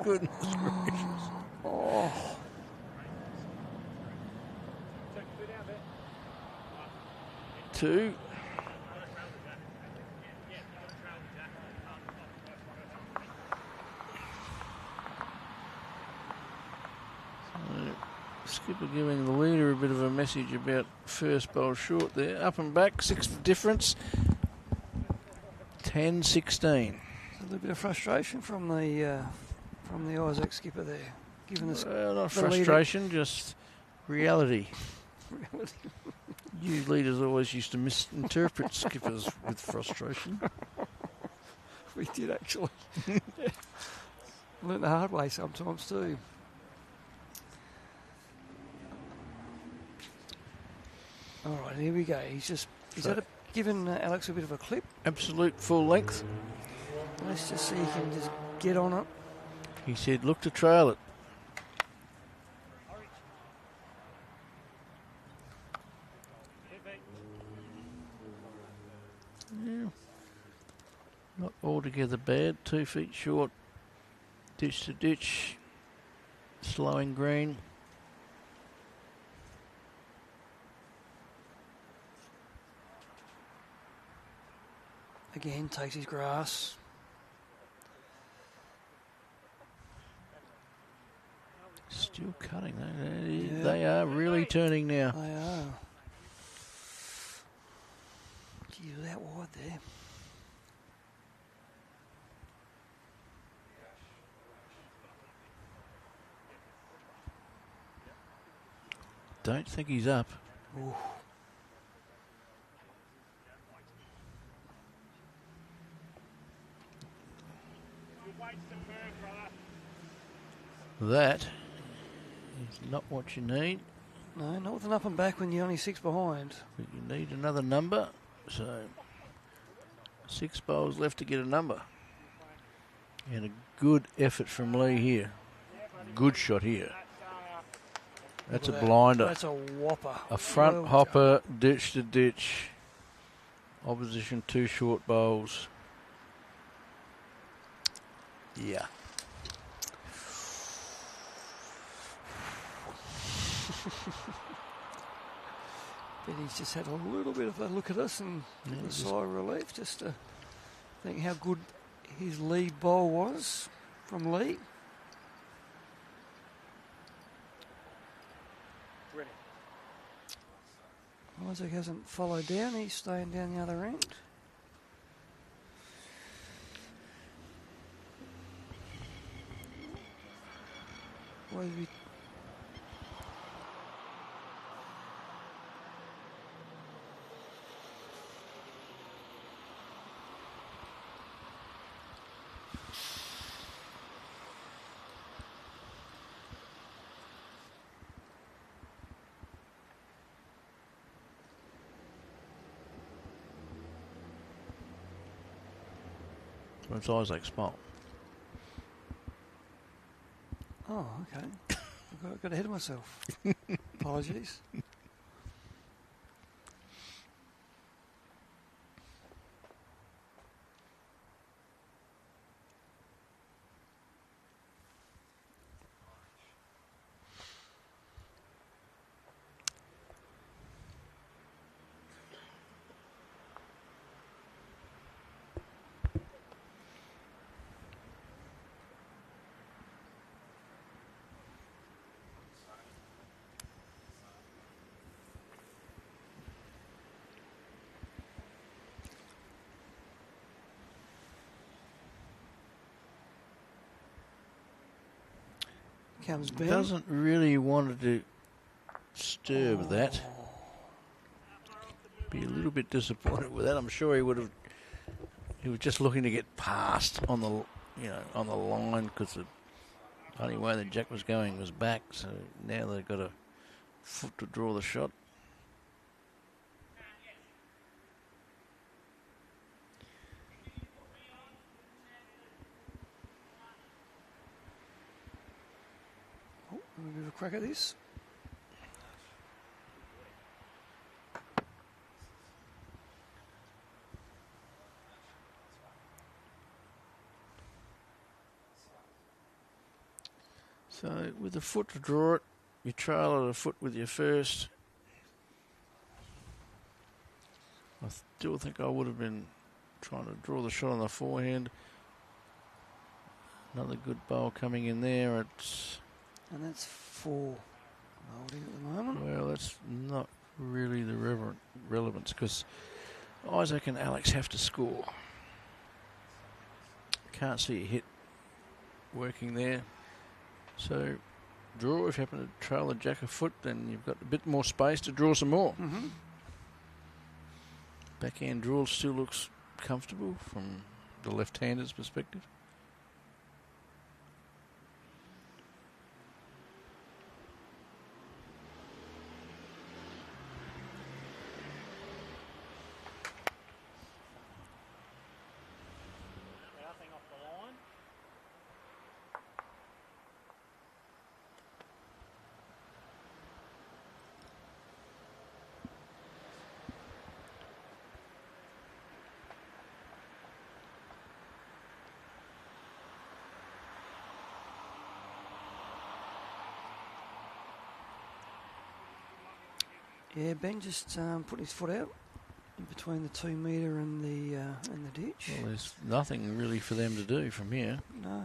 Speaker 5: goodness gracious.
Speaker 6: Oh.
Speaker 5: Two. Skipper giving the leader a bit of a message about first bowl short there. Up and back, 6 difference. 10-16.
Speaker 6: A little bit of frustration from the Isaac skipper there, given this.
Speaker 5: Not frustration, just reality. You leaders always used to misinterpret skippers with frustration.
Speaker 6: We did actually. Learn the hard way sometimes too. All right, here we go. He's given Alex a bit of a clip.
Speaker 5: Absolute full length.
Speaker 6: Let's just see if he can just get on it.
Speaker 5: He said, look to trail it. Yeah. Not altogether bad. 2 feet short. Ditch to ditch. Slowing green.
Speaker 6: Again, takes his grass.
Speaker 5: Still cutting.
Speaker 6: Yeah.
Speaker 5: They are really turning now.
Speaker 6: They are. Gee, that wide there.
Speaker 5: Don't think he's up.
Speaker 6: Ooh.
Speaker 5: That is not what you need.
Speaker 6: No, not with an up and back when you're only 6 behind.
Speaker 5: But you need another number. So 6 bowls left to get a number. And a good effort from Lee here. Good shot here. That's a blinder.
Speaker 6: That's a whopper.
Speaker 5: A front
Speaker 6: Well
Speaker 5: hopper, ditch to ditch. Opposition 2 short bowls. Yeah.
Speaker 6: Benny's just had a little bit of a look at us and a
Speaker 5: just-
Speaker 6: sigh of relief just to think how good his lead bowl was from Lee.
Speaker 3: Ready.
Speaker 6: Isaac hasn't followed down, he's staying down the other end. Wavy.
Speaker 5: It's Isaac's fault.
Speaker 6: Oh, okay. I got ahead of myself. Apologies. Comes Ben.
Speaker 5: Doesn't really want to disturb that. Be a little bit disappointed with that. I'm sure he would have. He was just looking to get past on the, on the line because the only way the jack was going was back. So now they've got a foot to draw the shot.
Speaker 6: Oh, we'll give a crack at this.
Speaker 5: So with the foot to draw it, you trail it a foot with your first. I still think I would have been trying to draw the shot on the forehand. Another good bowl coming in there.
Speaker 6: And that's 4 holding at the moment.
Speaker 5: Well, that's not really the relevance because Isaac and Alex have to score. Can't see a hit working there. So draw. If you happen to trail the jack a foot, then you've got a bit more space to draw some more.
Speaker 6: Mm-hmm.
Speaker 5: Backhand draw still looks comfortable from the left-hander's perspective.
Speaker 3: Nothing off the line.
Speaker 6: Yeah, Ben just putting his foot out in between the 2 metre and the ditch.
Speaker 5: Well, there's nothing really for them to do from here.
Speaker 6: No.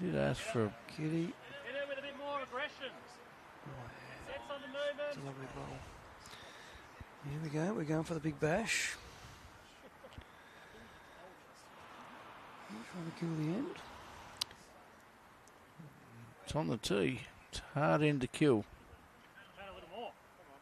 Speaker 5: He did ask for
Speaker 6: Kitty.
Speaker 3: Hit it with a bit more aggression. Sets on the
Speaker 6: It's a
Speaker 3: movement.
Speaker 6: lovely bowl. Here we go. We're going for the big bash. Trying to kill the end.
Speaker 5: it's on the tee. It's hard end to kill.
Speaker 3: Add a little more. Come on.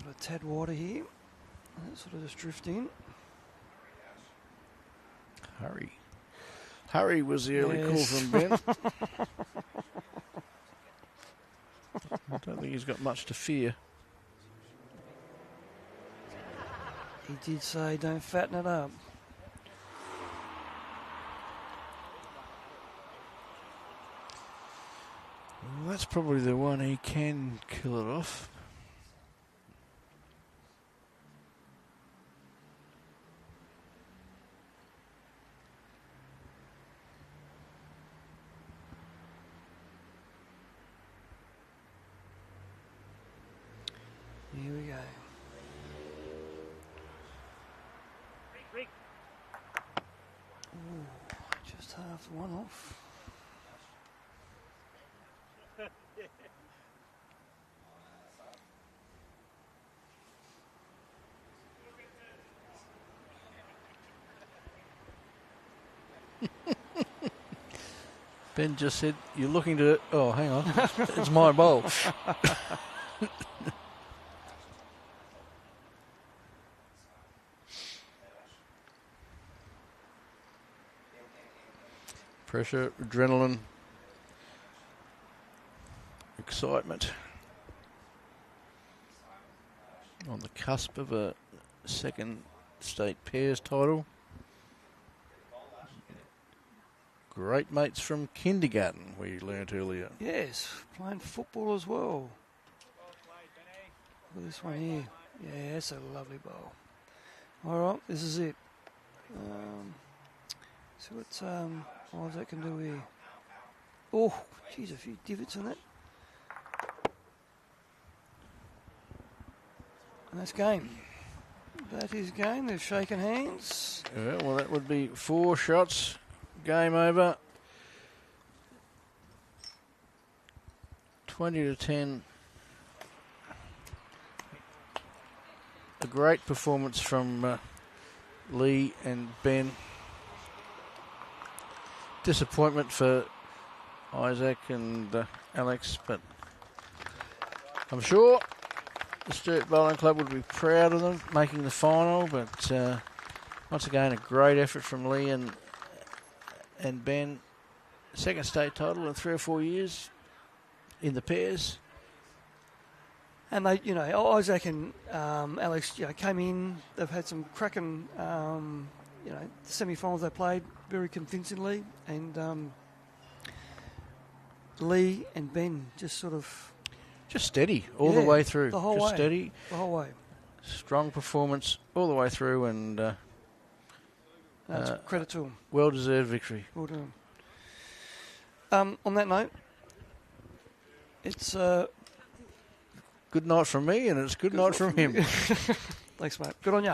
Speaker 6: Got a tad water here. And it's sort of just drift in.
Speaker 5: Hurry was the early call
Speaker 6: Yes.
Speaker 5: from Ben. I don't think he's got much to fear.
Speaker 6: He did say don't fatten it up.
Speaker 5: Well, that's probably the one he can kill it off.
Speaker 6: Here we go.
Speaker 2: Rick.
Speaker 6: Ooh, just half one off.
Speaker 5: Ben just said, you're looking to... Oh, hang on. It's my bowl. Pressure, adrenaline, excitement. On the cusp of a second state pairs title. Great mates from kindergarten, we learnt earlier.
Speaker 6: Yes, playing football as well. Look at this one here. Yeah, it's a lovely bowl. All right, this is it. See what Isaac can do here. Oh, geez, a few divots in that. And that's game. That is game. They've shaken hands.
Speaker 5: Yeah, well, that would be 4 shots. Game over. 20-10. A great performance from Lee and Ben. Disappointment for Isaac and Alex, but I'm sure the Sturt Bowling Club would be proud of them making the final. But once again, a great effort from Lee and Ben. Second state title in 3 or 4 years in the pairs.
Speaker 6: And they, Isaac and Alex, came in. They've had some cracking, semi-finals they played very convincingly, and Lee and Ben just sort of
Speaker 5: steady all the way through.
Speaker 6: The whole
Speaker 5: just
Speaker 6: way.
Speaker 5: steady.
Speaker 6: The whole way.
Speaker 5: Strong performance all the way through, and
Speaker 6: That's credit to them.
Speaker 5: well-deserved victory.
Speaker 6: Well done. On that note, it's
Speaker 5: Good night from me, and it's good night from him.
Speaker 6: thanks, mate. Good on ya.